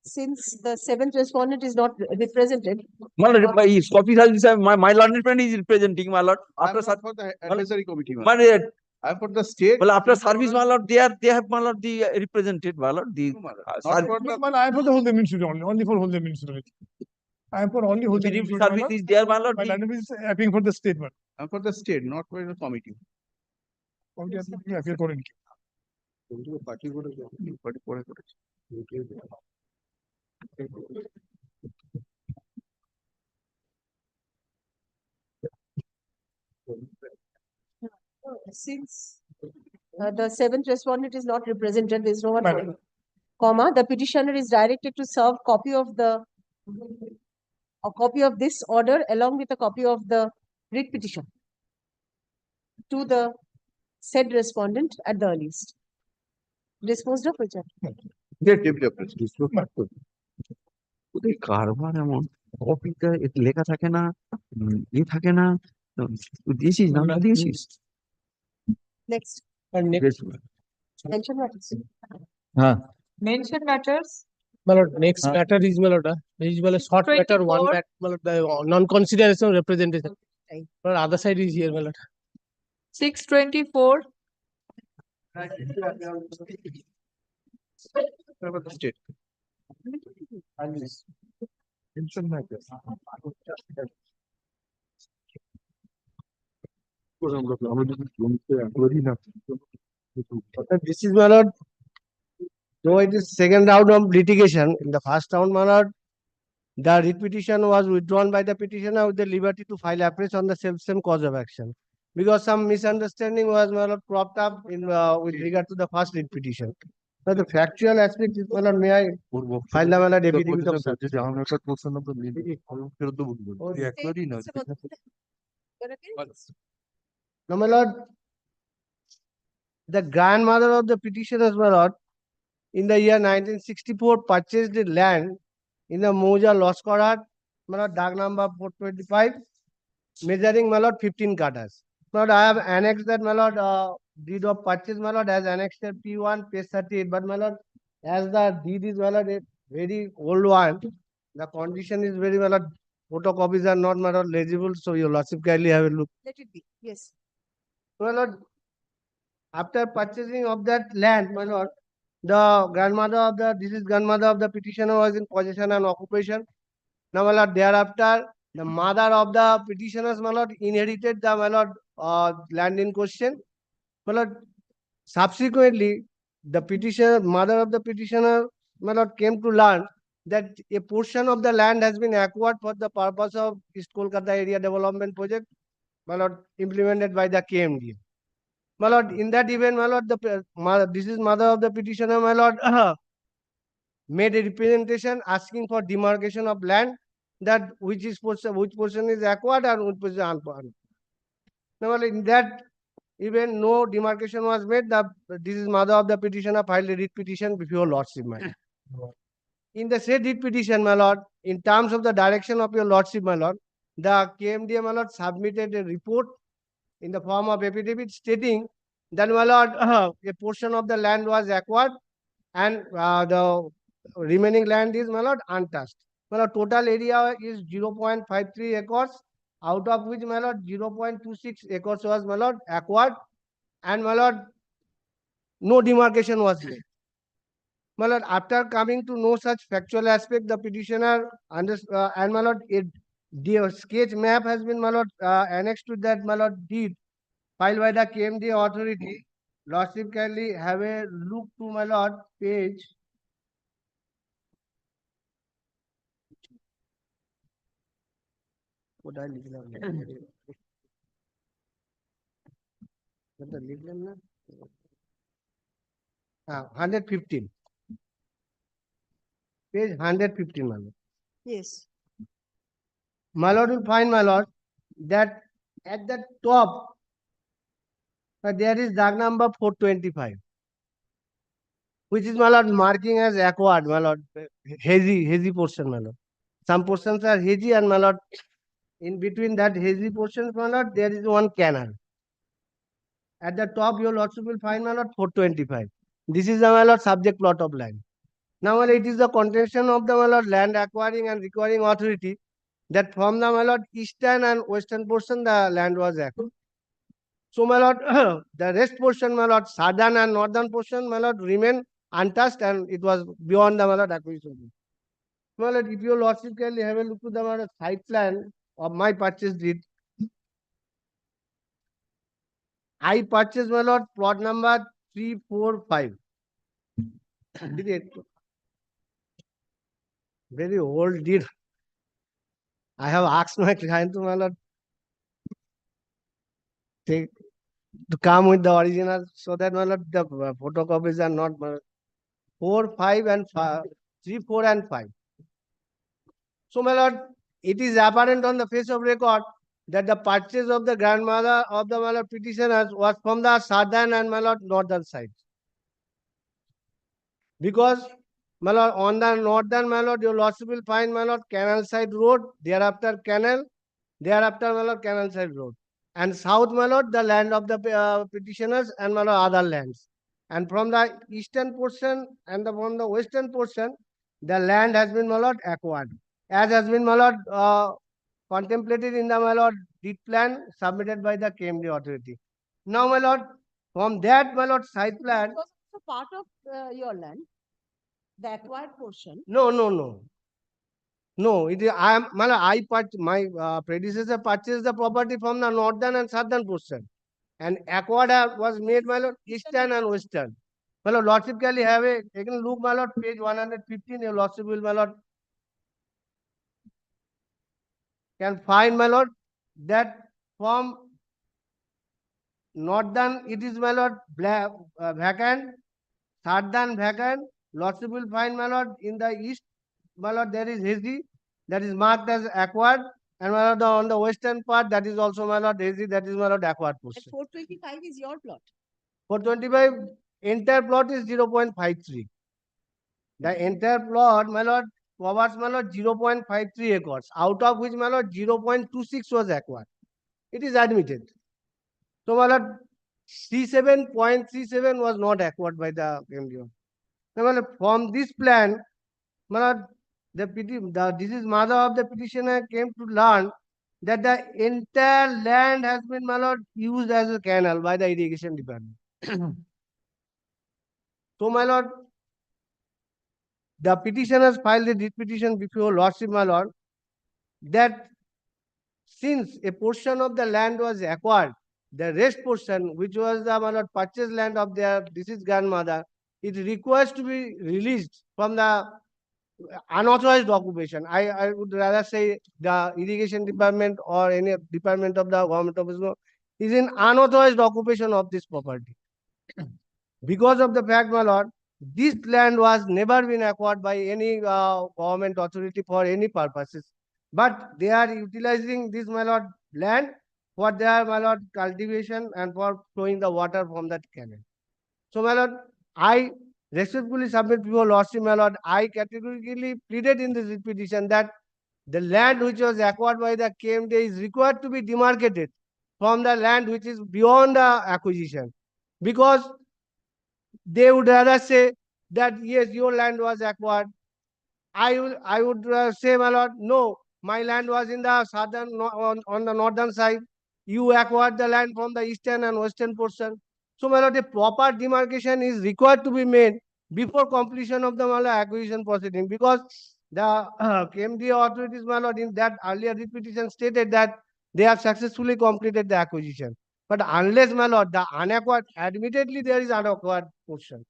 Since the seventh respondent is not represented. My lord, my learned friend is representing, my lord. After for the advisory committee. My lord, I for the state. well, after service, my lord, they have, my lord, the represented, my lord. The Not for the. I am for the whole ministry only for whole ministry. I am for only whole ministry. Service is there, my lord. My land is appearing for the state one. I'm for the state, not for the committee. Appear for it. Party Since the seventh respondent is not represented, there is no one for comma. The petitioner is directed to serve a copy of this order along with a copy of the writ petition to the said respondent at the earliest. Disposed of which? ওদের কারবার এমন কপিতে লেখা থাকে না থাকে না দিয়েছিস না দিয়েছিস Next. Mention matters. Mention matters. My lord, next matter is, my lord, short matter, one matter, my lord, the non-consideration representation. But other side is here, my lord. 624. State. This is, my lord, though it is second round of litigation, in the first round, my lord, the writ petition was withdrawn by the petitioner with the liberty to file appeals on the same cause of action. Because some misunderstanding was, my lord, cropped up in with regard to the first writ petition. But the factual aspect is, my lord, may I file the, my lord, affidavit of such? No, my lord, the grandmother of the petitioners, my lord, in the year 1964 purchased the land in the Mauja Loskorat, my lord, Dag number 425, measuring, my lord, 15 katas. My lord, I have annexed that, my lord, deed of purchase, my lord, as annexed P1, page 38. But, my lord, as the deed is, my lord, a very old one, the condition is very, my lord, photocopies are not, my lord, legible. So, your lordship kindly have a look. Let it be. Yes. My lord, after purchasing of that land, my lord, the grandmother of the deceased grandmother of the petitioner was in possession and occupation. Now, my lord, thereafter, the mother of the petitioners, my lord, inherited the, my lord, land in question. My lord, subsequently, the petitioner, mother of the petitioner, my lord, came to learn that a portion of the land has been acquired for the purpose of East Kolkata Area Development Project, my lord, implemented by the KMDA. My lord, in that event, my lord, this is mother of the petitioner, my lord, made a representation asking for demarcation of land, that which portion is acquired and which portion is unacquired. Now, in that event, no demarcation was made. This is mother of the petitioner filed a writ petition before lordship, my lord. In the said writ petition, my lord, in terms of the direction of your lordship, my lord, the KMDA, my lord, submitted a report in the form of affidavit stating that, my lord, a portion of the land was acquired and the remaining land is, my lord, untouched. My lord, total area is 0.53 acres, out of which, my lord, 0.26 acres was, my lord, acquired, and, my lord, no demarcation was made. My lord, after coming to know such factual aspect, the petitioner and, my lord, the sketch map has been, my lord, annexed to that, my lord, deed filed by the KMDA authority. Lordship kindly have a look to, my lord, page. What I লিখলাম না? এটা লিখলাম না? 115. Page 115, my lord. Yes. My lord will find, my lord, that at the top there is dark number 425, which is, my lord, marking as acquired, my lord, hazy portion, my lord. Some portions are hazy, and, my lord, in between that hazy portions, my lord, there is one canal. At the top, your lordship will find, my lord, 425. This is the, my lord, subject plot of land. Now, my lord, it is the contention of the, my lord, land acquiring and requiring authority that from the, my lord, eastern and western portion, the land was acquired. So, my lord, the rest portion, my lord, southern and northern portion, my lord, remain untouched, and it was beyond the, my lord, acquisition. My lord, if your lordship can have a look to the, my lord, site plan of my purchase deed, I purchased, my lord, plot number 345. Did it? Very old deed. I have asked my client to, my lord, to come with the original so that, my lord, the photocopies are not 4, 5 and 5, 3, 4 and 5. So, my lord, it is apparent on the face of record that the purchase of the grandmother of the, my lord, petitioners was from the southern and, my lord, northern side. Because, my lord, on the northern, my lord, your lordship will find, my lord, canal side road, thereafter canal, thereafter, my lord, canal side road. And south, my lord, the land of the petitioners and, my lord, other lands. And from the eastern portion and from the western portion, the land has been, my lord, acquired, as has been, my lord, contemplated in the, my lord, deed plan submitted by the KMD authority. Now, my lord, from that, my lord, site plan. It was also part of your land, the acquired portion. No. No, it is, my predecessor purchased the property from the northern and southern portion, and acquired was made, my lord, eastern and western. My lord, lordship can have a, you can look, my lord, page 115, your lordship will, my lord, can find, my lord, that from northern it is, my lord, vacant, southern vacant, lordship will find, my lord, in the east, my lord, there is hazy, that is marked as acquired, and, my lord, on the western part, that is also, my lord, hazy, that is, my lord, acquired portion. 425 is your plot. 425, entire plot is 0.53. The entire plot, my lord, covers, my lord, 0.53 acres, out of which, my lord, 0.26 was acquired. It is admitted. So, my lord, 37.37 was not acquired by the MDO. Now, my lord, from this plan, my lord, this is mother of the petitioner came to learn that the entire land has been, my lord, used as a canal by the irrigation department. So, my lord, the petitioners filed a deed petition before lordship, my lord, that since a portion of the land was acquired, the rest portion, which was the, my lord, purchased land of their deceased grandmother, it requires to be released from the unauthorized occupation. I would rather say the irrigation department or any department of the government office is in unauthorized occupation of this property. Because of the fact, my lord, this land was never been acquired by any government authority for any purposes. But they are utilizing this, my lord, land for their, my lord, cultivation and for flowing the water from that canal. So, my lord, I respectfully submit before Lordship, my lord, I categorically pleaded in this petition that the land which was acquired by the KMD is required to be demarcated from the land which is beyond the acquisition. Because they would rather say that yes, your land was acquired. I would say, my lord, no, my land was in the southern on the northern side. You acquired the land from the eastern and western portion. So, my lord, a proper demarcation is required to be made before completion of the, my lord, acquisition proceeding, because the KMD authorities, my lord, in that earlier petition stated that they have successfully completed the acquisition. But unless, my lord, the unacquired, admittedly there is unacquired portion.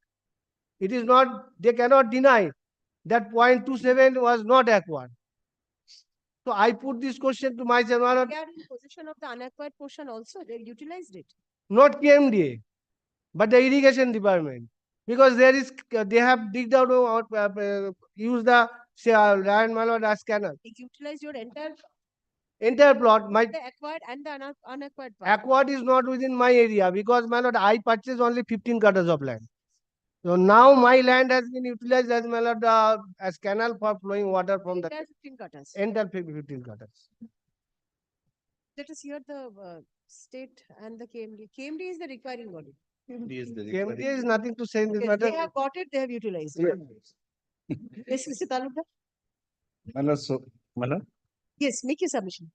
It is not, they cannot deny that 0.27 was not acquired. So I put this question to myself, my lord, They are in possession of the unacquired portion also, they utilized it. not KMDA, but the irrigation department. Because there is, they have digged out, used the land, my lord, as canal. They utilized your Entire plot, my the acquired and the unacquired part. acquired is not within my area, because, my lord, I purchased only 15 cutters of land. So now my land has been utilized as, my lord, as canal for flowing water from the Entire 15 cutters. entire 15 cutters. Let us hear the state and the KMD. KMD is the requiring body. KMD is nothing to say in this Yes, matter. they have got it, they have utilized it. Yes, Mr. Talukdar? Yes, make your submission.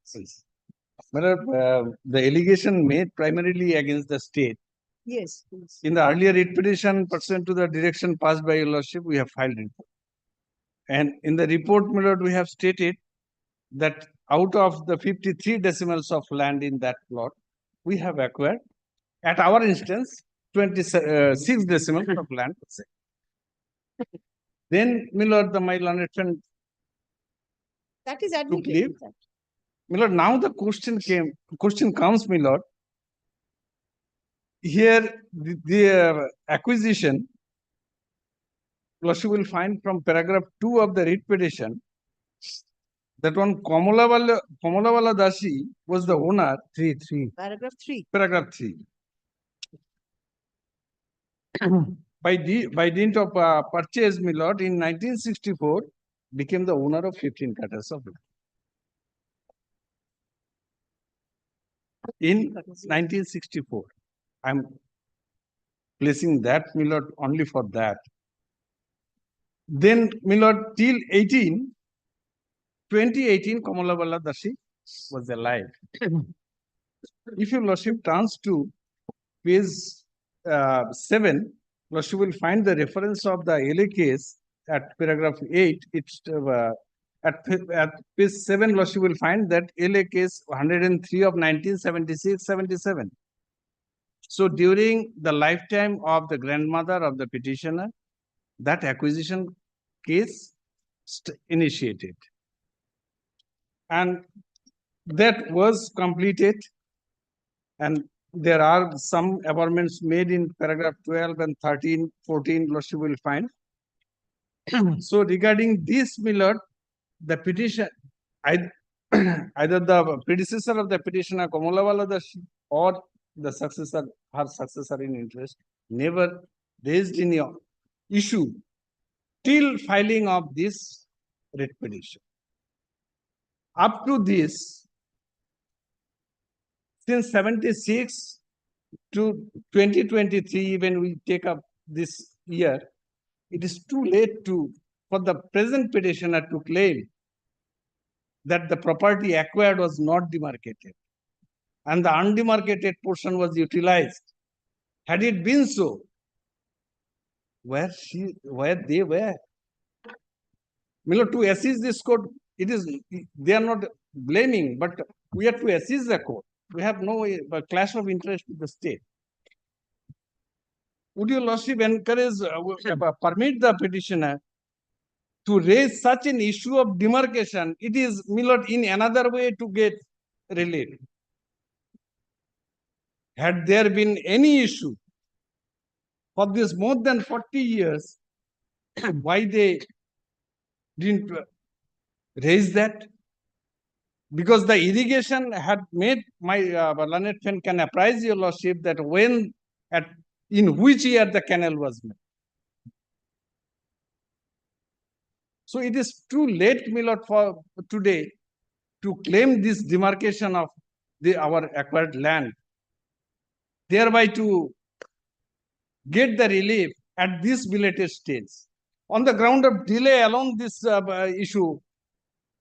The allegation made primarily against the state. Yes. Please. In the earlier writ petition pursuant to the direction passed by your lordship, we have filed report. And in the report, my lord, we have stated that out of the 53 decimals of land in that plot, we have acquired, at our instance, 26 decimals of land. Then, my lord, my learned friend That is took admitted. leave. My lord, now the question comes, my lord. Here, the acquisition, lordship will find from paragraph 2 of the writ petition that one Kamalavala Dasi was the owner. Paragraph 3. Paragraph 3. By dint of purchase, my lord, in 1964, became the owner of 15 cutters of land. In 1964, I'm placing that, my lord, only for that. Then, my lord, till 2018, Kamalavala Dasi was alive. If your lordship turns to page 7, lordship will find the reference of the LA case at paragraph 8. It's at page 7, lordship will find that LA case 103 of 1976-77. So during the lifetime of the grandmother of the petitioner, that acquisition case initiated. And that was completed, and there are some amendments made in paragraph 12 and 13, 14, lordship will find. So regarding this, my lord, the petition, either the predecessor of the petitioner, Kamalavala Dasi, or the successor, her successor in interest, never raised any issue till filing of this writ petition. Up to this, since 76 to 2023, when we take up this year, it is too late for the present petitioner to claim that the property acquired was not demarcated and the undemarcated portion was utilized. Had it been so, where they were? To assist this court, they are not blaming, but we have to assist the court. We have no clash of interest with the state. would your lordship encourage, permit the petitioner to raise such an issue of demarcation? It is, my lord, in another way to get relief. Had there been any issue for this more than 40 years, why they didn't raise that? Because the irrigation had made my learned friend can apprise your lordship that when in which year the canal was made. So it is too late, my lord, for today to claim this demarcation of our acquired land, thereby to get the relief at this belated stage. On the ground of delay alone, this issue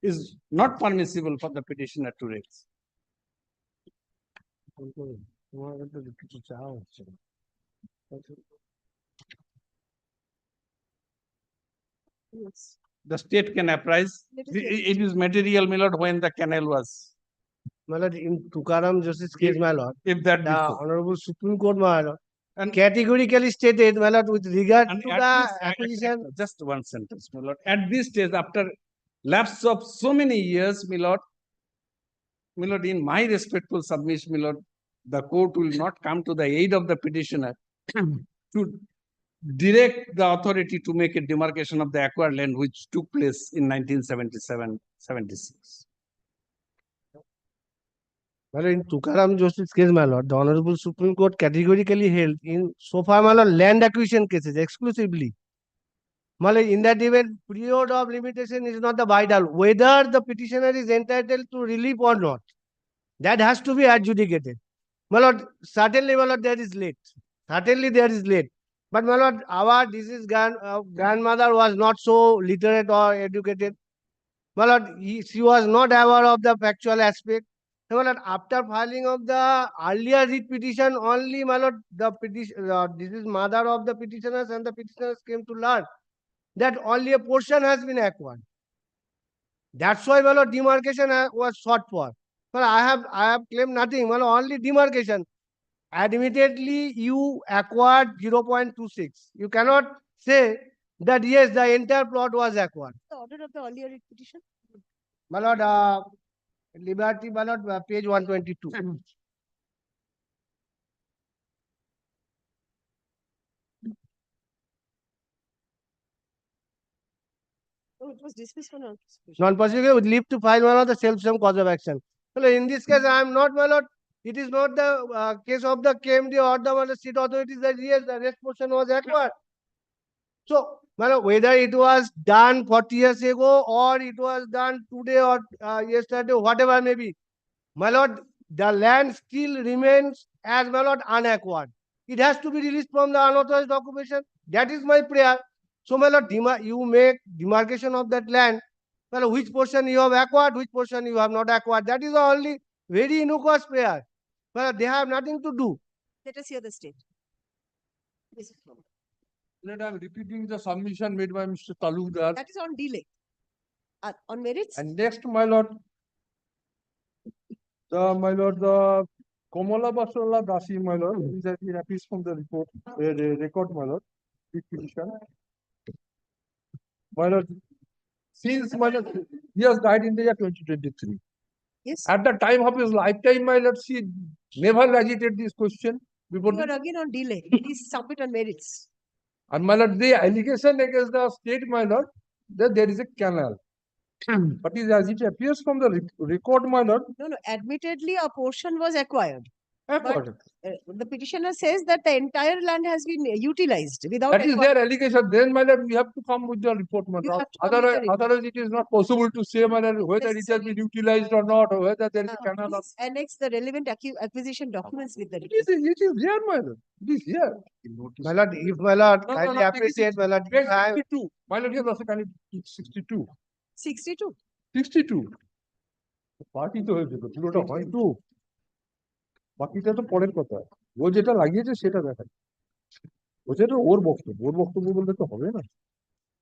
is not permissible for the petitioner to raise. Yes. The state can apprise. It is material, my lord, when the canal was. My lord, in Tukaram Justice case, my lord, If that the before. Honorable Supreme Court, my lord, And categorically stated, my lord, with regard And to at the this- acquisition. Just one sentence, my lord. At this stage, after lapse of so many years, my lord, in my respectful submission, my lord, the court will not come to the aid of the petitioner to direct the authority to make a demarcation of the acquired land which took place in 1977-76. Well, in Tukaram Justice case, my lord, the Honorable Supreme Court categorically held in so far, my lord, land acquisition cases exclusively. My lord, in that event, period of limitation is not the vital. Whether the petitioner is entitled to relief or not, that has to be adjudicated. My lord, certainly, my lord, there is late. Certainly, there is late. But my lord, our deceased grandmother was not so literate or educated. My lord, she was not aware of the factual aspect. My lord, after filing of the earlier writ petition, only, my lord, the deceased mother of the petitioners and the petitioners came to learn that only a portion has been acquired. That's why, my lord, demarcation was sought for. Well, I have claimed nothing. Well, only demarcation. Admittedly, you acquired 0.26. You cannot say that yes, the entire plot was acquired. The order of the earlier writ petition. My lord, Liberty, my lord, page 122. Oh, it was dismissed for non-prosecution. Non-prosecution with leave to file, my lord, the self-same cause of action. Well, in this case, I am not, my lord. It is not the case of the KMD or the state authorities that yes, the rest portion was acquired. So, my lord, whether it was done 40 years ago or it was done today or yesterday, whatever may be, my lord, the land still remains as, my lord, unacquired. It has to be released from the unauthorized occupation. That is my prayer. So, my lord, you make demarcation of that land. Well, which portion you have acquired, which portion you have not acquired. That is the only very innocuous prayer. Well, they have nothing to do. Let us hear the state. Yes. Let I am repeating the submission made by Mr. Talukdar. That is on delay. On merits. And next, my lord, the Komala Basala Dasi, my lord, these have been appeased from the report, record, my lord, this petition. My lord, since my lord, he has died in the year 2023. Yes. At the time of his lifetime, my lord, she never agitated this question before. You are again on delay. Please submit on merits. And my lord, the allegation against the state, my lord, that there is a canal. But as it appears from the record, my lord. No, admittedly, a portion was acquired. Acquired. But the petitioner says that the entire land has been utilized without. That is their allegation. Then, my lord, we have to come with the report, my lord. Otherwise, it is not possible to say, my lord, whether it has been utilized or not, or whether there is a canal. Please annex the relevant acquisition documents with the report. It is here, my lord. It is here. My lord, if my lord, kindly appreciate, my lord. Page 62. My lord, here also can it 62. 62. 62. Party to হয়েছে তো পুরোটা হয় তো বাকিটা তো পরের কথা ও যেটা লাগিয়েছে সেটা দেখায় ও যেটা ওর বক্তব্য বললে তো হবে না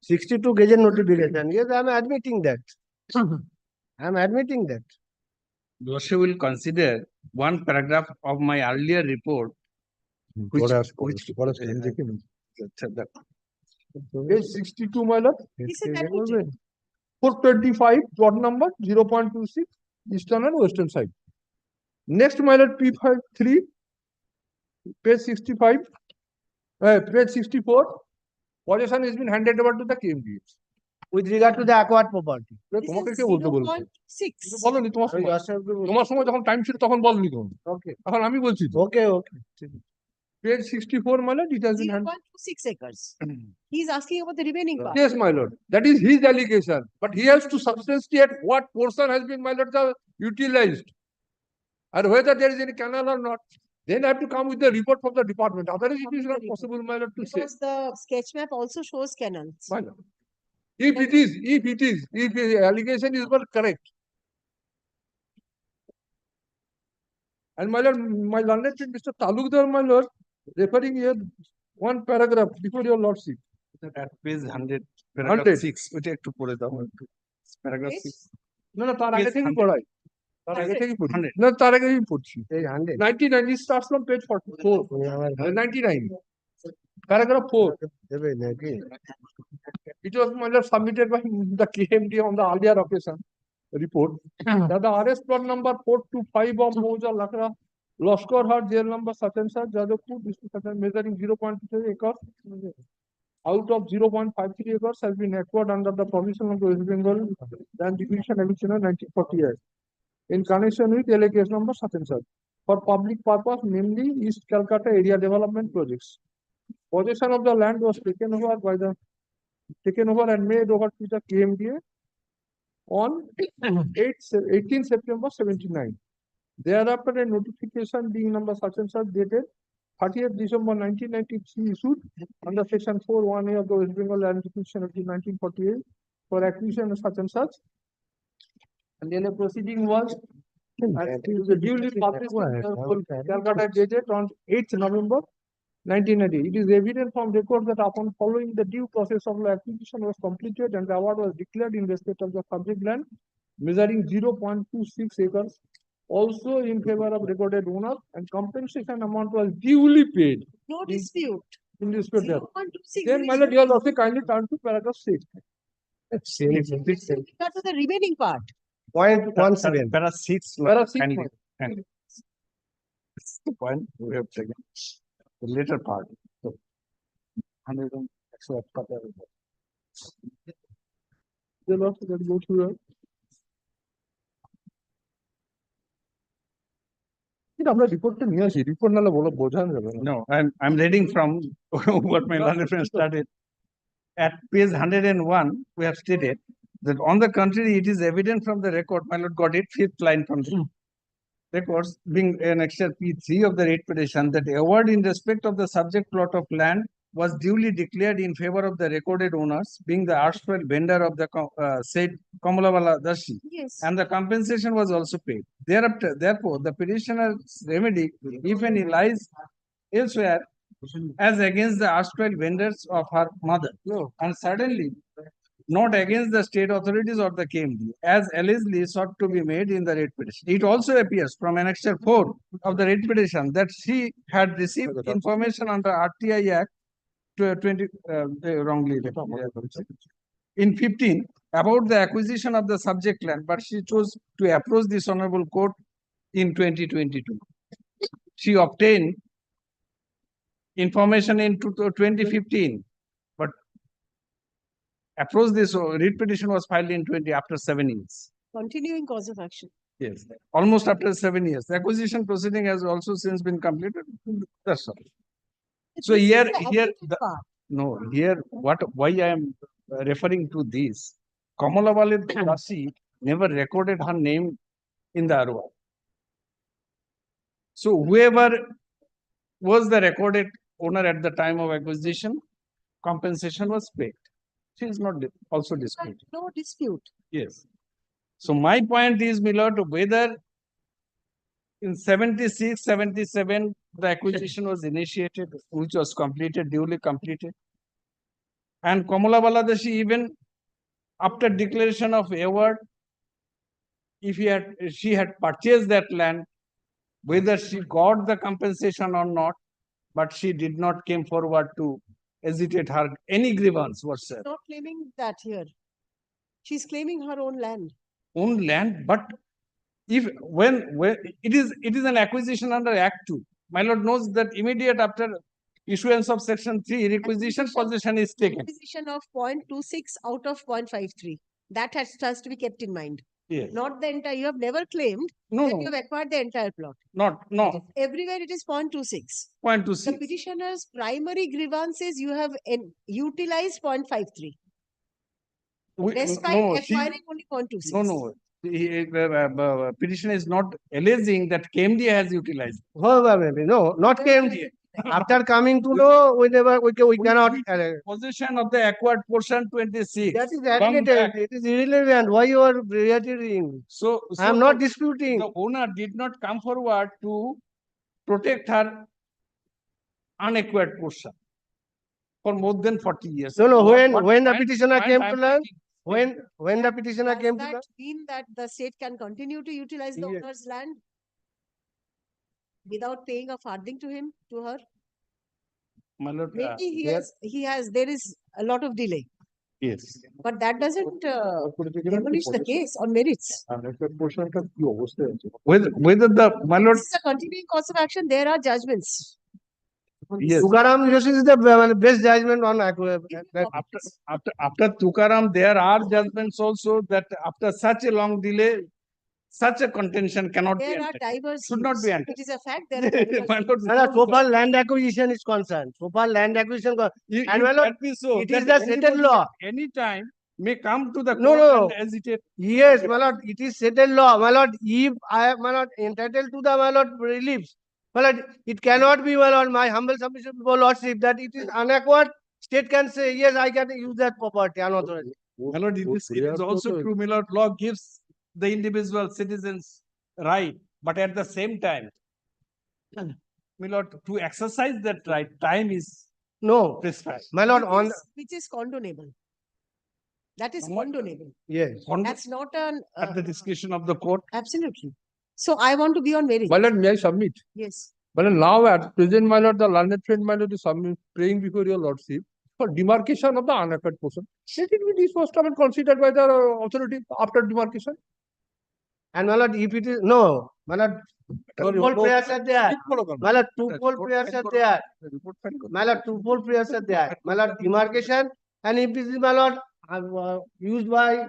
62 gazette notification. Yes, I am admitting that. I am admitting that. Lordship will consider one paragraph of my earlier report Which- which- Page 62, my lord. He said that we 425, plot number 0.26, eastern and western side. Next, my lord, P53, page 65, page 64, possession has been handed over to the KMDA. With regard to the acquired property. তোমাকে কে বলতে বলছো? 0.6. তুমি বলোনি তোমার সময়। তোমার সময় যখন time ছিল তখন বলনি তুমি। Okay. এখন আমি বলছি তো। Okay, okay. Page 64, my lord, it has been handed. 0.26 acres. He's asking about the remaining part. Yes, my lord. That is his allegation. But he has to substantiate what portion has been, my lord, utilized. And whether there is any canal or not. Then I have to come with the report from the department. Otherwise, it is not possible, my lord, to say. Because the sketch map also shows canals. My lord. If the allegation is not correct. And my lord, my learned friend, Mr. Talukdar, my lord, referring here one paragraph before your lordship. At page 100, paragraph 100. 6, ওইটা একটু পড়ে দাও একটু। Paragraph 6. No, no, তার আগে Page থেকেই 100. পড়াই। তার আগে 100. থেকেই পড়ি। 100. না, তার আগেই পড়ছি। Page 100. 99, it starts from page 44. 99. Paragraph 4. It was, my lord, submitted by the KMD on the earlier occasion report that the arrest plot number 425 of Moja Lakra, Loskor Hut, jail number such and such, Jadavpur, district such and measuring 0.2 acres out of 0.53 acres has been acquired under the provision of the West Bengal Land Division Action of 1948 in connection with LA number such and such for public purpose, namely East Calcutta area development projects. Possession of the land was taken over and made over to the KMDA on 18 September 79. Thereafter, a notification being number such and such dated 30th December 1993 issued under section 4(1)(a) of the West Bengal Land Division of 1948 for acquisition of such and such. And then a proceeding was duly published in Calcutta dated on 8th November 1990. It is evident from record that upon following the due process of the acquisition was completed and the award was declared in respect of the subject land measuring 0.26 acres also in favor of recorded owner and compensation amount was duly paid. No dispute. In dispute there. 0.26. Then, my lord, you also kindly turn to paragraph 6. With regard to the remaining part. 0.17. Para 6. Para 6. Kindly. This is the point we have taken. The later part. So, 100 and extra paragraph. Then also let's go through that. কিন্তু আমরা রিপোর্টটা নিয়ে আসি report নালে বলো বোঝানো যাবে না No, I'm reading from what my learned friend started. At page 101, we have stated that on the contrary, it is evident from the record, my lord got it, 5th line from the records, being annexure P3 of the rate petition, that award in respect of the subject plot of land was duly declared in favor of the recorded owners, being the erstwhile vendor of the said Kamalawala Dashi. Yes. And the compensation was also paid. Thereafter, therefore, the petitioner's remedy, if any, lies elsewhere as against the erstwhile vendors of her mother. And certainly not against the state authorities or the KMD, as allegedly sought to be made in the rate petition. It also appears from annexure 4 of the rate petition that she had received information under RTI Act 20, wrongly in 15 about the acquisition of the subject land, but she chose to approach this honorable court in 2022. She obtained information in 2015, but approach this writ petition was filed in 20 after 7 years. Continuing cause of action. Yes, almost after 7 years. The acquisition proceeding has also since been completed. That's all. So This is here, the here, admitted part. no, here, why I am referring to this, Kamalawala Dasi never recorded her name in the ROI. So whoever was the recorded owner at the time of acquisition, compensation was paid. She is not also disputed. No dispute. Yes. So my point is, my lord, whether in 76, 77, the acquisition was initiated, which was completed, duly completed. And Kamalawala Dashi, even after declaration of award, if she had purchased that land, whether she got the compensation or not, but she did not came forward to hesitate her any grievance whatsoever. Not claiming that here. She's claiming her own land. Own land, but if when it is an acquisition under Act 2. My lord knows that immediate after issuance of section 3, requisition possession is taken. Acquisition of 0.26 out of 0.53. That has to be kept in mind. Yes. Not the entire, you have never claimed No, that no. you have acquired the entire plot. No. Everywhere it is 0.26. 0.26. The petitioner's primary grievance is you have utilized 0.53. Despite acquiring only 0.26. No. Petitioner is not alleging that KMD has utilized. No, not KMD. After coming to know, we cannot. Possession of the acquired portion 26. That is admitted. It is irrelevant. Why you are reiterating? So I am not disputing. The owner did not come forward to protect her unacquired portion for more than 40 years. No. When the petitioner came to learn, when the petitioner came to learn, Does that mean that the state can continue to utilize the owner's land without paying a farthing to him, to her? My lord, Maybe there is a lot of delay, yes. but that doesn't demolish the case on merits. Whether the, my lord, This is a continuing course of action. There are judgments. yes. Tukaram Joshi is the best judgment on After Tukaram, there are judgments also that after such a long delay, such a contention cannot be There are entered. diverse Should not views. be entered. It is a fact. There are diverse My lord, so far land acquisition is concerned. So far land acquisition, if and well, that be so, it is that the settled anybody law. at any time may come to the No, court no. and hesitate. Yes, my lord, it is settled law. My lord, if I am, my lord, entitled to the, my lord, reliefs, my lord, it cannot be, my lord, my humble submission before lordship that it is unacquired. State can say, yes, I can use that property unauthorized. My lord, it is also true, my lord, law gives the individual citizens right, but at the same time, my lord, to exercise that right, time is no prescribed. My lord, on which is condonable. That is condonable. Yes. That's not an at the discretion of the court. Absolutely. So I want to be on merit. My lord, may I submit? Yes. But now at present, my lord, the learned friend, my lord, is praying before your lordship for demarcation of the unacquired portion. Let it be disposed of and considered by the authority after demarcation. And my lord, if it is no, my lord, two-fold prayers are there. My lord, two-fold prayers are there. My lord, two-fold prayers are there. My lord, demarcation, and if it is, my lord, used by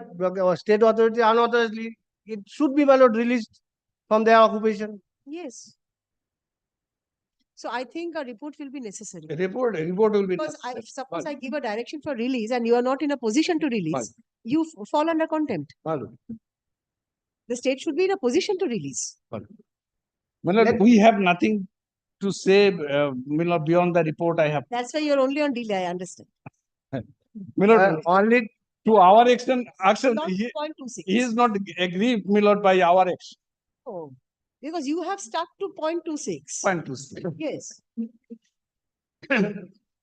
state authority unauthorisedly, it should be, my lord, released from their occupation. Yes. So I think a report will be necessary. A report will be Because necessary. suppose I give a direction for release and you are not in a position to release, you fall under contempt. The state should be in a position to release. My lord, we have nothing to say, my lord, beyond the report I have. That's why you're only on delay, I understand. My lord, only to our extent, action, Not he 0.26. is not aggrieved, my lord, by our action. Oh, because you have stuck to 0.26. 0.26. Yes.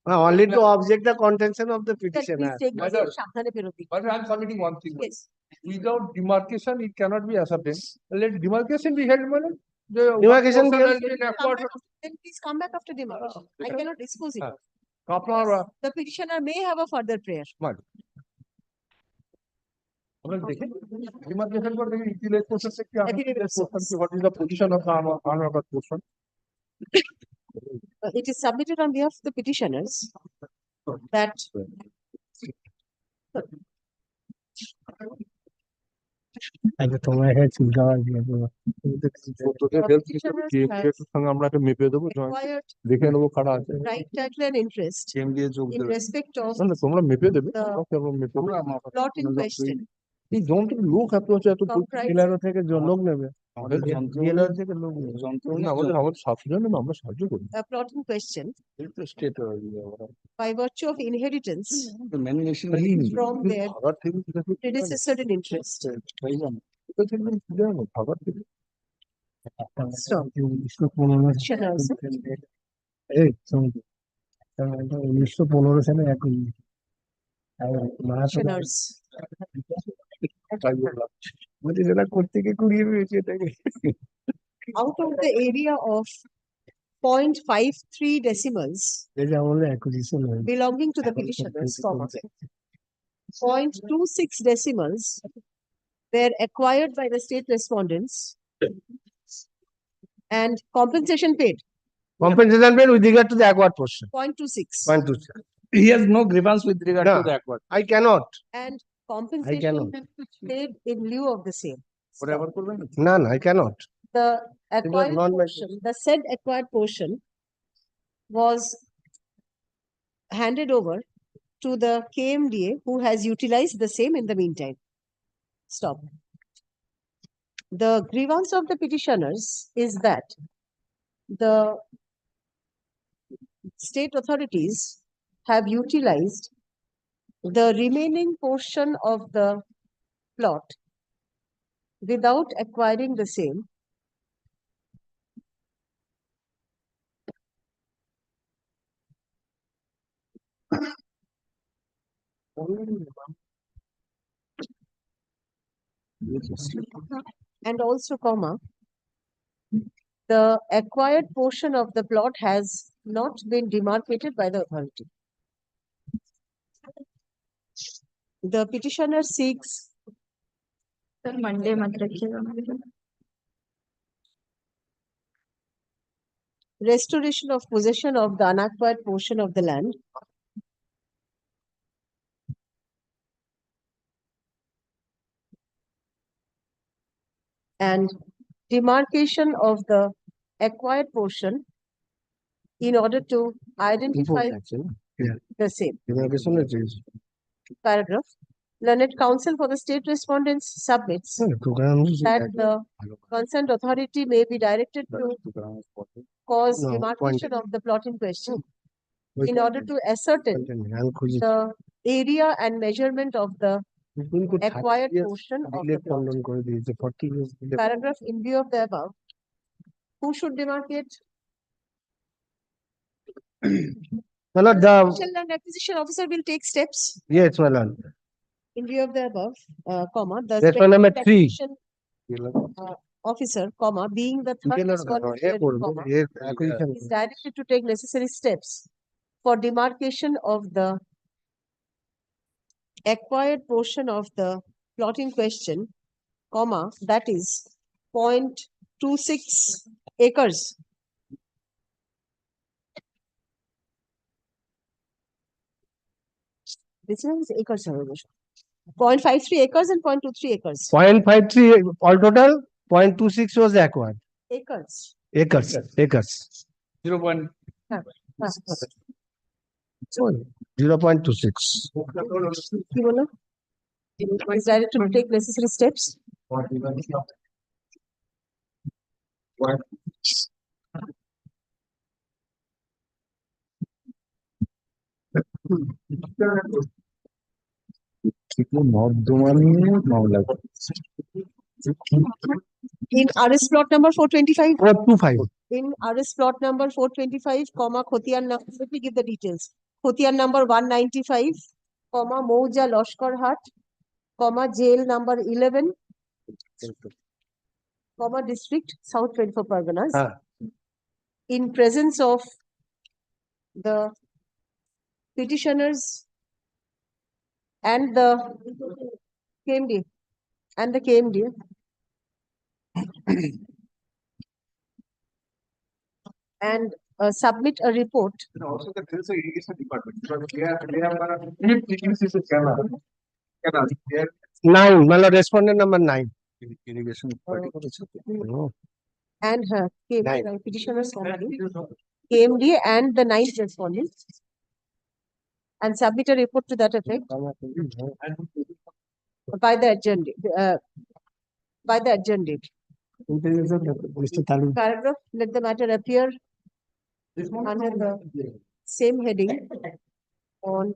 Only to object the contention of the petitioner. My lord, but I am submitting one thing. Yes. Without demarcation, it cannot be ascertained. Let demarcation be held, my lord. The Demarcation one portion be has been acquired. Then please come back after demarcation. I cannot dispose it. আপনার The petitioner may have a further prayer. আমরা দেখে demarcation for the utilized portion से क्या utilized portion की what is the position of the unacquired portion? It is submitted on behalf of the petitioners that আগে তোমার head যাওয়ার দিয়ে আমরা একটা মেপে দেবো required দেখে নেবো কারা আছে right title and interest in respect of না তোমরা মেপে দেবে plot in question. এই যন্ত্র লোক এত আছে এত ডিলার থেকে লোক নেবে আমাদের ডিলার থেকে লোক নেবে আমাদের 7 জন আমরা সাহায্য করি A plot in question state by virtue of inheritance from from their predecessor in interest. Stop. Petitioners. 1915 সালে একই Petitioners. যেটা করতে গিয়ে কুড়িয়ে পেয়েছে এটাকে Out of the area of 0.53 decimals There is only acquisition. belonging to the petitioners, 0.26 decimals were acquired by the state respondents and compensation paid, Compensation paid with regard to the acquired portion. 0.26. 0.26. He has no grievance with regard No. to the accord. I cannot. And compensation paid in lieu of the same. None, I cannot. The acquired non-mandatory. portion, the said acquired portion was handed over to the KMDA who has utilized the same in the meantime. Stop. The grievance of the petitioners is that the state authorities have utilized the remaining portion of the plot without acquiring the same and also comma, the acquired portion of the plot has not been demarcated by the authority. The petitioner seeks Monday मत रखिएगा restoration of possession of the unacquired portion of the land and demarcation of the acquired portion in order to identify the same. Paragraph. Learned Counsel for the State Respondents submits that the concerned authority may be directed to cause demarcation of the plot in question in order to ascertain the area and measurement of the acquired portion of the plot. Paragraph. In view of the above, who should demarcate? My lord, the Special Land Acquisition Officer will take steps. yes, my lord. In view of the above, comma, the That's Special number Land 3. Acquisition, Officer, comma, being the third respondent herein, comma, is directed to take necessary steps for demarcation of the acquired portion of the plot in question, comma, that is 0.26 acres. This is acres, 0.53 acres and 0.23 acres. 0.53 all total, 0.26 was acquired. Acres. Acres. 0. Sorry, 0.26. কি বললো? Is directed to take necessary steps. In RS plot number 425. 425. In RS plot number 425, comma, Khotiyan number, let me give the details. Khotiyan number 195, comma, Mouja Loshkar, comma, jail number 11, comma, district, South 24 Parganas. In presence of the petitioners and the KMD and the KMD. And submit a report. And also the there's a irrigation department. Because they have 9, my lord, respondent number 9. irrigation And her KMD, petitioners company, KMD and the 9th respondent. And submit a report to that effect by the adjourned date. Paragraph, let the matter appear under the same heading on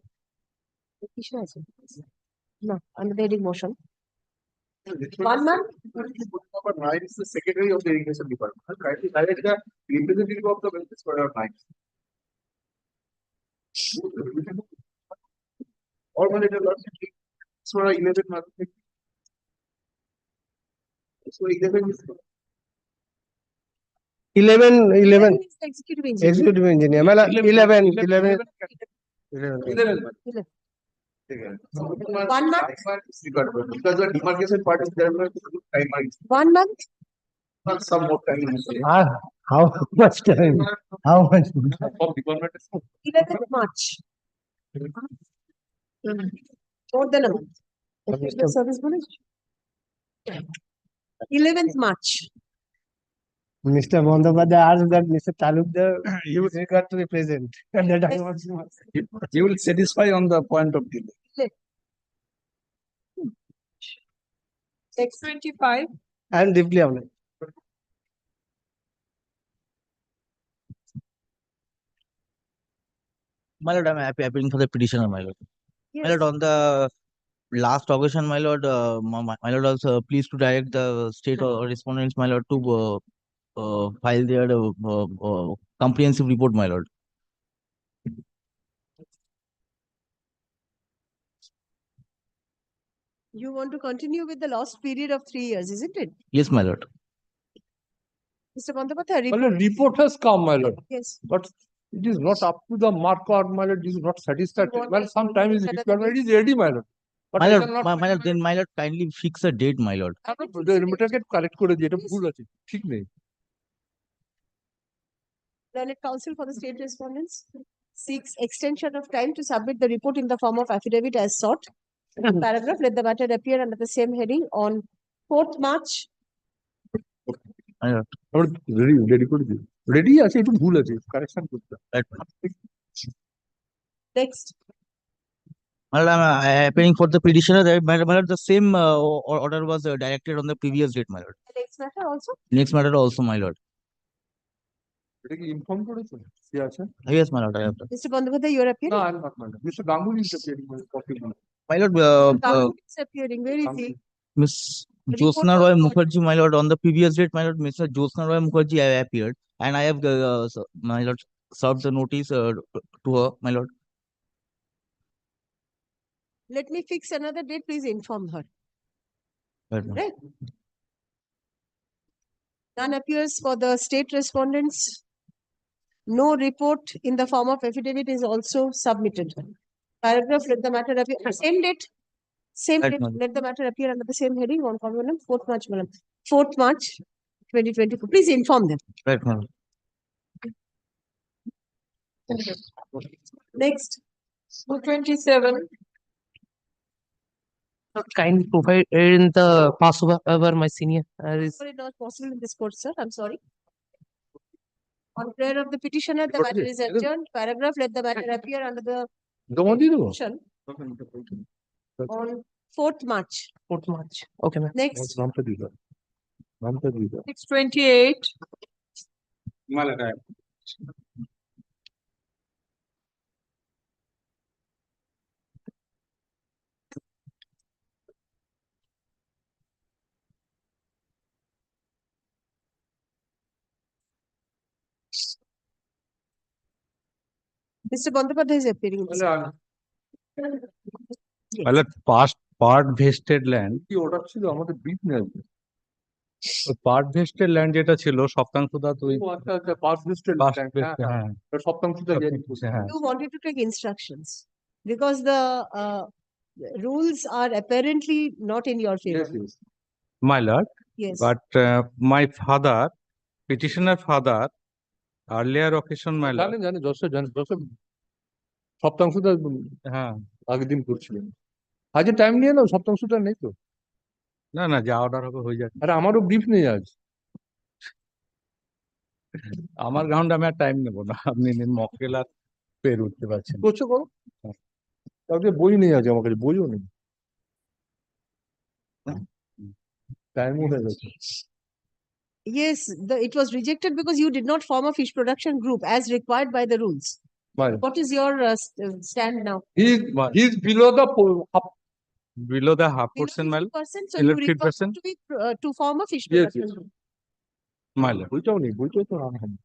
no, under the heading motion. 1 month. Number 9 is the secretary of the irrigation department. Kindly direct the representative of the benefits for our 9. Or one letter last for 11 months. So 11 is 11 is the executive engineer. executive engineer, my lord, 11. 1 month, Because the demarcation part is there, time marks. 1 month, Not some more time. How much time? How much? 11th March. More than a month. The service bonus. 11th March. Mr. Bandyopadhyay asked that Mr. Talukdar you regard to be present. And that I was. You will satisfy on the point of delay. Next 25. And deeply honored. My lord, I'm appealing for the petitioner, my lord. My Yes. lord, on the last occasion, my lord, my lord also pleased to direct the state respondents, my lord, to file their comprehensive report, my lord. You want to continue with the lost period of 3 years, isn't it? Yes, my lord. Mr. Bandyopadhyay, Well, a report has come, my lord, yes. but it is not up to the mark, or my lord, it is not satisfactory. want Well, us to some time is look at required, other but it is ready, my lord. But My I lord, shall not. my lord, then my lord, kindly fix a date, my lord. এটাকে correct করে দিই, এটা ভুল আছে, ঠিক নেই। Learned Counsel for the state respondents seeks extension of time to submit the report in the form of affidavit as sought. Paragraph, let the matter appear under the same heading on 4th March. My lord. আমরা ready করে দিই, ready আছে, একটু ভুল আছে, correction করতে হবে। Next. My lord, I'm appealing for the petitioner. That my lord, the same order was directed on the previous date, my lord. The next matter also. Next matter also, my lord. এটা কি inform করেছো কি আছে? Yes, my lord, I have. Mr. Bandyopadhyay, you are appearing. না, I'm not, madam. Mr. Ganguly is appearing, possible. My lord, Ganguly is appearing. Where is he? Miss Jyotsna Roy Mukherjee, my lord, on the previous date, my lord, Mr. Jyotsna Roy Mukherjee appeared, and I have, my lord, served the notice to her, my lord. Let me fix another date. Please inform her. Right, ma'am. Right. None appears for the state respondents. No report in the form of affidavit is also submitted. Paragraph, let the matter appear. Same date. Same Right, date. ma'am. Let the matter appear under the same heading on covenant 4th March, madam. 4th March 2024. Please inform them. Right, ma'am. Next. 227. Kind provide in the Passover, my senior. Sorry, not possible in this court, sir. I'm sorry. On prayer of the petitioner, the matter is adjourned. Paragraph, let the matter appear under the petition on 4th March. 4th March. Okay, ma'am. Next. নামটা দিল, নামটা দিল। 628. Malaga. Mr. Bandyopadhyay is appearing. in this court. Well, past part vested land, কি order ছিল আমাদের brief নেই। Part vested land যেটা ছিল সপ্তাংশটা তুই আচ্ছা আচ্ছা, পাস লিস্টেড হ্যাঁ সপ্তাংশটা জারি করছে। হ্যাঁ You wanted to take instructions because the rules are apparently not in your favor. Yes, yes. my lord, Yes. but my father, petitioner father, earlier occasion, my lord, জানেন জানেন যশোর সপ্তাংশটা হ্যাঁ আগের দিন করছিলেন। আজকে টাইম নিয়ে নাও, সপ্তাংশটা নেই তো। না না যা অর্ডার হবে হয়ে যাবে। আরে আমারও ব্রিফ নেই আজ। আমার গ্রাউন্ডে আমি আর টাইম নেবো না, আপনি নিন মক্কেল আর পের উঠতে পারছেন। করছো করো, কালকে বই নেই আছে আমার কাছে, বইও নেই, টাইমও হয়ে গেছে। Yes, it was rejected because you did not form a fish production group as required by the rules. Right. What is your stand now? He's below the below the half percent, my lord. So you require 11% to be to form a fish Yes, production yes. group. my lord. বইটাও নেই, বইটাও তো রাখা হবে।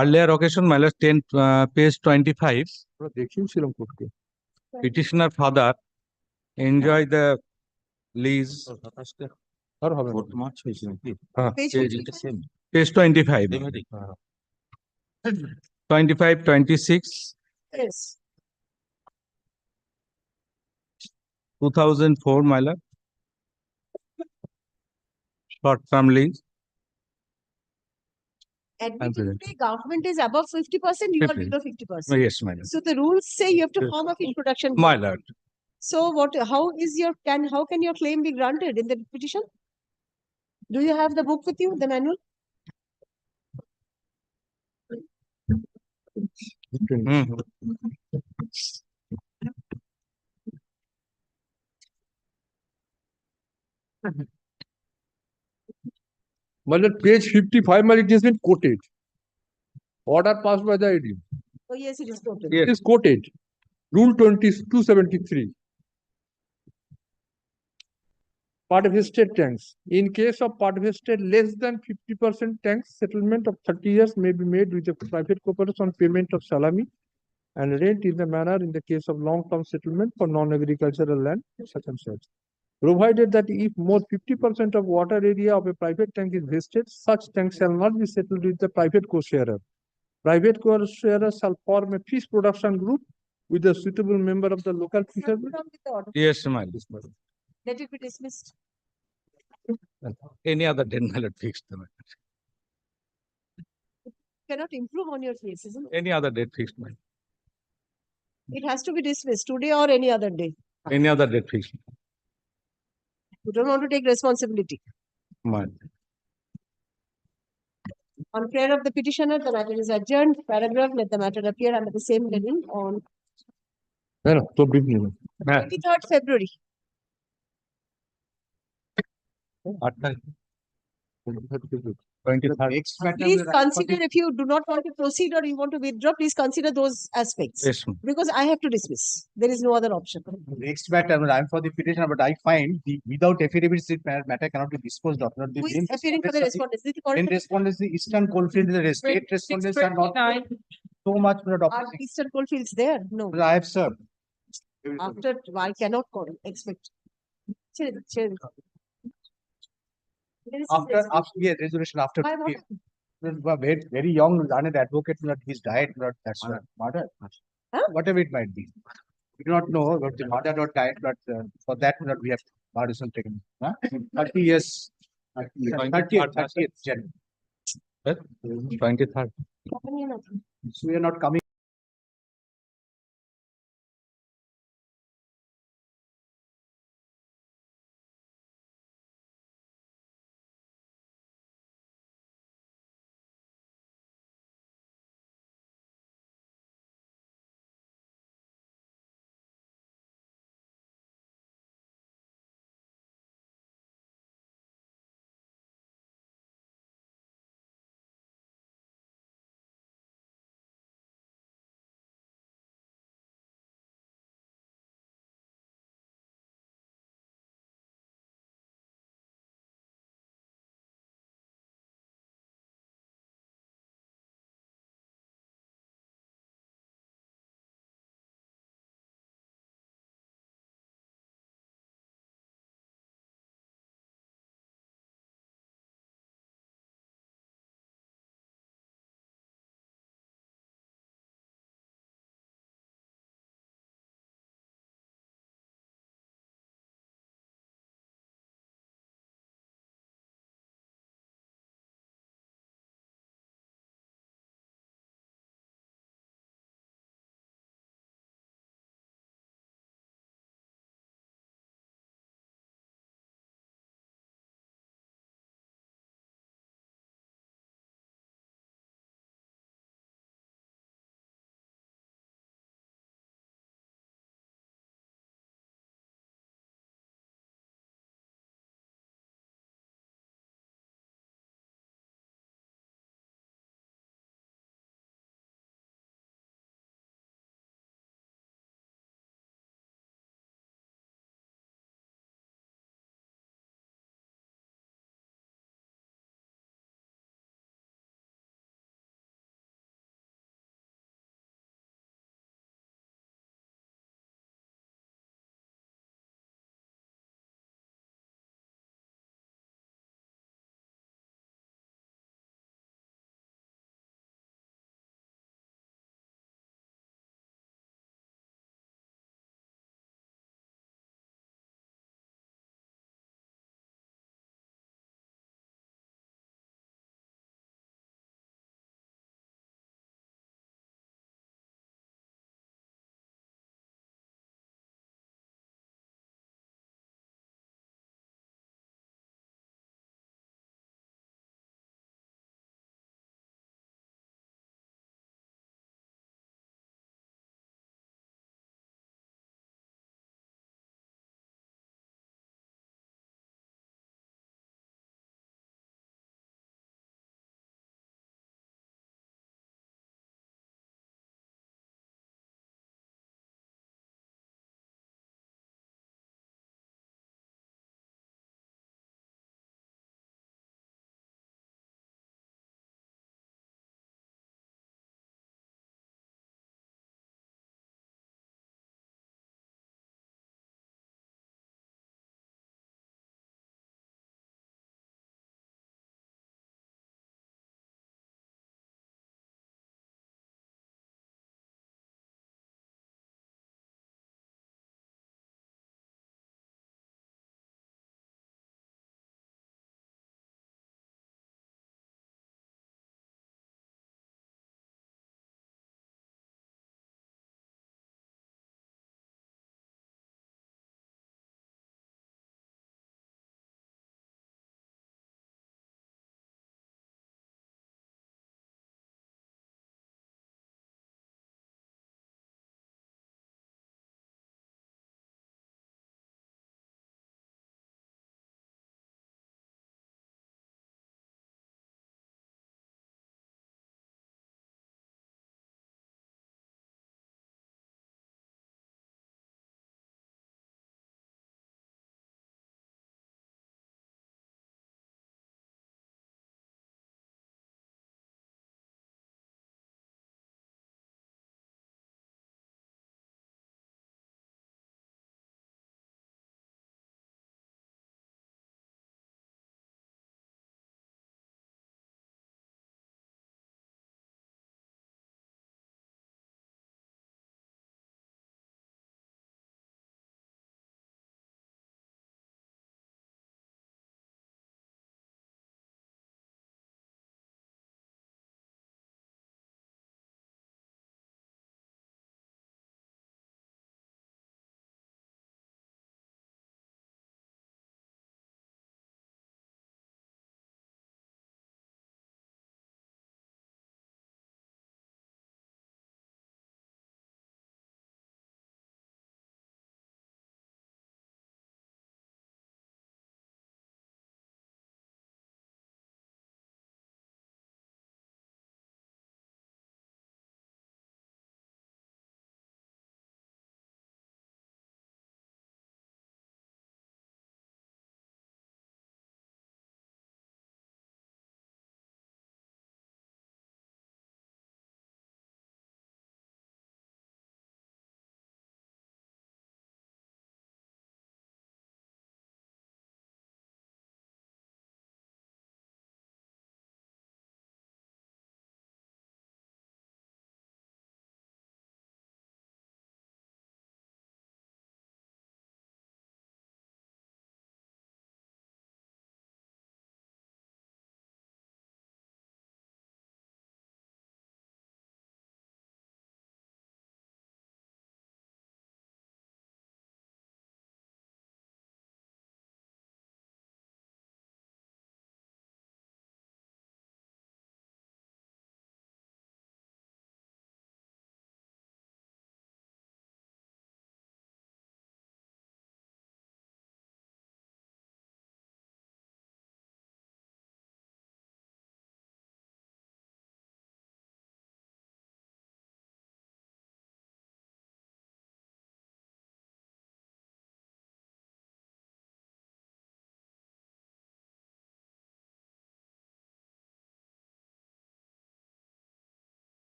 Earlier occasion, my lord, page 25, আমরা দেখিয়েছিলাম কোর্টকে। petitioner father enjoy the lease. আর হবে না। March হয়েছে নাকি? হ্যাঁ, Page এটা same. Page 25. 25, 26, Yes. 2004, my lord. Short-term lease. Admittedly, government is above 50%, you are 50. below 50%. Yes, my lord. So the rules say you have to Yes. form a fish production. My group. lord. So what, how can your claim be granted in the petition? Do you have the book with you, the manual? Well, at page 55, it has been quoted. Order passed by the AD. Oh, yes, it is quoted. It is quoted. Rule 273. Part of estate tanks. In case of part of estate less than 50% tanks, settlement of 30 years may be made with a private corporation on payment of salami and rent in the manner in the case of long-term settlement for non-agricultural land, such and such. Provided that if more 50% of water area of a private tank is vested, such tank shall not be settled with the private co-sharer. Private co-sharer shall form a fish production group with a suitable member of the local fishermen. Yes, my lord. Let it be dismissed. Any other day, my lord, fixed. My lord. Cannot improve on your case, isn't it? Any other date fixed, my lord. It has to be dismissed today or any other day. Any other date fixed, You don't want to take responsibility. my lord. On prayer of the petitioner, the matter is adjourned. Paragraph, let the matter appear under the same heading on 23rd February. Please consider if you do not want to proceed or you want to withdraw, please consider those aspects. Yes, ma'am. Because I have to dismiss. There is no other option. Next matter, I'm for the petitioner, but I find the without affidavits, it matter cannot be disposed of. Not the Who is main appearing for the respondents? Is it Main correct? respondents, the Eastern Coalfield, the state respondents are not so much not Are opposing. Eastern Coalfields there? No. I have served. After, I cannot expect. There is some After resolution after. Why what? Very young, learned advocate, not his diet, not that's not murder. Whatever it might be. We do not know about the murder or diet, but for that not we have partisan taken. 30 years. 30th January. 23rd. So we are not coming.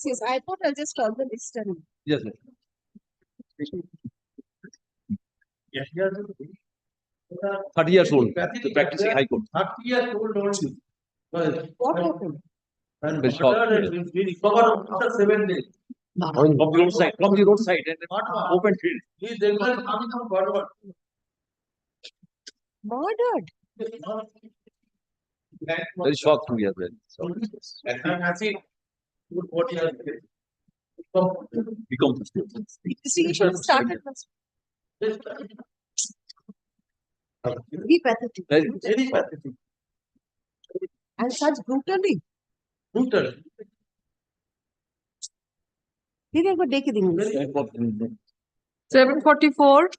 Yes, I thought I'll just call the list and. Yes, sir. 30 years old, practicing High Court. 30 years old only. What happened? Very shocked. Recovered after 7 days. From the roadside, and open field. He is regularly coming from Bardwar. Murdered. Very shocked to me as well. So, And I see what he has become See, it started. Very pathetic. very pathetic. And such brutally. Brutal. He didn't go take it in. 744,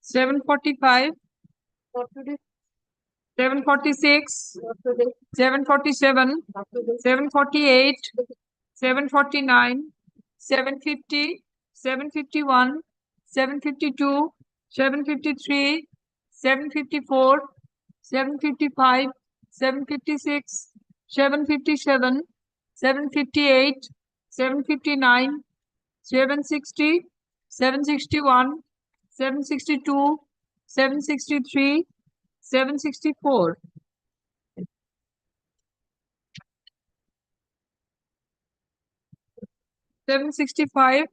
745, 746, 747, 748, 749, 750, 751, 752, 753, 754, 755, 756, 757, 758, 759, 760, 761, 762, 763, 764. Seven 65,